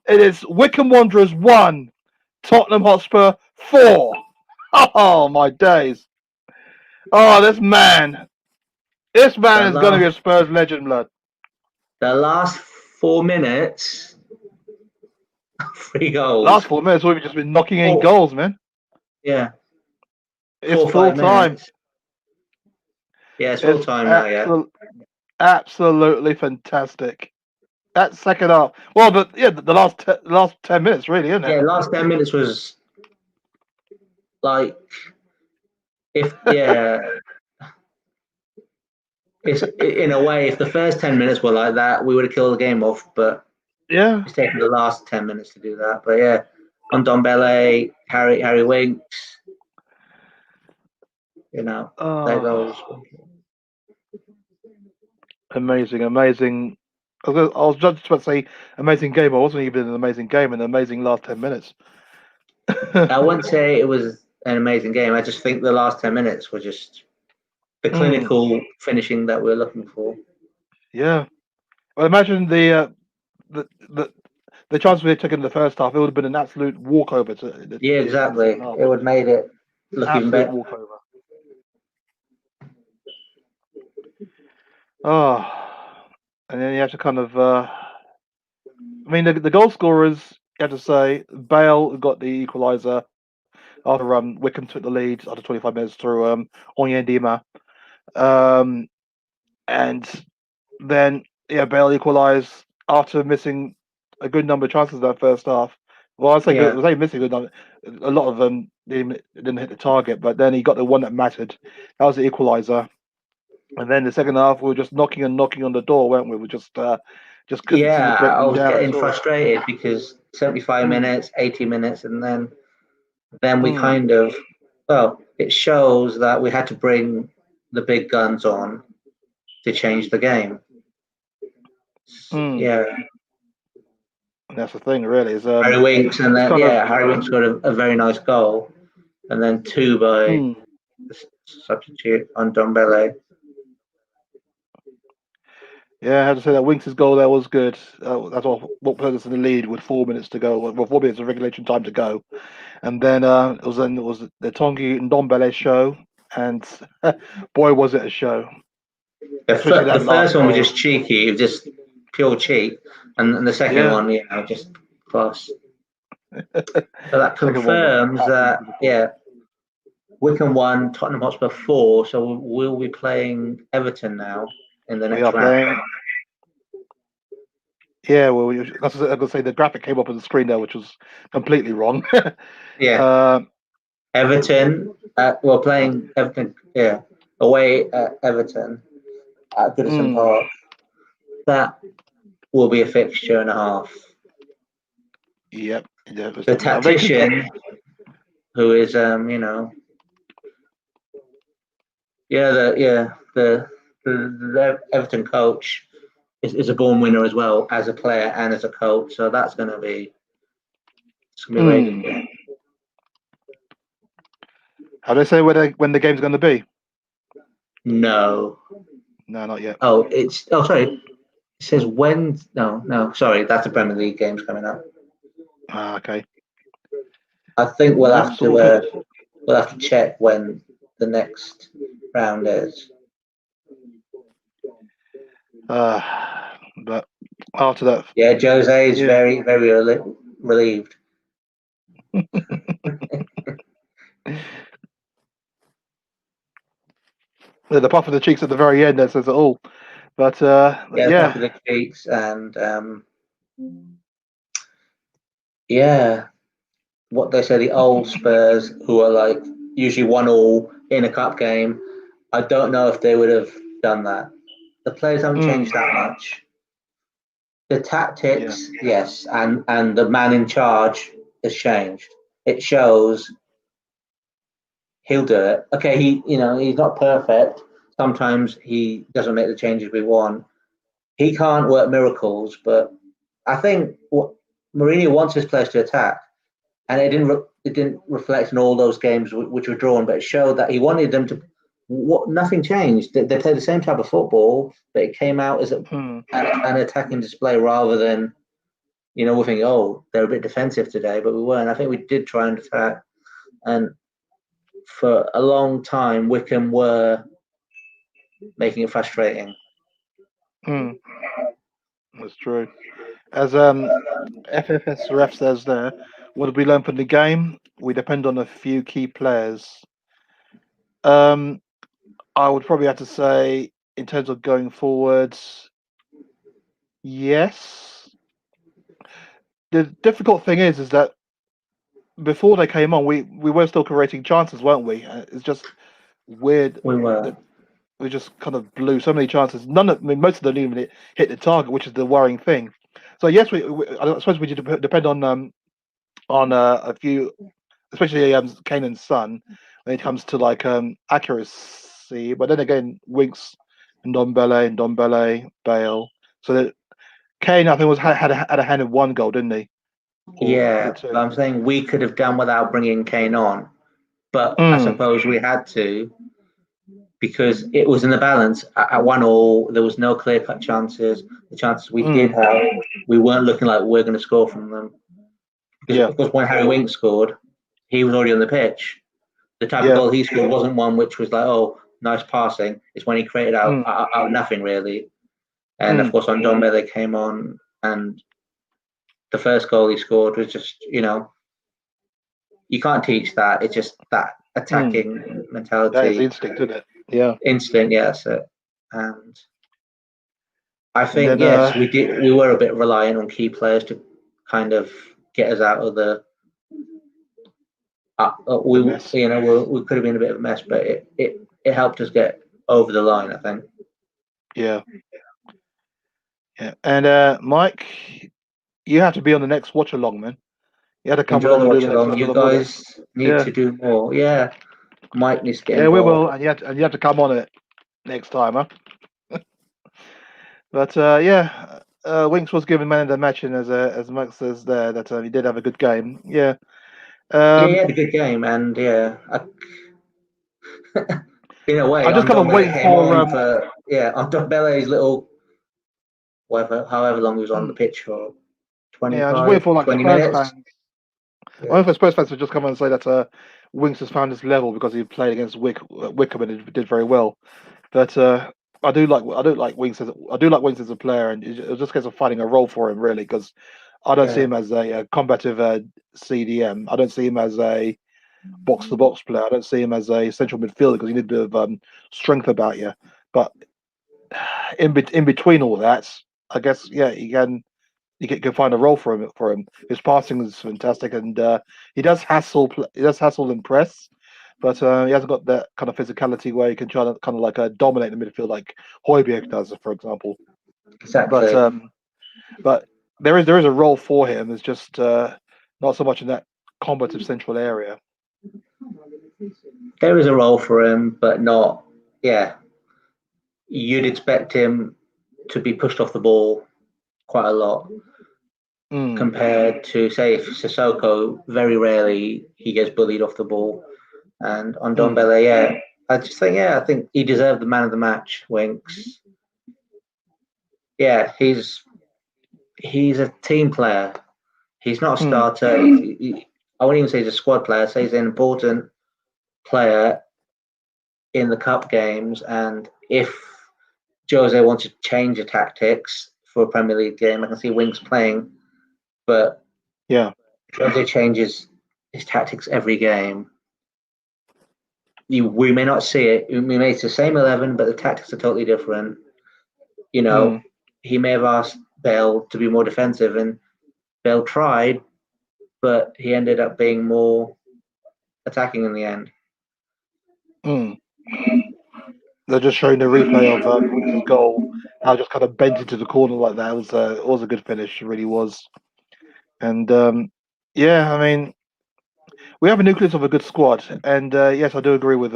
It is Wycombe Wanderers 1, Tottenham Hotspur 4. Oh, my days. Oh, this man. This man is going to be a Spurs legend, blood. The last 4 minutes, 3 goals. Last 4 minutes, we've just been knocking in goals, man. Yeah. It's full time. Yeah, it's full time now, yeah. Absolutely fantastic. That second half. Well, the last 10 minutes, really, isn't it? Yeah, last 10 minutes was like, it's in a way, if the first 10 minutes were like that, we would have killed the game off, but yeah, it's taken the last 10 minutes to do that. But yeah, Ndombele, Harry Winks, you know, there goes. Amazing. I was just about to say amazing game. I wasn't even an amazing game, an amazing last 10 minutes. I wouldn't say it was an amazing game. I just think the last 10 minutes were just the clinical finishing that we're looking for. Yeah. Well, imagine the chance we had taken in the first half. It would have been an absolute walkover. Yeah, exactly. It would have made it look even better. Walkover. Oh, and then you have to kind of. I mean, the goal scorers. You have to say Bale got the equaliser after Wycombe took the lead after 25 minutes through Onyedima. And then Bale equalised after missing a good number of chances in that first half. Well, I say missing a good number. A lot of them didn't hit the target, but then he got the one that mattered. That was the equaliser. And then the second half, we were just knocking on the door, weren't we? We just couldn't seem to break them down. I was getting frustrated because 75 minutes, 80 minutes, and then we kind of, it shows that we had to bring the big guns on to change the game. Yeah. And that's the thing, really. Is Harry Winks, and then Harry Winks got a very nice goal, and then 2 by the substitute on Ndombele. Yeah, I have to say that Winks' goal there was good. That's what put us in the lead with 4 minutes to go. Well, 4 minutes of regulation time to go, and then it was the Tongi Ndombele show, and boy was it a show. Especially that The last first one was goal. just cheeky, it was just pure cheat, and the second Yeah. one, just class. So that Second one was confirms that, absolutely beautiful. Wycombe 1, Tottenham Hotspur 4. So we'll be playing Everton now in the We next are round. playing. Yeah, well, that's what I was going to say. The graphic came up on the screen there, which was completely wrong. Yeah, Everton. We're playing Everton. Yeah, away at Everton at Goodison Park. That will be a fixture and a half. Yep. Yeah, The tactician, who is the Everton coach is a born winner as well as a player and as a coach. So it's gonna be a very good game. How do they say when the game's going to be? No. No, not yet. Oh, sorry. It says when. No. Sorry, that's the Premier League games coming up. Okay. I think That's all good. we'll have to check when the next round is. But after that, Yeah, Jose is yeah. very, very relieved. The puff of the cheeks at the very end that says it all. But Yeah, top of the cheeks and what they say, the old Spurs, who are like usually 1-1 in a cup game. I don't know if they would have done that. The players haven't changed that much. The tactics, yes, and the man in charge has changed. It shows he'll do it. Okay, he's not perfect. Sometimes he doesn't make the changes we want. He can't work miracles, but I think what Mourinho wants his players to attack, and it didn't reflect in all those games which were drawn, but it showed that he wanted them to. Nothing changed. They played the same type of football, but it came out as an attacking display rather than, we think, oh, they're a bit defensive today, but we weren't. I think we did try and attack, and for a long time, Wycombe were making it frustrating. That's true. As FFS ref says there, what did we learn from the game? We depend on a few key players. I would probably have to say, in terms of going forwards, yes. The difficult thing is that before they came on, we were still creating chances, weren't we? It's just weird. We were. That we just kind of blew so many chances. Most of them didn't even hit the target, which is the worrying thing. So yes, I suppose we depend on a few, especially Kane's son, when it comes to like accuracy. But then again, Winks and Ndombele, Bale. So that Kane, I think, had a hand in one goal, didn't he? Yeah, but I'm saying we could have done without bringing Kane on, but I suppose we had to because it was in the balance at 1-1. There was no clear-cut chances. The chances we did have, we weren't looking like we're going to score from them. Because of course, when Harry Winks scored, he was already on the pitch. The type of goal he scored wasn't one which was like, oh, nice passing. It's when he created out of nothing really. And of course, Ndombele came on, and the first goal he scored was just, you can't teach that. It's just that attacking mentality. That is instinct, isn't it? Yeah. Instinct, yes. And I think, yes, we did. We were a bit reliant on key players to kind of get us out of the. We could have been a bit of a mess, but it helped us get over the line, I think. Yeah. Yeah. And Mike, you have to be on the next watch along, man. You had to come Enjoy along the and do the watch next along. watch You along with guys us. need to do more. Yeah, Mike needs to get involved. involved. We will, and you have to come on it next time, huh? But Winks was given man of the match, and as Mike says there, that he did have a good game. Yeah. He had a good game, and in a way, I'm just kind of waiting for Ndombele's little however long he was on the pitch for. 25, I'm just waiting for like 20 Spurs minutes. fans. I wonder if Spurs fans would just come and say that Winks has found his level because he played against Wycombe and did very well. But I do like Winks as a player, and it was just a case of finding a role for him really, because I don't see him as a combative CDM. I don't see him as a box to box player. I don't see him as a central midfielder because you need a bit of strength about you. But in between all that, I guess you can find a role for him. His passing is fantastic, and he does hassle and press, but he hasn't got that kind of physicality where he can try to kind of like dominate the midfield like Højbjerg does, for example. Exactly. But there is a role for him. It's just not so much in that combative central area. There is a role for him, but not. Yeah, you'd expect him to be pushed off the ball quite a lot compared to, say, if Sissoko. Very rarely he gets bullied off the ball, and on Ndombele, I think he deserved the man of the match. Winks. Yeah, he's a team player. He's not a starter. I wouldn't even say he's a squad player. I'd say he's an important player in the cup games. And if Jose wants to change the tactics for a Premier League game, I can see Winks playing. But Jose changes his tactics every game. We may not see it. We may see the same 11, but the tactics are totally different. He may have asked Bale to be more defensive, and Bale tried, but he ended up being more attacking in the end. They're just showing the replay of Winks' goal. How just kind of bent into the corner like that. It was a good finish. It really was. And I mean, we have a nucleus of a good squad. And yes, I do agree with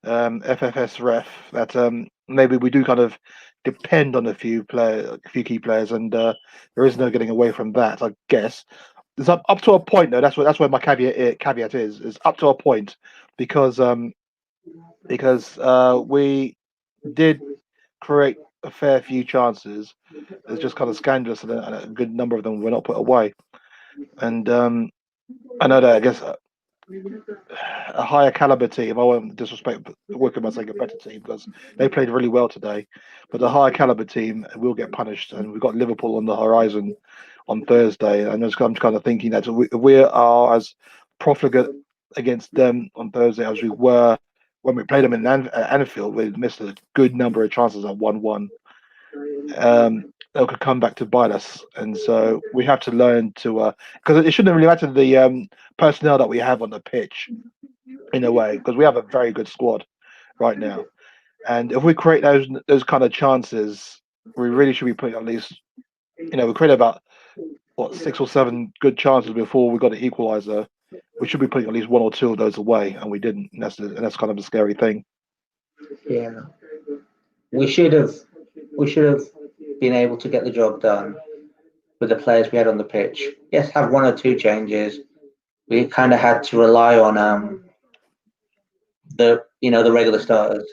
FFS Ref that maybe we do kind of depend on a few key players, and there is no getting away from that, I guess. It's up to a point though. That's where my caveat is up to a point, because we did create a fair few chances. It's just kind of scandalous, and a good number of them were not put away. And I know that, I guess, a higher caliber team. I won't disrespect Wycombe as like a better team because they played really well today, but the higher caliber team will get punished, and we've got Liverpool on the horizon on Thursday. And I'm kind of thinking that we are as profligate against them on Thursday as we were when we played them in Anfield. We missed a good number of chances at 1-1. They could come back to bite us, and so we have to learn to because it shouldn't really matter the personnel that we have on the pitch in a way, because we have a very good squad right now, and if we create those kind of chances, we really should be putting at least, we created about 6 or 7 good chances before we got an equaliser. We should be putting at least 1 or 2 of those away, and we didn't. And that's kind of a scary thing. Yeah, we should have been able to get the job done with the players we had on the pitch. Yes, have 1 or 2 changes. We kind of had to rely on the regular starters.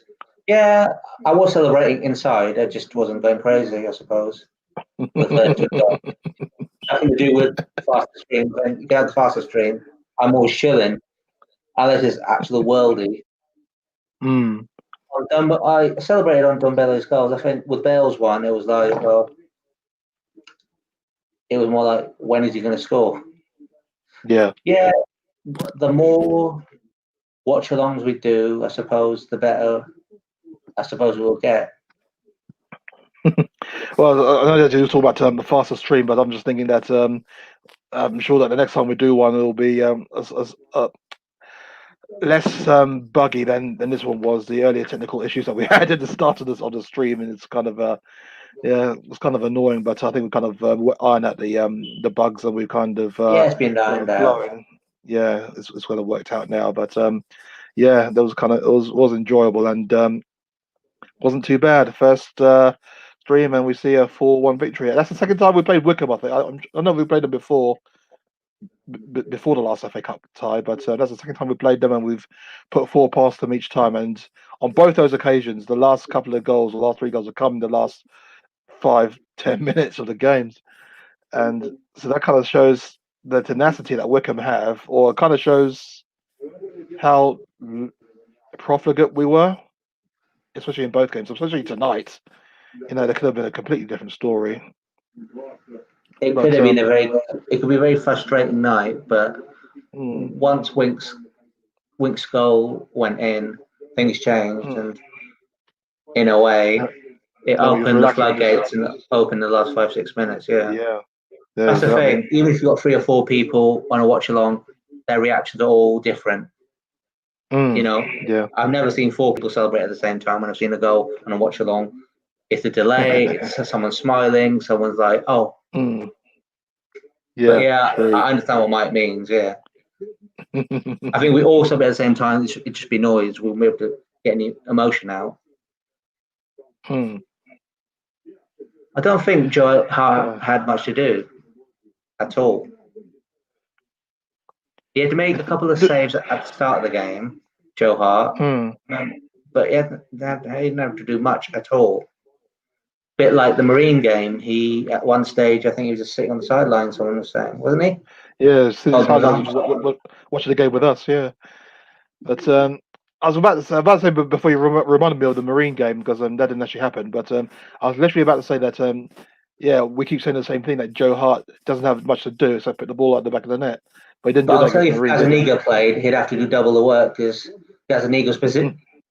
Yeah, I was celebrating inside. I just wasn't going crazy, I suppose. Nothing to do with faster stream. When you get the faster stream, I'm always chilling. Alice is absolute worldy. I celebrated on Ndombele's goals. I think with Bale's one, it was like, it was more like, when is he going to score? Yeah. The more watch-alongs we do, I suppose, the better. I suppose we'll get. Well, I know that you talk about the faster stream, but I'm just thinking that I'm sure that the next time we do one, it'll be less buggy than this one was. The earlier technical issues that we had at the start of the stream, and it's kind of it's kind of annoying. But I think we kind of ironed out the bugs, and we kind of it's been ironed out. Yeah, it's kind of worked out now. But that was kind of it was enjoyable, and wasn't too bad. First stream, and we see a 4-1 victory. That's the second time we played Wycombe, I think. I know we played them before the last FA Cup tie, but that's the second time we played them, and we've put 4 past them each time. And on both those occasions, the last couple of goals, the last 3 goals, have come in the last 5-10 minutes of the games. And so that kind of shows the tenacity that Wycombe have, or it kind of shows how profligate we were. especially in both games, especially tonight. There could have been a completely different story. It could have been it could be a very frustrating night, but mm, once Wink's goal went in, things changed, and in a way, it no, he was opened the relaxing. floodgates and opened the last 5-6 minutes. Yeah, Yeah, that's the exactly. thing. Even if you've got 3 or 4 people on a watch along, their reactions are all different. Yeah. I've never seen 4 people celebrate at the same time when I've seen a goal on a watch along. It's a delay. It's someone smiling. Someone's like, "Oh." Yeah, But yeah, true. I understand what Mike means. Yeah, I think we all celebrate at the same time. It'd just be noise. We won't be able to get any emotion out. Hmm. I don't think Joe Hart had much to do at all. He had to make a couple of saves at the start of the game, Joe Hart, but he didn't have to do much at all. Bit like the Marine game, he at one stage I think he was just sitting on the sideline. Someone was saying, wasn't he? Yeah, since Holding his highlights, watching the game with us. Yeah, but I was about to say before you reminded me of the Marine game because that didn't actually happen. But I was literally about to say that yeah, we keep saying the same thing that Joe Hart doesn't have much to do except put the ball out the back of the net, but he didn't But do that I'll tell against you, if Marine. Did he? Gazaniga played, he'd have to do double the work because Gazaniga's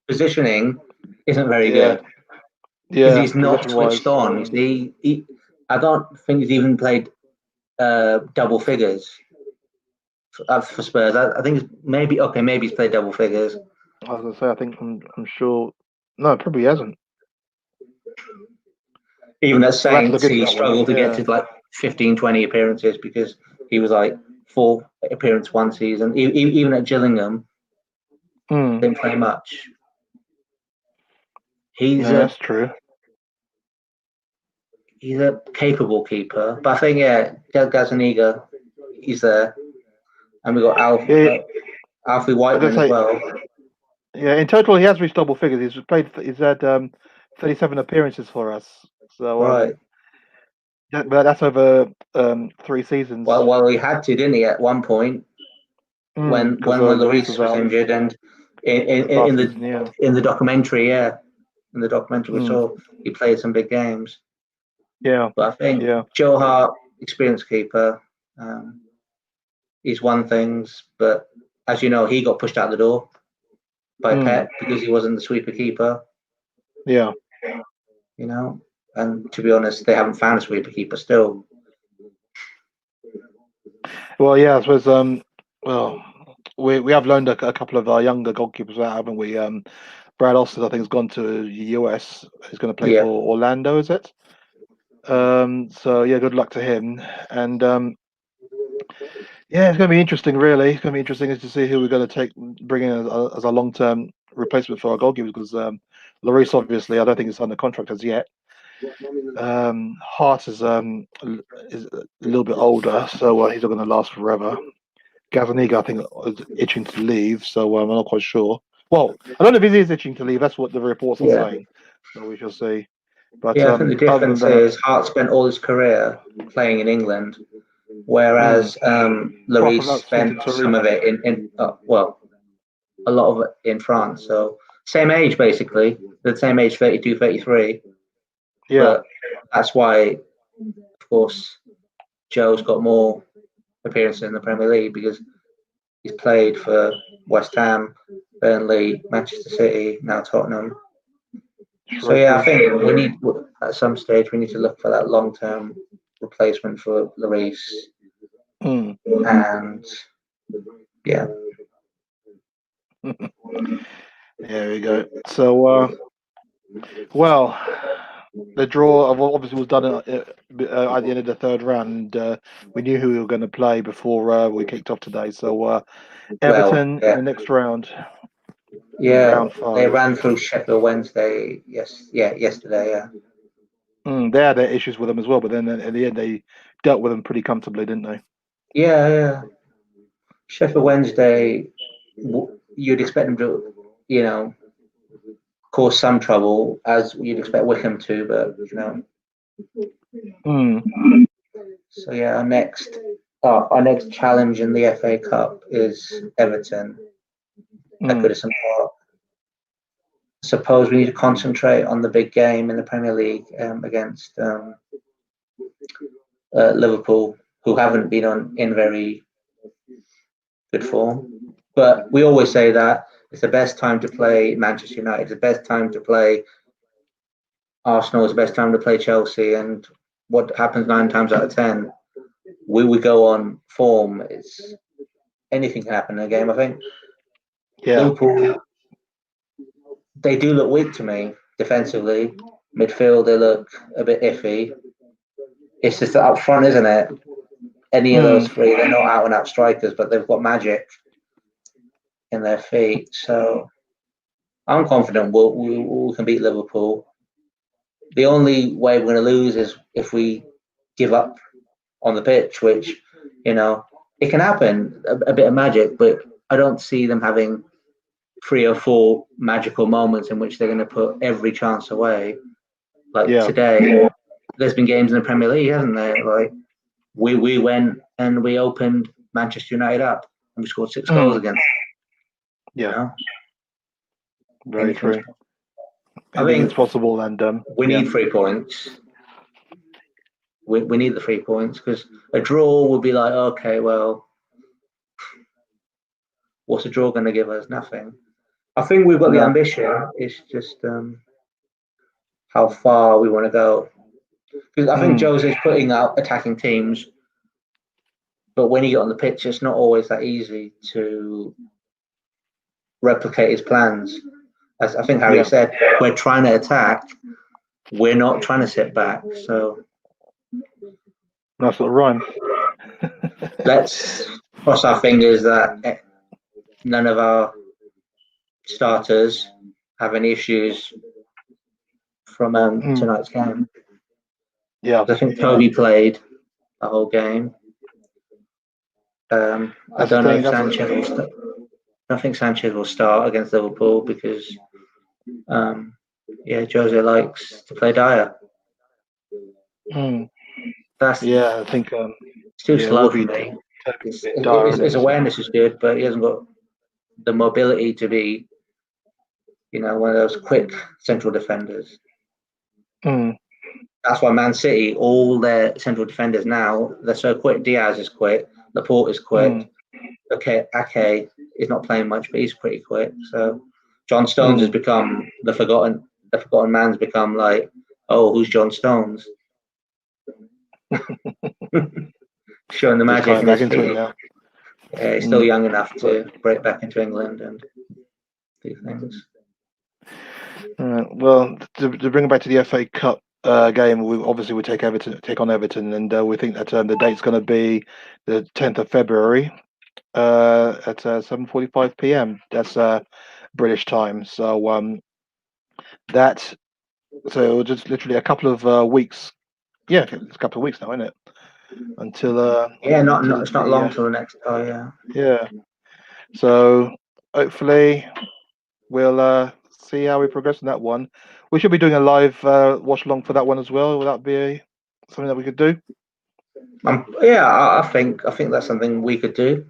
positioning isn't very Yeah, good because yeah, he's not position switched wise. on. I don't think he's even played double figures for Spurs. I think it's maybe he's played double figures. I was gonna say, I think I'm sure. No, probably hasn't. Even at We'll have to Saints, look into he that one. struggled to get Yeah. to like 15, 20 appearances because he was like 4 appearance one season. Even at Gillingham, didn't play much. He's No, that's true. he's a capable keeper, but I think Gazaniga, he's there, and we got Alfie I was Whiteman gonna as say, well. yeah. In total, he has reached double figures. He's had 37 appearances for us. So Right. yeah, but that's over 3 seasons. Well, he had to, didn't he? At one point, when Because Lloris Lloris was was out injured, and last season. Yeah. in the documentary, we Mm. saw he played some big games. Yeah. But I think Yeah. Joe Hart, experienced keeper, he's won things, but as you know, he got pushed out the door by Pep because he wasn't the sweeper keeper. Yeah. And to be honest, they haven't found a sweeper keeper still. Well, yeah. I suppose. Well, we have loaned a couple of our younger goalkeepers out, haven't we? Brad Austin, I think, has gone to the US. He's going to play for Orlando, is it? So yeah, good luck to him. And yeah, it's going to be interesting. Really, it's going to be interesting to see who we're going to bring in as a long-term replacement for our goalkeepers. Because Lloris, obviously, I don't think he's signed the contract as yet. Hart is a little bit older, so he's not going to last forever. Gazaniga, I think, is itching to leave, so I'm not quite sure. Well, I don't know if he is itching to leave. That's what the reports are saying. So we shall see. But I think the other than difference that, is Hart spent all his career playing in England, whereas Lloris spent some of it in a lot of it in France. So same age, basically, the same age, 32, 33. yeah. But that's why, of course, Joe's got more appearances in the Premier League because he's played for West Ham, Burnley, Manchester City, now Tottenham. So yeah, I think we need at some stage we need to look for that long-term replacement for Lloris, and yeah. There we go. So, well, the draw obviously was done at the end of the third round. We knew who we were going to play before we kicked off today. So, Everton in the next round. Yeah, round they 5. ran through Sheffield Wednesday. Yesterday. Yeah. They had their issues with them as well, but then at the end they dealt with them pretty comfortably, didn't they? Yeah. Sheffield Wednesday, you'd expect them to, cause some trouble, as you'd expect Wycombe to, but So yeah, our next challenge in the FA Cup is Everton at Goodison Park. suppose we need to concentrate on the big game in the Premier League against Liverpool, who haven't been in very good form. But we always say that it's the best time to play Manchester United, it's the best time to play Arsenal, it's the best time to play Chelsea. And what happens 9 times out of 10, we go on form. It's anything can happen in a game. I think Liverpool, they do look weak to me defensively. Midfield, they look a bit iffy. It's just up front, isn't it? Any of those three, they're not out and out strikers, but they've got magic in their feet. So I'm confident we can beat Liverpool. The only way we're going to lose is if we give up on the pitch, which, it can happen, a bit of magic, but I don't see them having 3 or 4 magical moments in which they're going to put every chance away. Like today, there's been games in the Premier League, hasn't there? Like we went and we opened Manchester United up and we scored 6 goals against. Very true. I think it's possible, and we need 3 points. We need the 3 points, because a draw would be like, okay, well, what's a draw going to give us? Nothing. I think we've got the ambition. It's just how far we want to go. Because I think Jose's putting out attacking teams, but when you get on the pitch, it's not always that easy to replicate his plans. As I think Harry said, we're trying to attack. We're not trying to sit back. So nice little rhyme. Let's cross our fingers that none of our starters have any issues from tonight's game. Yeah, I think Toby played the whole game. I don't know if Sanchez will start. I think Sanchez will start against Liverpool because, Jose likes to play Dyer. I think it's too slow for me. His awareness is good, but he hasn't got the mobility to be, one of those quick central defenders. That's why Man City, all their central defenders now, they're so quick. Diaz is quick. Laporte is quick. Ake is not playing much, but he's pretty quick. So John Stones has become the forgotten man's become like, oh, who's John Stones? Showing the magic in his feet. Yeah, he's still young enough to break back into England and do things. Well, to bring it back to the FA Cup game, we take on Everton, and we think that the date's going to be the 10th of February at 7:45 p.m. That's British time. So just literally a couple of weeks. Yeah, it's a couple of weeks now, isn't it? Until it's not long till the next. Yeah. So hopefully we'll see how we progress in that one. We should be doing a live watch along for that one as well. Will that be something that we could do? I think that's something we could do.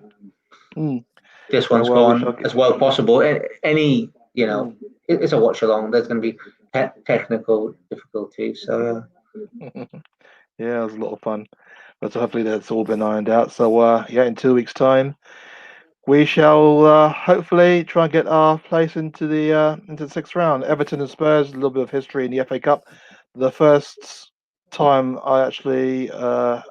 This one's gone as well as possible. Any, it's a watch along. There's going to be technical difficulties. So yeah, it was a lot of fun. But so hopefully that's all been ironed out. So in 2 weeks' time, we shall hopefully try and get our place into the 6th round. Everton and Spurs, a little bit of history in the FA Cup. The first time I actually, I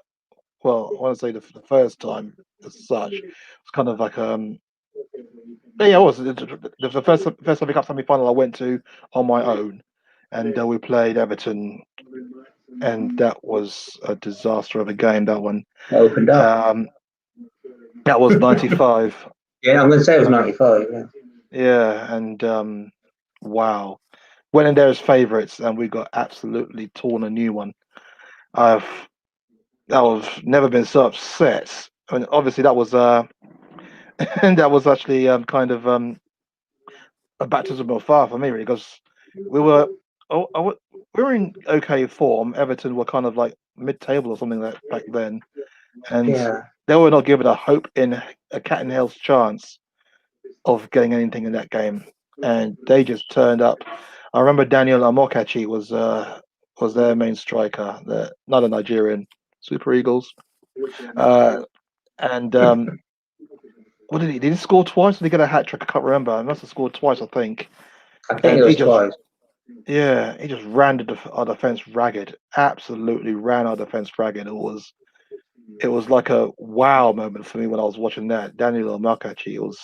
want to say the first time as such, it's kind of like it was the first FA Cup semi-final I went to on my own, and we played Everton, and that was a disaster of a game. That one opened up. That was 95. Yeah, I'm going to say it was 95. Yeah, and wow, went in there as favourites, and we got absolutely torn a new one. I've never been so upset. I mean, obviously that was and that was actually kind of a baptism of fire for me, really, because we were in okay form. Everton were kind of like mid-table or something like back then, and they were not given a hope in a cat and hell's chance of getting anything in that game. and they just turned up. I remember Daniel Amokachi was their main striker, not a Nigerian, Super Eagles. And what did he? Did he score twice? Did he get a hat trick? I can't remember. He must have scored twice, I think. I think And it he was just, twice. yeah, he just ran our defense ragged. Absolutely ran our defense ragged. It was like a wow moment for me when I was watching that. Daniel Amokachi was.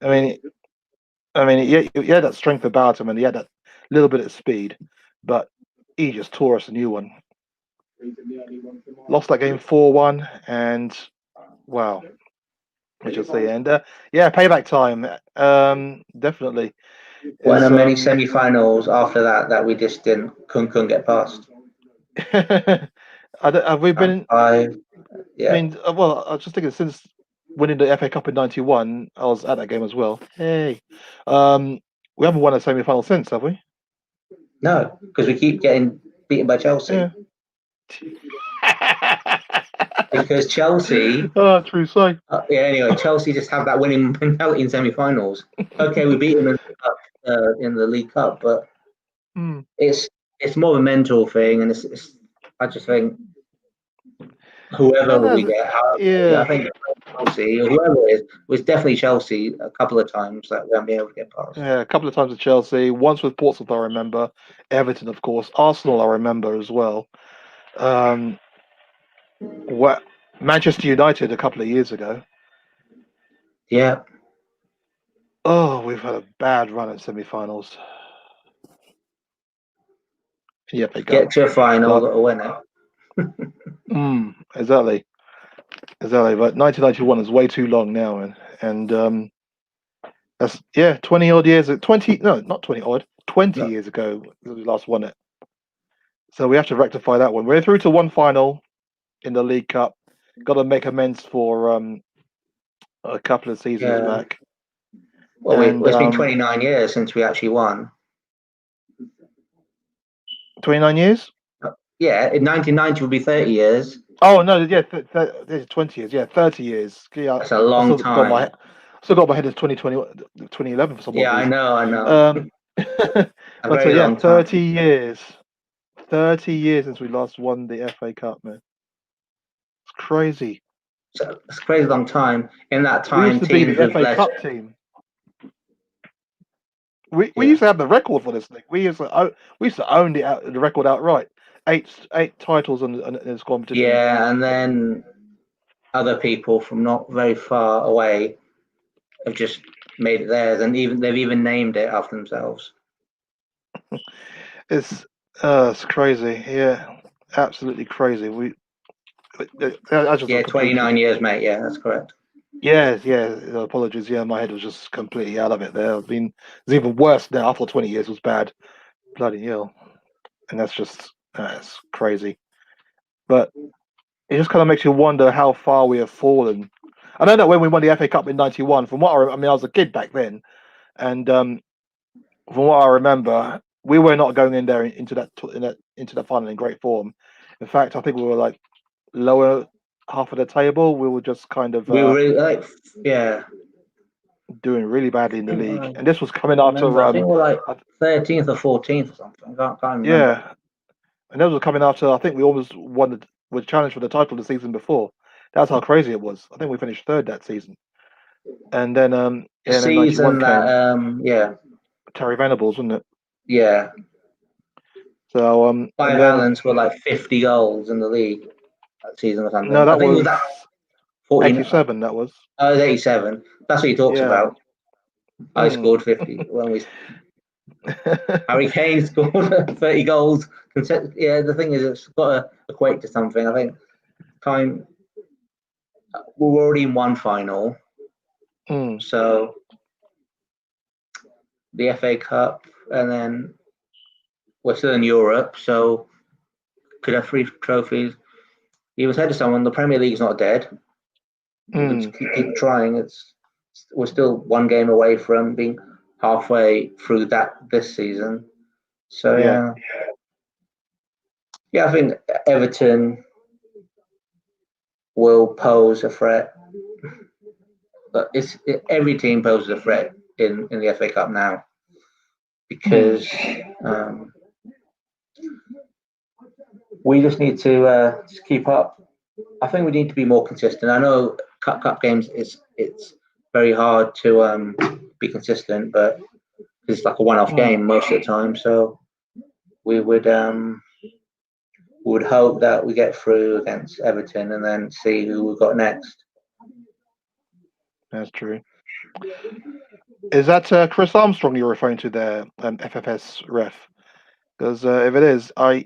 I mean, he had that strength about him, and he had that little bit of speed, but he just tore us a new one. Lost that game 4-1, and wow, I should say. And yeah, payback time. Definitely. One It's of many semi-finals after that we just couldn't get past. have we been? Yeah. I mean, well, I was just thinking since winning the FA Cup in '91, I was at that game as well. Hey, we haven't won a semi-final since, have we? No, because we keep getting beaten by Chelsea. Yeah. Because Chelsea. Oh, true sight. Anyway, Chelsea just have that winning mentality in semi-finals. Okay, we beat them in the League Cup, but it's more of a mental thing, and it's I just think whoever we get, I think Chelsea or whoever it is, was definitely Chelsea a couple of times that we haven't been able to get past. Yeah, a couple of times with Chelsea, once with Portsmouth, I remember. Everton, of course. Arsenal, I remember as well. What Manchester United a couple of years ago. Yeah. Oh, we've had a bad run at semi-finals. Yeah, they Get to a final, got to win it. Exactly. But 1991 is way too long now, and that's 20 odd years. 20 no, not 20 odd. 20 years ago we last won it. So we have to rectify that one. We're through to one final in the League Cup. Got to make amends for a couple of seasons back. Well, it's been 29 years since we actually won. 29 years? Yeah, in 1990 will be 30 years. Oh no, yeah, 20 years. Yeah, 30 years. Yeah, that's a long time. Still got my head as 2020, 2011 for some reason. I know. But yeah, 30 years. 30 years since we last won the FA Cup, man. It's crazy. So it's a crazy long time. In that time, we used to be the FA Cup team. We used to have the record for this thing. We used to own the record outright. Eight titles in this competition. Yeah, and then other people from not very far away have just made it theirs, and they've even named it after themselves. It's crazy. Yeah, absolutely crazy. 29 years, mate. Yeah, that's correct. Yeah. Apologies. Yeah, my head was just completely out of it there. It's even worse now. I thought 20 years was bad. Bloody hell. And that's just it's crazy. But it just kind of makes you wonder how far we have fallen. I don't know when we won the FA Cup in '91. From what I was a kid back then, and from what I remember, we were not going in there into the final in great form. In fact, I think we were like lower half of the table. We were just kind of we were doing really badly in the league, and this was coming after I think we're like 13th or 14th or something. I can't remember. Yeah, and this was coming after I think we almost were challenged for the title the season before. That's how crazy it was. I think we finished third that season, and then the season that Terry Venables, wasn't it? Yeah. So Five Allens were like 50 goals in the league that season or something. No, that was 87. That was. Oh, it was 87. That's what he talks about. I scored 50 when we. Harry Kane scored 30 goals. Yeah, the thing is, it's got to equate to something. I think we're already in one final, so the FA Cup, and then we're still in Europe, so could have 3 trophies. He even said to someone, "The Premier League's not dead. We'll just keep trying. We're still one game away from being halfway through this season." So yeah, I think Everton will pose a threat, but every team poses a threat in the FA Cup now, because we just need to just keep up. I think we need to be more consistent. I know cup games it's very hard to be consistent, but it's like a one-off game most of the time. So we would hope that we get through against Everton and then see who we've got next. That's true. Is that Chris Armstrong you're referring to there, FFS ref? Because if it is, I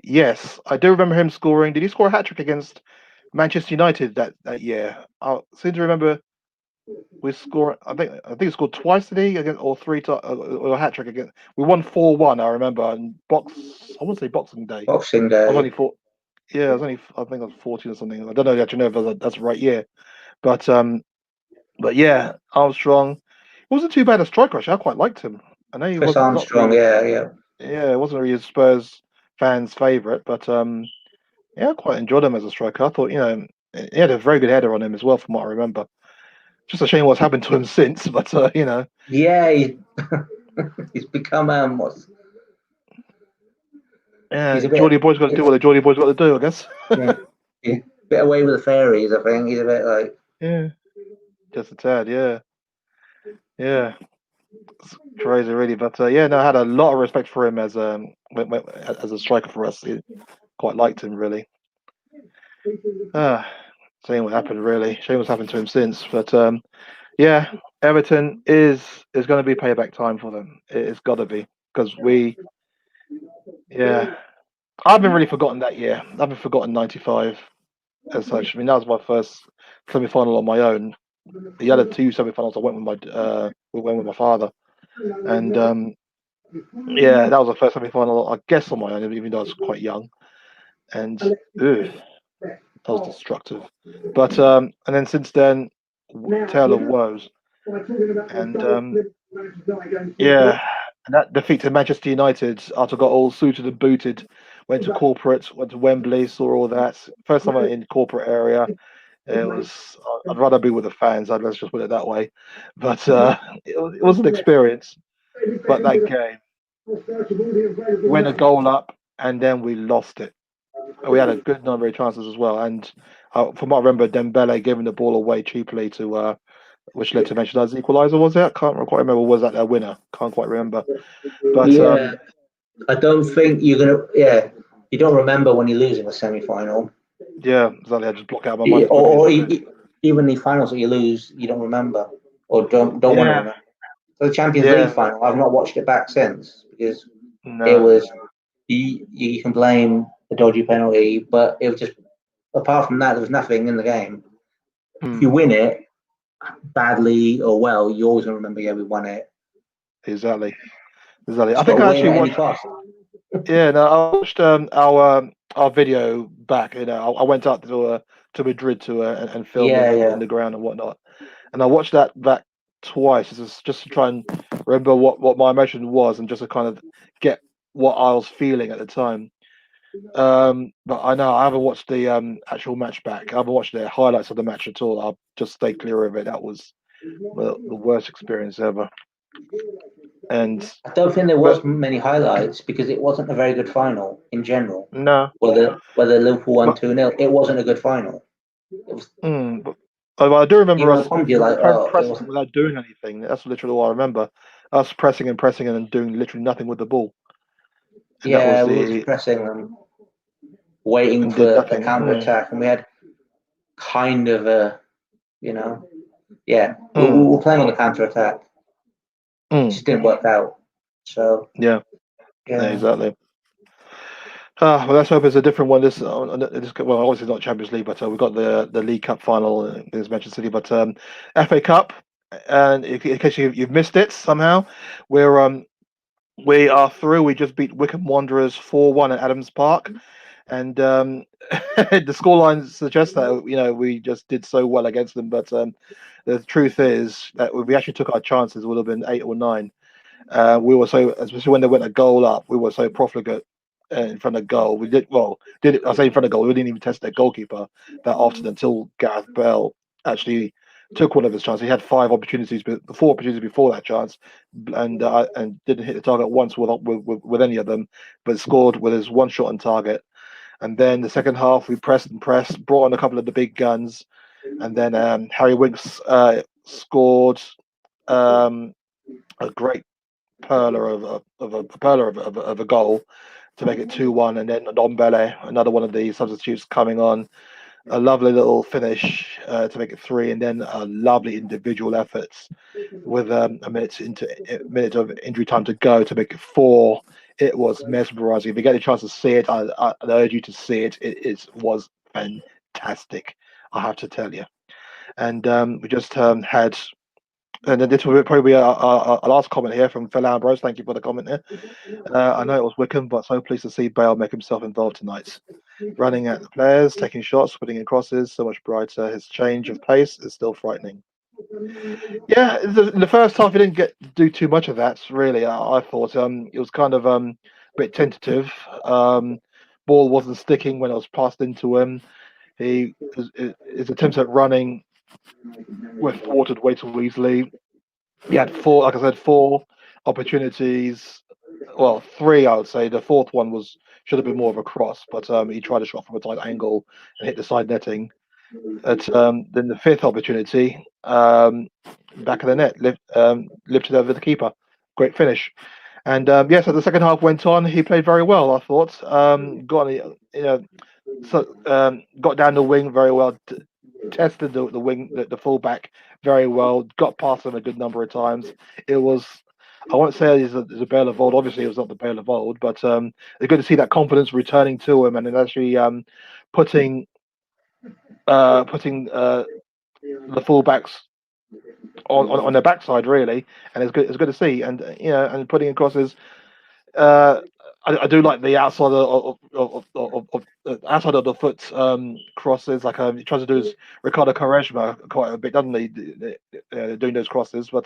do remember him scoring. Did he score a hat trick against Manchester United that year? I seem to remember we scored. I think he scored twice today against, or three times, or a hat trick against. We won 4-1. I remember. And I want to say Boxing Day. Boxing I was Day. only four. Yeah, I think I was 14 or something. I don't know actually know if that's the right year, but yeah, Armstrong. He wasn't too bad a striker. Actually, I quite liked him. I know he Chris was Armstrong. not really, Yeah. yeah, it wasn't really a Spurs fans' favourite, but yeah, I quite enjoyed him as a striker. I thought, he had a very good header on him as well, from what I remember. Just a shame what's happened to him since, but Yeah, he's become yeah, he's a bit. Geordie boys got to do what the Geordie boys got to do, I guess. Yeah, a bit away with the fairies. I think he's a bit like. Yeah, just a tad. Yeah, it's crazy, really. But yeah, no, I had a lot of respect for him as as a striker for us. Quite liked him, really. Shame what happened, really. Shame what's happened to him since. But yeah, Everton is going to be payback time for them. It's got to be, because yeah, I haven't really forgotten that year. I haven't forgotten '95 as such. I mean, that was my first semi-final on my own. The other two semi-finals I went with my father, and yeah, that was the first semi-final I guess on my own, even though I was quite young, and that was destructive. But and then since then, tale of woes, and yeah, and that defeat to Manchester United after I got all suited and booted, went to corporate, went to Wembley, saw all that. First time in corporate area. It was. I'd rather be with the fans. Let's just put it that way. But it was an experience. But that game, went a goal up, and then we lost it. We had a good number of chances as well. And from what I remember, Dembele giving the ball away cheaply to which led to Manchester United's equaliser. Was it? I can't quite remember. Was that their winner? Can't quite remember. But yeah, I don't think you're gonna. Yeah, you don't remember when you're losing a semi-final. Yeah, exactly. I just block out my mind. Even the finals that you lose, you don't remember or don't want to remember. So the Champions League final, I've not watched it back since because it was. You can blame the dodgy penalty, but it was just apart from that, there was nothing in the game. If you win it badly or well, you always remember, yeah, we won it. Exactly. I think I actually watched. Yeah, no, I watched our video back. I went up to Madrid and filmed in the ground and whatnot, and I watched that back twice just to try and remember what my emotion was and just to kind of get what I was feeling at the time. But I know I haven't watched the actual match back. I haven't watched the highlights of the match at all. I'll just stay clear of it. That was the worst experience ever. And I don't think there was many highlights because it wasn't a very good final in general. No. Whether Liverpool won 2-0, it wasn't a good final. It was. But I do remember us pressing it without doing anything. That's literally what I remember. Us pressing and doing literally nothing with the ball. And yeah, we were just pressing them, waiting for the counter attack, and we had kind of we were playing on the counter attack. It just didn't work out. So yeah, exactly. Well, let's hope it's a different one. This well, obviously not Champions League, but we've got the League Cup final against Manchester City. But FA Cup, and in case you've missed it somehow, we are through. We just beat Wycombe Wanderers 4-1 at Adams Park, and the scoreline suggests that we just did so well against them. But the truth is that if we actually took our chances, it would have been 8 or 9. We were so, especially when they went a goal up, we were so profligate in front of goal. I say in front of goal. We didn't even test their goalkeeper that often until Gareth Bell actually took one of his chances. He had 4 opportunities before that chance, and didn't hit the target once with any of them, but scored with his one shot on target. And then the second half, we pressed and pressed, brought on a couple of the big guns, and then Harry Winks scored a great perler of a goal to make it 2-1, and then Dombele, another one of the substitutes, coming on, a lovely little finish to make it 3, and then lovely individual efforts with a minute of injury time to go to make it 4. It was mesmerizing. If you get a chance to see it, I urge you to see it. Was fantastic, I have to tell you. And we just had. And then this will probably be our last comment here from Phil Ambrose. Thank you for the comment here. I know it was Wycombe, but so pleased to see Bale make himself involved tonight. Running at the players, taking shots, putting in crosses, so much brighter. His change of pace is still frightening. Yeah, in the first half, he didn't do too much of that, really. I thought it was kind of a bit tentative. Ball wasn't sticking when it was passed into him. His attempts at running were thwarted way too easily. He had 4, like I said, 4 opportunities. Well, 3, I would say. The fourth one should have been more of a cross, but he tried a shot from a tight angle and hit the side netting. Then the 5th opportunity, back of the net, lifted over the keeper. Great finish. And so the second half went on. He played very well, I thought. Got down the wing very well. Tested the wing, the fullback very well. Got past him a good number of times. It was, I won't say he's a Bale of old. Obviously, it was not the Bale of old, but it's good to see that confidence returning to him, and then actually putting the fullbacks on their backside, really. And it's good to see, and and putting in crosses. I do like the outside of outside of the foot crosses. Like he tries to do his Ricardo Quaresma quite a bit, doesn't he? Doing those crosses, but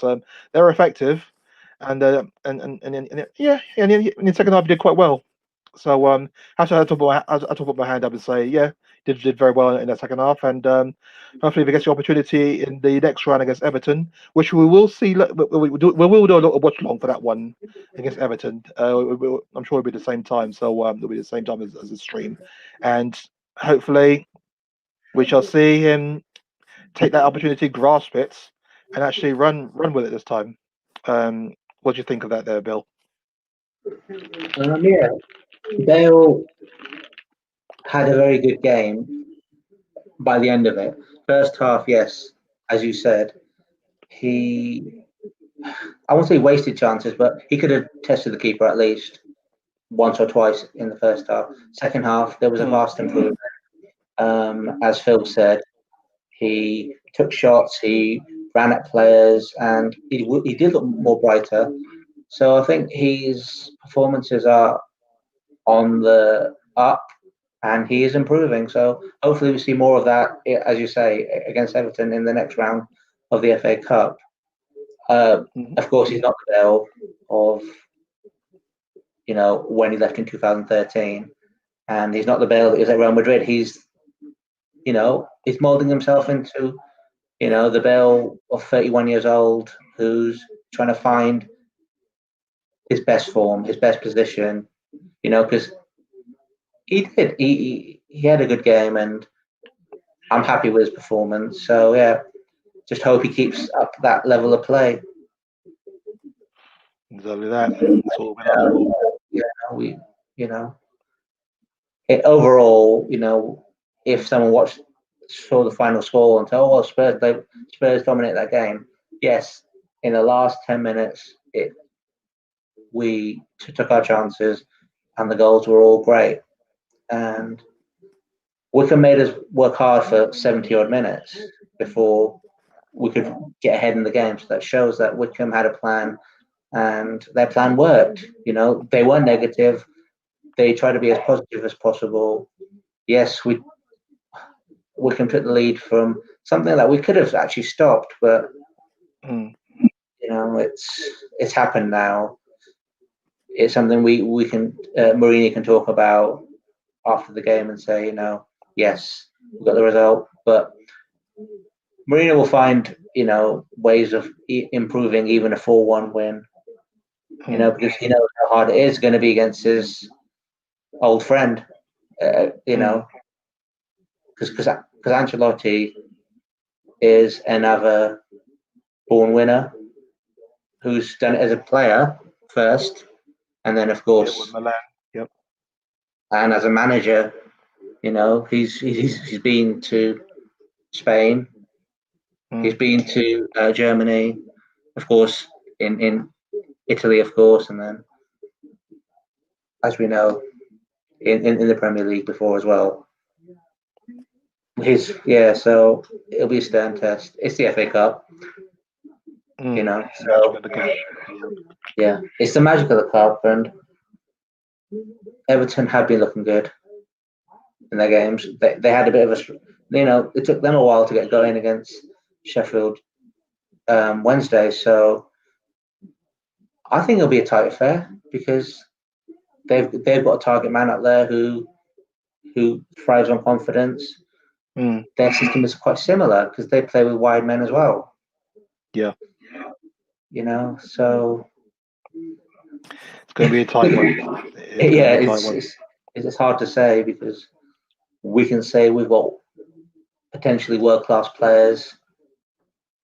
they're effective, and in the second half he did quite well. So I have to put my hand up and say, yeah, did very well in that second half, and hopefully if he gets the opportunity in the next round against Everton, which we will see. We will do a lot of watch along for that one against Everton. I'm sure it'll be the same time, so it'll be the same time as the stream, and hopefully we shall see him take that opportunity, grasp it, and actually run with it this time. What do you think of that, there, Bill? Yeah, Bale had a very good game by the end of it. First half, yes, as you said, I won't say wasted chances, but he could have tested the keeper at least once or twice in the first half. Second half, there was a vast improvement. As Phil said, he took shots, he ran at players, and he did look more brighter. So I think his performances are on the up, and he is improving. So hopefully we see more of that, as you say, against Everton in the next round of the FA Cup. Of course, he's not the Bale of when he left in 2013, and he's not the Bale that was at Real Madrid. He's molding himself into the Bale of 31 years old who's trying to find his best form, his best position. Because he did. He had a good game, and I'm happy with his performance. So yeah, just hope he keeps up that level of play. Exactly that. That's all we know. Overall, if someone saw the final score and said, "Oh well, Spurs dominate that game," yes, in the last 10 minutes, we took our chances, and the goals were all great. And Wycombe made us work hard for 70 odd minutes before we could get ahead in the game. So that shows that Wycombe had a plan, and their plan worked. They weren't negative. They tried to be as positive as possible. Yes, Wycombe took the lead from something that we could have actually stopped, but it's happened now. It's something we can Mourinho can talk about after the game and say, yes, we got the result, but Mourinho will find, ways of improving even a 4-1 win, because he knows how hard it is going to be against his old friend, because Ancelotti is another born winner who's done it as a player first, and then of course, Yep. and as a manager, he's been to Spain, he's been to Germany, of course, in Italy, of course, and then, as we know, in the Premier League before as well. So it'll be a stern test. It's the FA Cup, so yeah, it's the magic of the cup, and Everton have been looking good in their games. They had a bit of it took them a while to get going against Sheffield Wednesday, so I think it'll be a tight affair because they've got a target man up there who thrives on confidence. Their system is quite similar because they play with wide men as well. Yeah. So it's going to be a tight one. It's hard to say because we can say we've got potentially world-class players,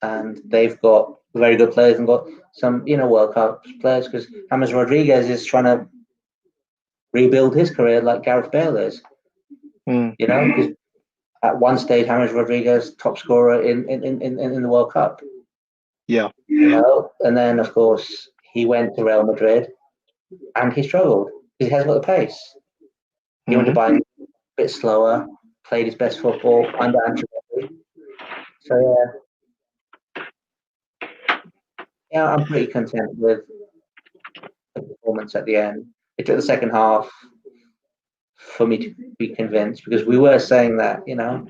and they've got very good players and got some, world-class players because James Rodriguez is trying to rebuild his career like Gareth Bale is. Because at one stage, James Rodriguez top scorer in the World Cup. Yeah. And then of course he went to Real Madrid, and he struggled because he hasn't got the pace. He went to Bayern a bit slower, played his best football under Ancelotti. So I'm pretty content with the performance at the end. It took the second half for me to be convinced because we were saying that we don't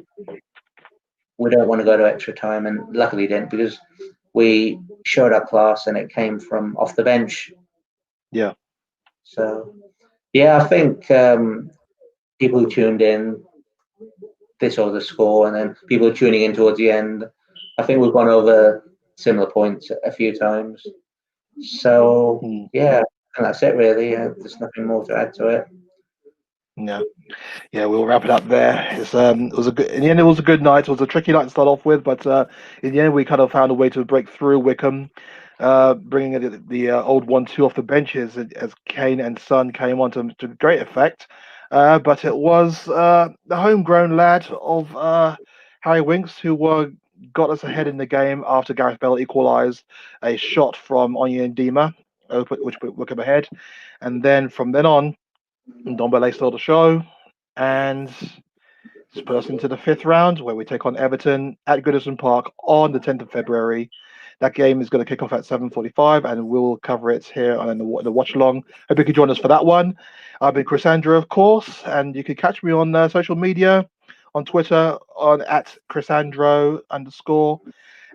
want to go to extra time, and luckily didn't because we showed our class and it came from off the bench. Yeah. So I think people who tuned in, they saw the score, and then people tuning in towards the end, I think we've gone over similar points a few times. So and that's it really. There's nothing more to add to it. Yeah, we'll wrap it up there. It was in the end, it was a good night. It was a tricky night to start off with, but in the end, we kind of found a way to break through Wycombe, bringing the old 1-2 off the benches as Kane and Son came on to great effect. But it was the homegrown lad of Harry Winks who got us ahead in the game after Gareth Bale equalised a shot from Onyedinma, which put Wycombe ahead. And then from then on, Ndombele stole the show and Spurs into the 5th round where we take on Everton at Goodison Park on the 10th of February. That game is going to kick off at 7:45, and we'll cover it here on the watch along. Hope you can join us for that one. I've been Crisandro, of course, and you can catch me on social media, on Twitter on @Crisandro_,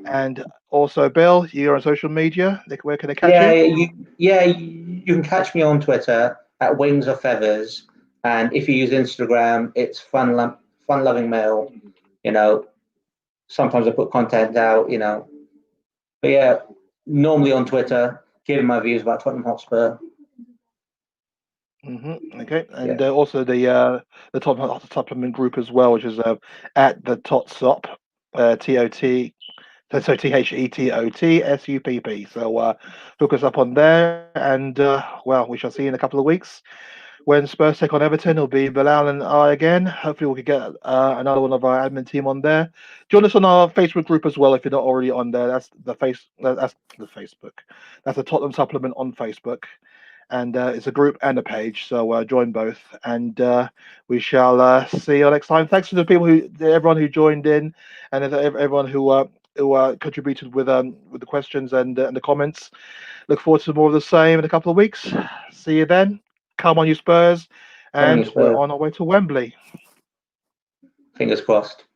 and also Bill, you're on social media. Where can they catch you? You can catch me on Twitter at Wings of Feathers, and if you use Instagram, it's fun loving mail. Sometimes I put content out. But normally on Twitter, giving my views about Tottenham Hotspur. Okay, and also the Tottenham supplement group as well, which is at the Totsop, TOT. So THETOTSUPP. So look us up on there, and we shall see you in a couple of weeks when Spurs take on Everton. It'll be Bilal and I again. Hopefully, we can get another one of our admin team on there. Join us on our Facebook group as well if you're not already on there. That's the Facebook. That's the Tottenham supplement on Facebook. And it's a group and a page, so join both, and we shall see you next time. Thanks to the people everyone who joined in, and everyone who contributed with the questions and the comments. Look forward to more of the same in a couple of weeks. See you then. Come on, you Spurs, and we're on our way to Wembley. Fingers crossed.